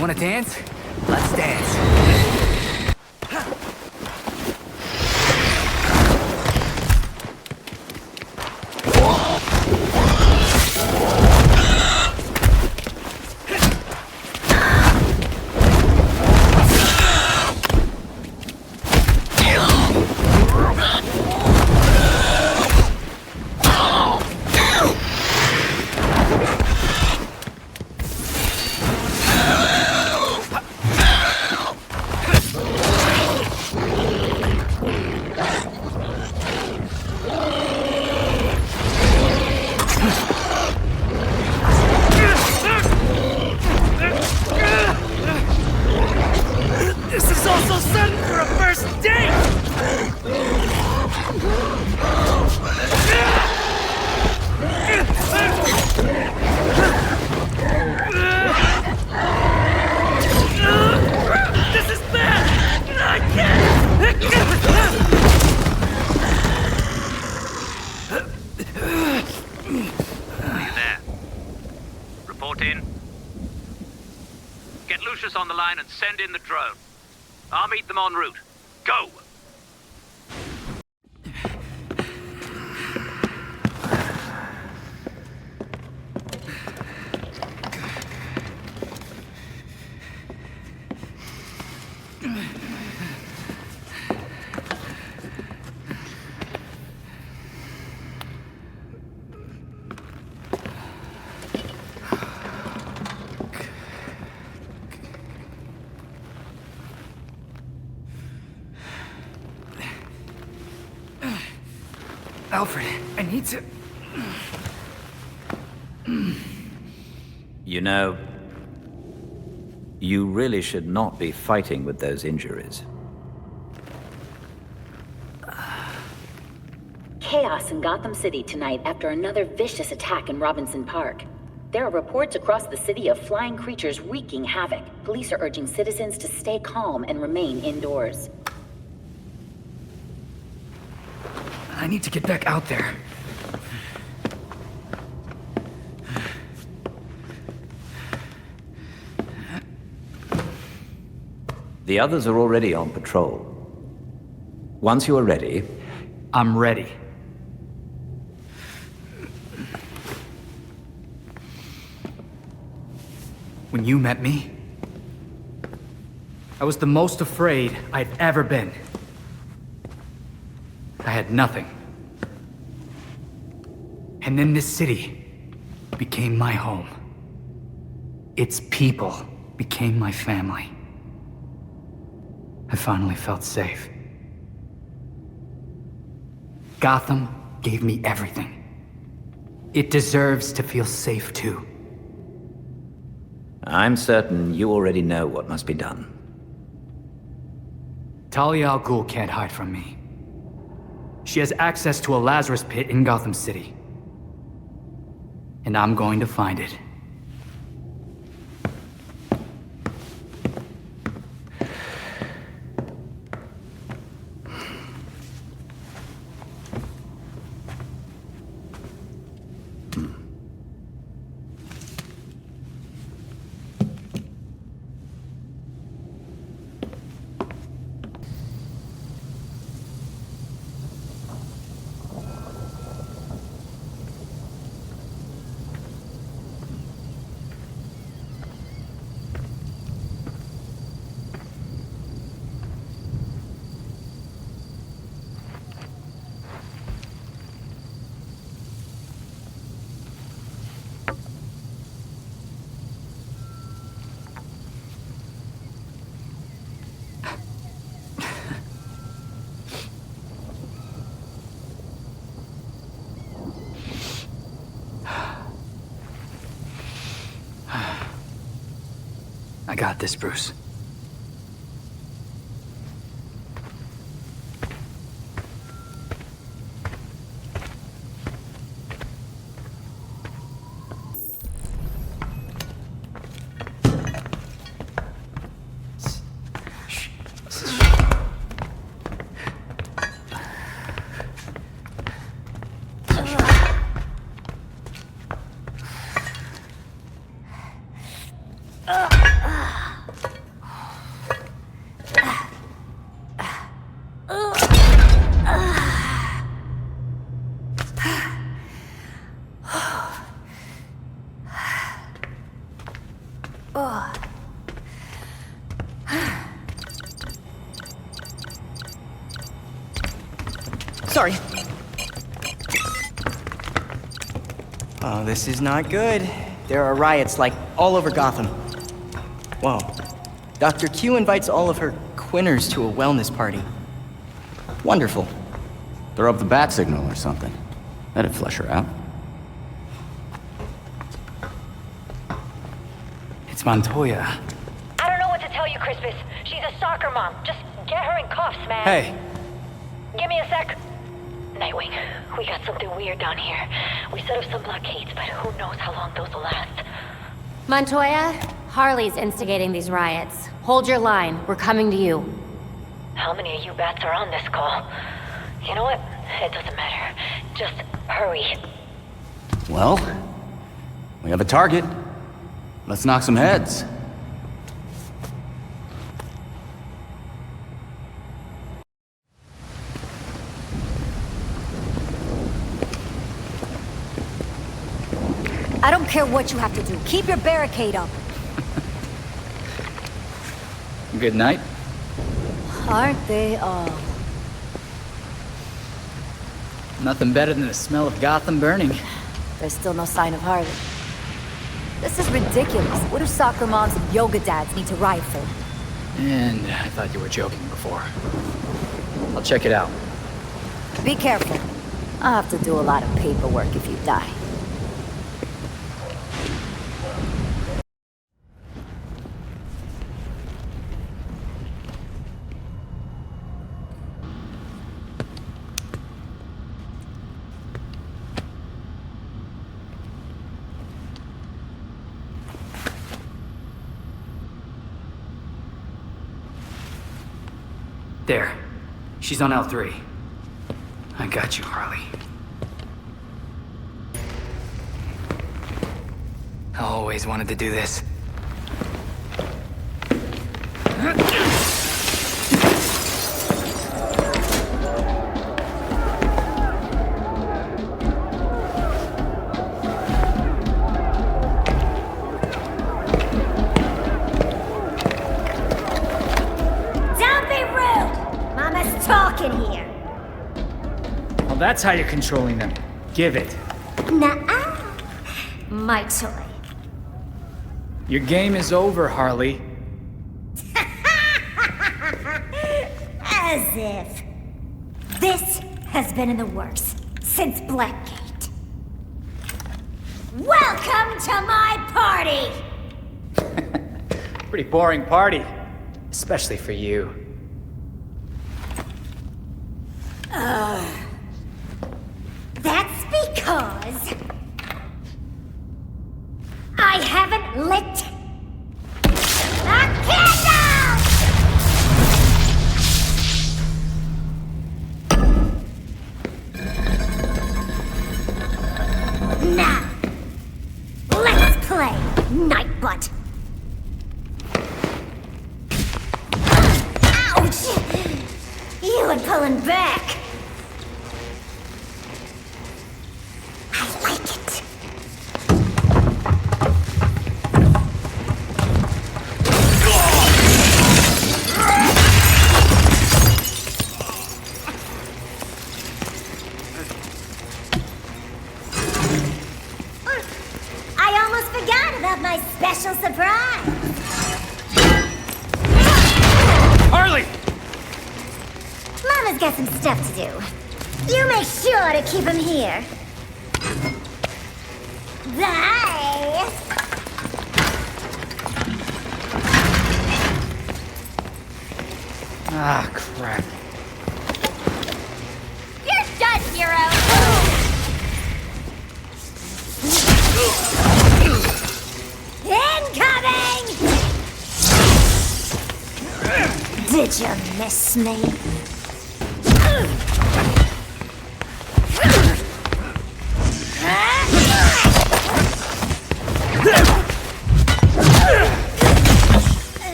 Want to dance? Let's dance. On the line and send in the drone. I'll meet them en route. Go! Alfred, I need to... You know, you really should not be fighting with those injuries. Chaos in Gotham City tonight after another vicious attack in Robinson Park. There are reports across the city of flying creatures wreaking havoc. Police are urging citizens to stay calm and remain indoors. I need to get back out there. The others are already on patrol. Once you are ready... I'm ready. When you met me, I was the most afraid I'd ever been. I had nothing. And then this city became my home. Its people became my family. I finally felt safe. Gotham gave me everything. It deserves to feel safe too. I'm certain you already know what must be done. Talia al Ghul can't hide from me. She has access to a Lazarus pit in Gotham City. And I'm going to find it. I got this, Bruce. Sorry. Oh, this is not good. There are riots, like, all over Gotham. Whoa. Dr. Q invites all of her quinners to a wellness party. Wonderful. Throw up the bat signal or something. That'd flush her out. It's Montoya. I don't know what to tell you, Crispus. She's a soccer mom. Just get her in cuffs, man. Hey. Give me a sec. Nightwing, we got something weird down here. We set up some blockades, but who knows how long those will last. Montoya, Harley's instigating these riots. Hold your line. We're coming to you. How many of you bats are on this call? You know what? It doesn't matter. Just hurry. Well, we have a target. Let's knock some heads. I don't care what you have to do. Keep your barricade up. Good night. Aren't they all? Nothing better than the smell of Gotham burning. There's still no sign of Harley. This is ridiculous. What do soccer moms and yoga dads need to riot for? And I thought you were joking before. I'll check it out. Be careful. I'll have to do a lot of paperwork if you die. There. She's on L3. I got you, Harley. I always wanted to do this. That's how you're controlling them. Give it. Nuh-uh. My toy. Your game is over, Harley. As if. This has been in the works since Blackgate. Welcome to my party! Pretty boring party. Especially for you. That's because I haven't lit a candle! Now, let's play, Nightbutt. Ouch! You were pulling back. Special surprise! Harley! Mama's got some stuff to do. You make sure to keep him here. Bye! Ah, crap. You're done, hero! Incoming! Did you miss me?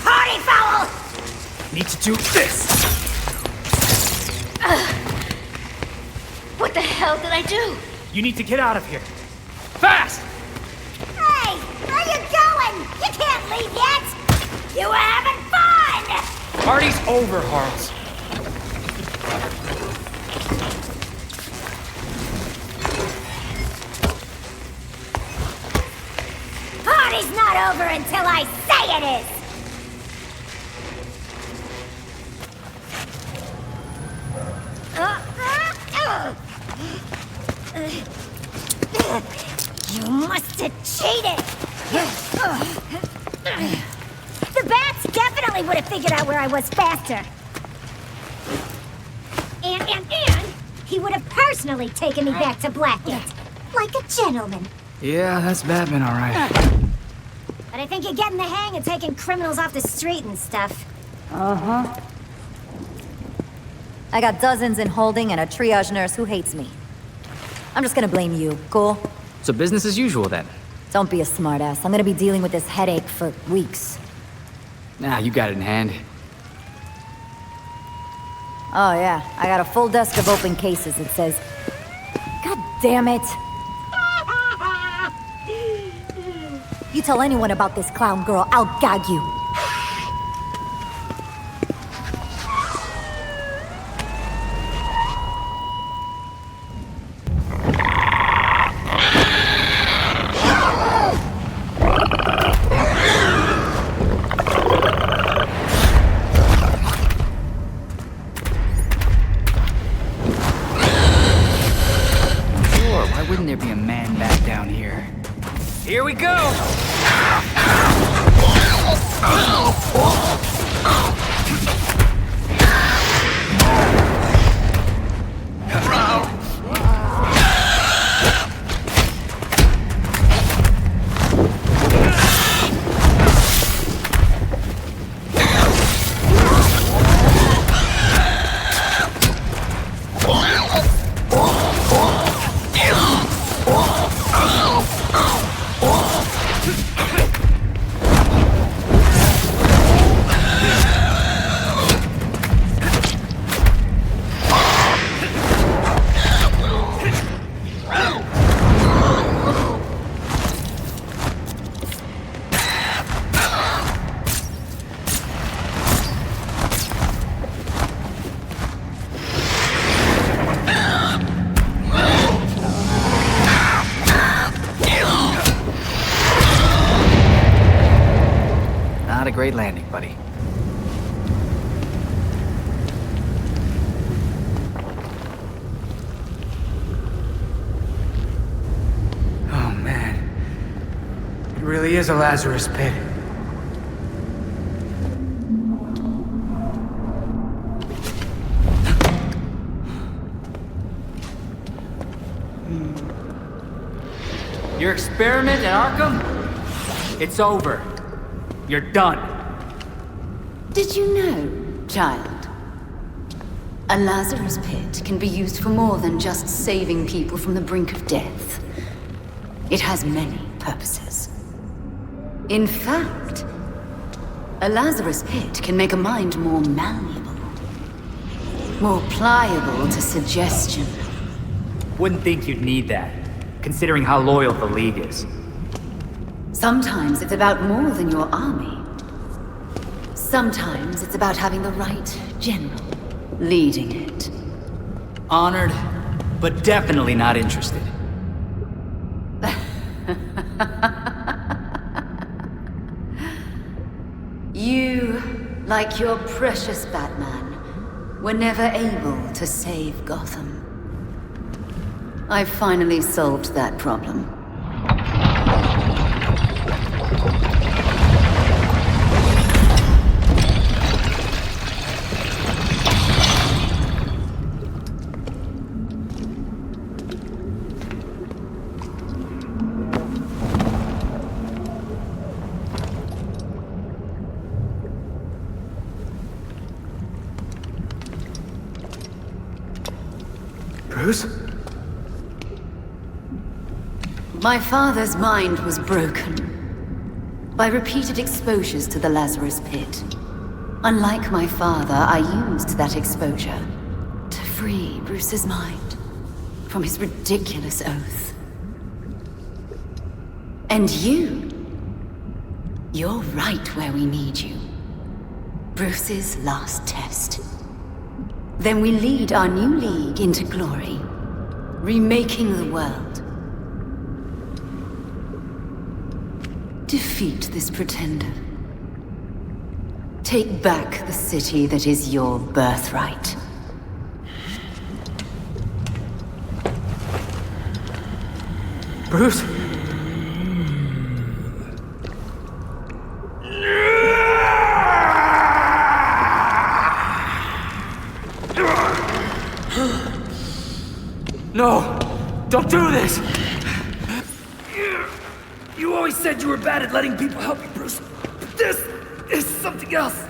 Party foul! Need to do this! What the hell did I do? You need to get out of here. Fast! Hey! Where you going? You can't leave yet! You were having fun! Party's over, Harls. Party's not over until I say it is! You must have cheated! The bats definitely would have figured out where I was faster. And he would have personally taken me back to Blackgate. Like a gentleman. Yeah, that's Batman, all right. But I think you're getting the hang of taking criminals off the street and stuff. Uh-huh. I got dozens in holding and a triage nurse who hates me. I'm just gonna blame you, cool? So business as usual, then? Don't be a smartass. I'm gonna be dealing with this headache for weeks. Nah, you got it in hand. Oh yeah, I got a full desk of open cases. It says... God damn it! You tell anyone about this clown girl, I'll gag you. Why wouldn't there be a man back down here? Here we go! Not a great landing, buddy. Oh, man. It really is a Lazarus pit. Your experiment at Arkham? It's over. You're done. Did you know, child? A Lazarus pit can be used for more than just saving people from the brink of death. It has many purposes. In fact, a Lazarus pit can make a mind more malleable, more pliable to suggestion. Wouldn't think you'd need that, considering how loyal the League is. Sometimes it's about more than your army. Sometimes it's about having the right general leading it. Honored, but definitely not interested. You, like your precious Batman, were never able to save Gotham. I've finally solved that problem. Bruce? My father's mind was broken by repeated exposures to the Lazarus Pit. Unlike my father, I used that exposure to free Bruce's mind from his ridiculous oath. And you're right where we need you. Bruce's last test. Then we lead our new league into glory, remaking the world. Defeat this pretender. Take back the city that is your birthright. Bruce? No! Don't do this! You always said you were bad at letting people help you, Bruce. But this is something else.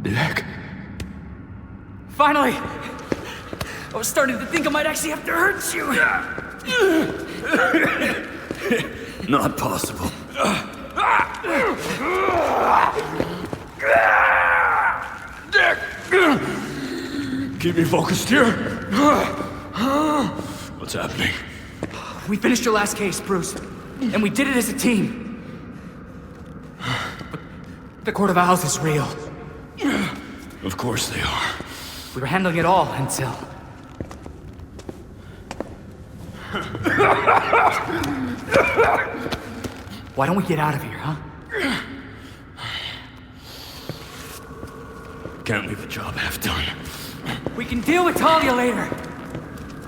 Dick. Finally! I was starting to think I might actually have to hurt you. Not possible. Dick! Keep me focused here. What's happening? We finished your last case, Bruce. And we did it as a team. But the Court of Owls is real. Of course they are. We were handling it all until... Why don't we get out of here, huh? Can't leave the job half done. We can deal with Talia later.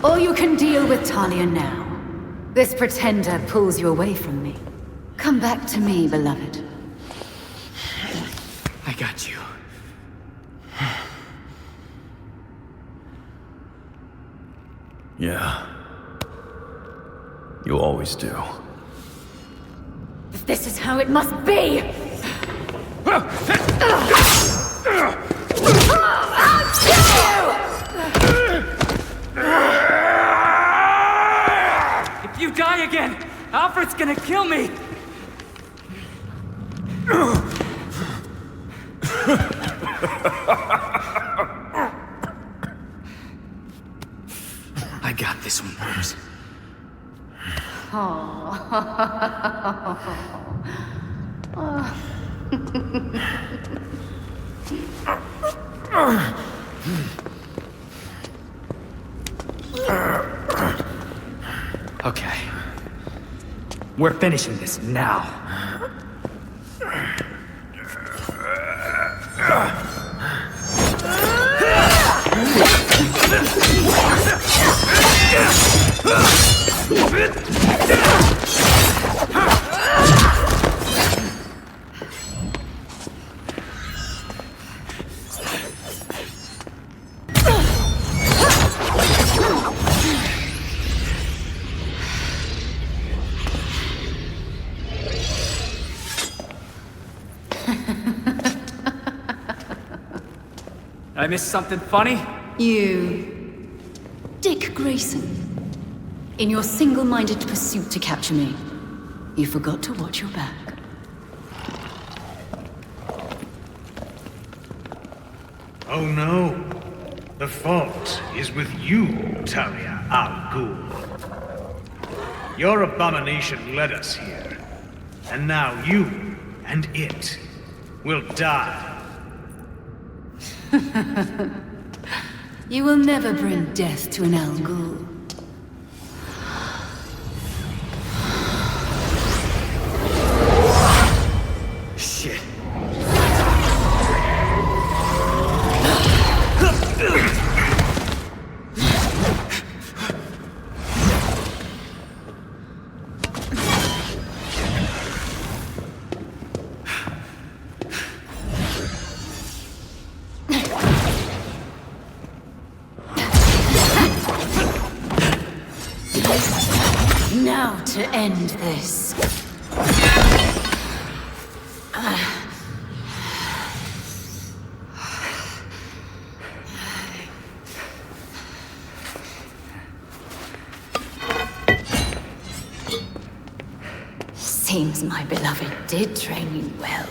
Or you can deal with Talia now. This pretender pulls you away from me. Come back to me, beloved. I got you. Yeah. You always do. If this is how it must be! If you die again, Alfred's gonna kill me! I got this one, Bruce. Okay. We're finishing this now. I missed something funny? You... Dick Grayson. In your single-minded pursuit to capture me, you forgot to watch your back. Oh no. The fault is with you, Talia al Ghul. Your abomination led us here. And now you and it will die. You will never bring death to an Al Ghul. Shit. Now to end this. Seems my beloved did train you well.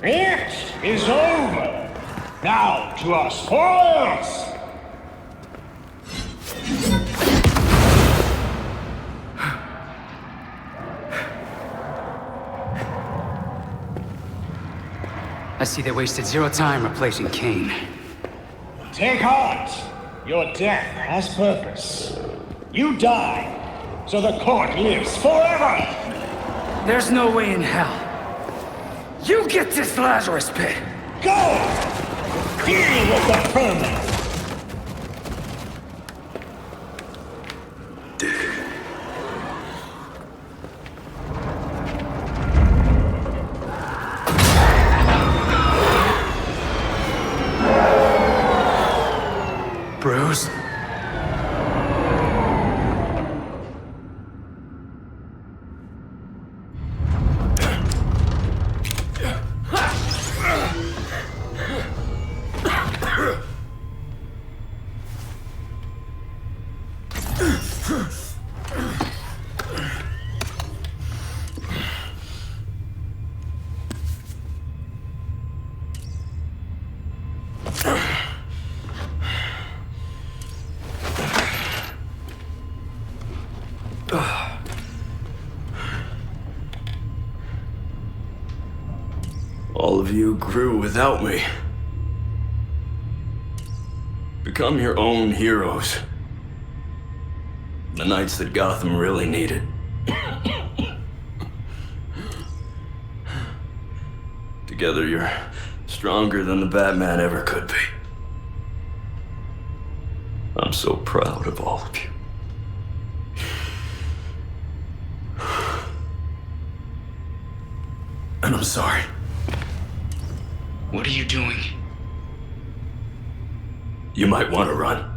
It is over. Now to our spoils! I see they wasted zero time replacing Kane. Take heart. Your death has purpose. You die, so the court lives forever! There's no way in hell. You get this Lazarus pit! Go! Deal with the vermin! Bruce? All of you grew without me. Become your own heroes. The knights that Gotham really needed. Together, you're stronger than the Batman ever could be. I'm so proud of all of you. And I'm sorry. What are you doing? You might want to run.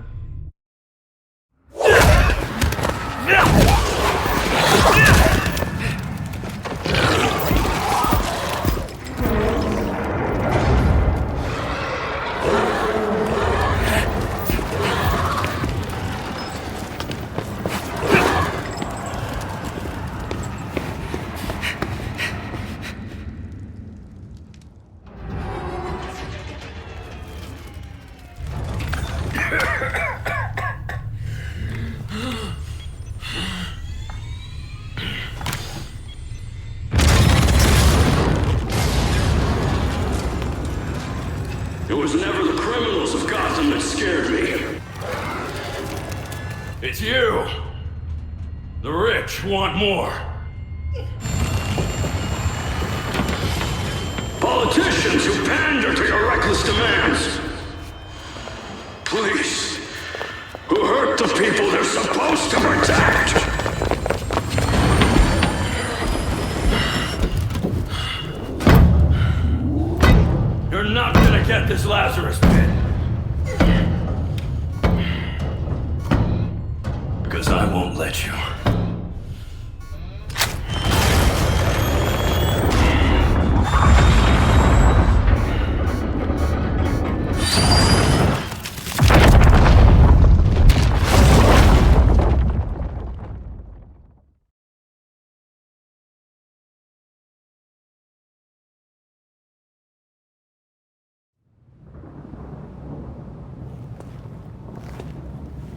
It was never the criminals of Gotham that scared me. It's you. The rich want more. Politicians who pander to your reckless demands. Police who hurt the people they're supposed to protect. You're not gonna get this Lazarus pit. Because I won't let you.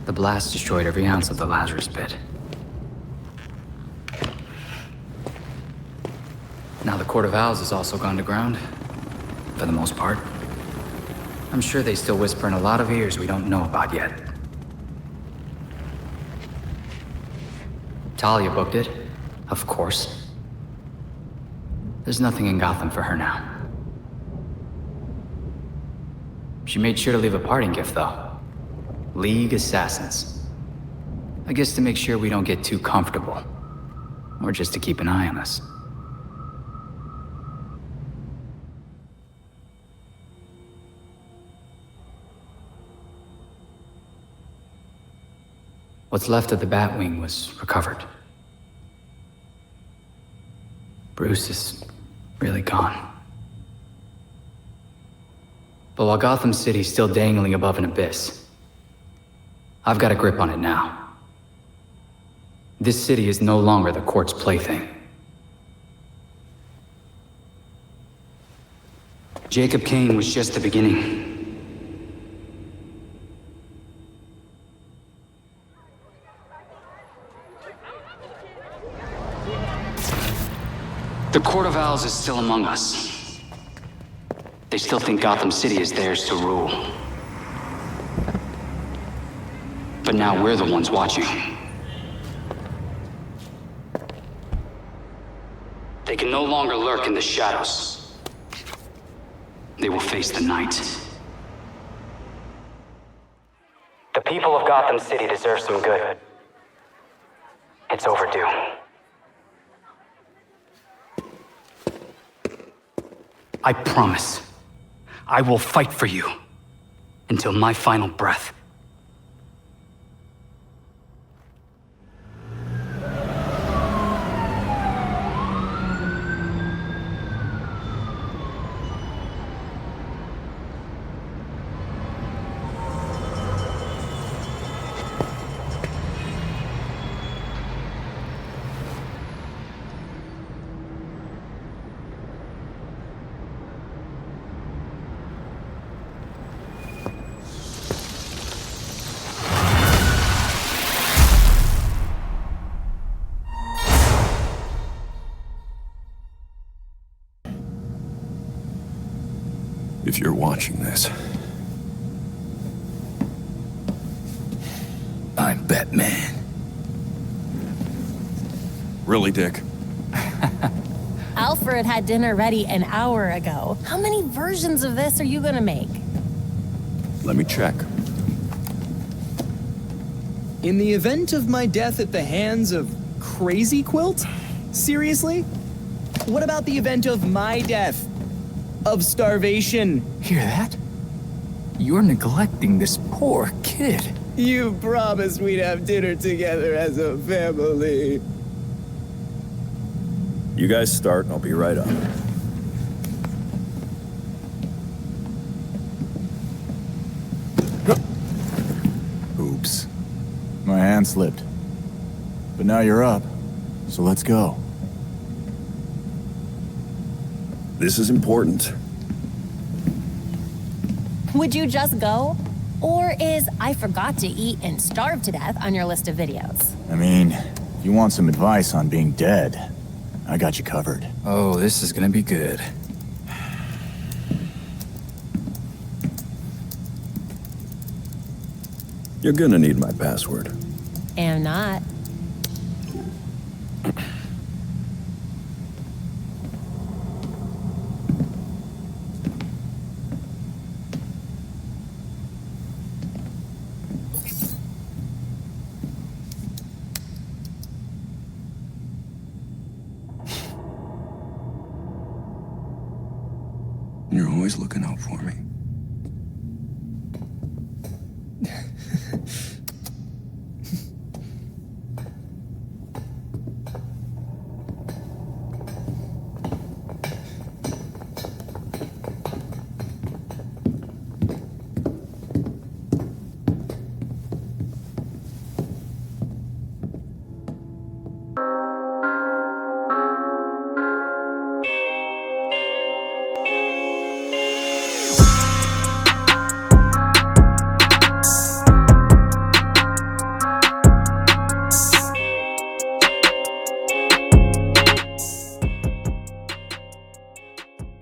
The blast destroyed every ounce of the Lazarus pit. Now the Court of Owls has also gone to ground. For the most part. I'm sure they still whisper in a lot of ears we don't know about yet. Talia booked it. Of course. There's nothing in Gotham for her now. She made sure to leave a parting gift, though. League Assassins. I guess to make sure we don't get too comfortable. Or just to keep an eye on us. What's left of the Batwing was recovered. Bruce is really gone. But while Gotham City's still dangling above an abyss, I've got a grip on it now. This city is no longer the court's plaything. Jacob Kane was just the beginning. The Court of Owls is still among us. They still think Gotham City is theirs to rule. But now we're the ones watching. They can no longer lurk in the shadows. They will face the night. The people of Gotham City deserve some good. It's overdue. I promise, I will fight for you until my final breath. If you're watching this, Batman. Really, Dick? Alfred had dinner ready an hour ago. How many versions of this are you gonna make? Let me check. In the event of my death at the hands of Crazy Quilt? Seriously? What about the event of my death? Of starvation? Hear that? You're neglecting this poor kid. You promised we'd have dinner together as a family. You guys start, I'll be right up. Oops. My hand slipped. But now you're up, so let's go. This is important. Would you just go? Or is I forgot to eat and starve to death on your list of videos? I mean, if you want some advice on being dead, I got you covered. Oh, this is gonna be good. You're gonna need my password. Am not. You're always looking out for me.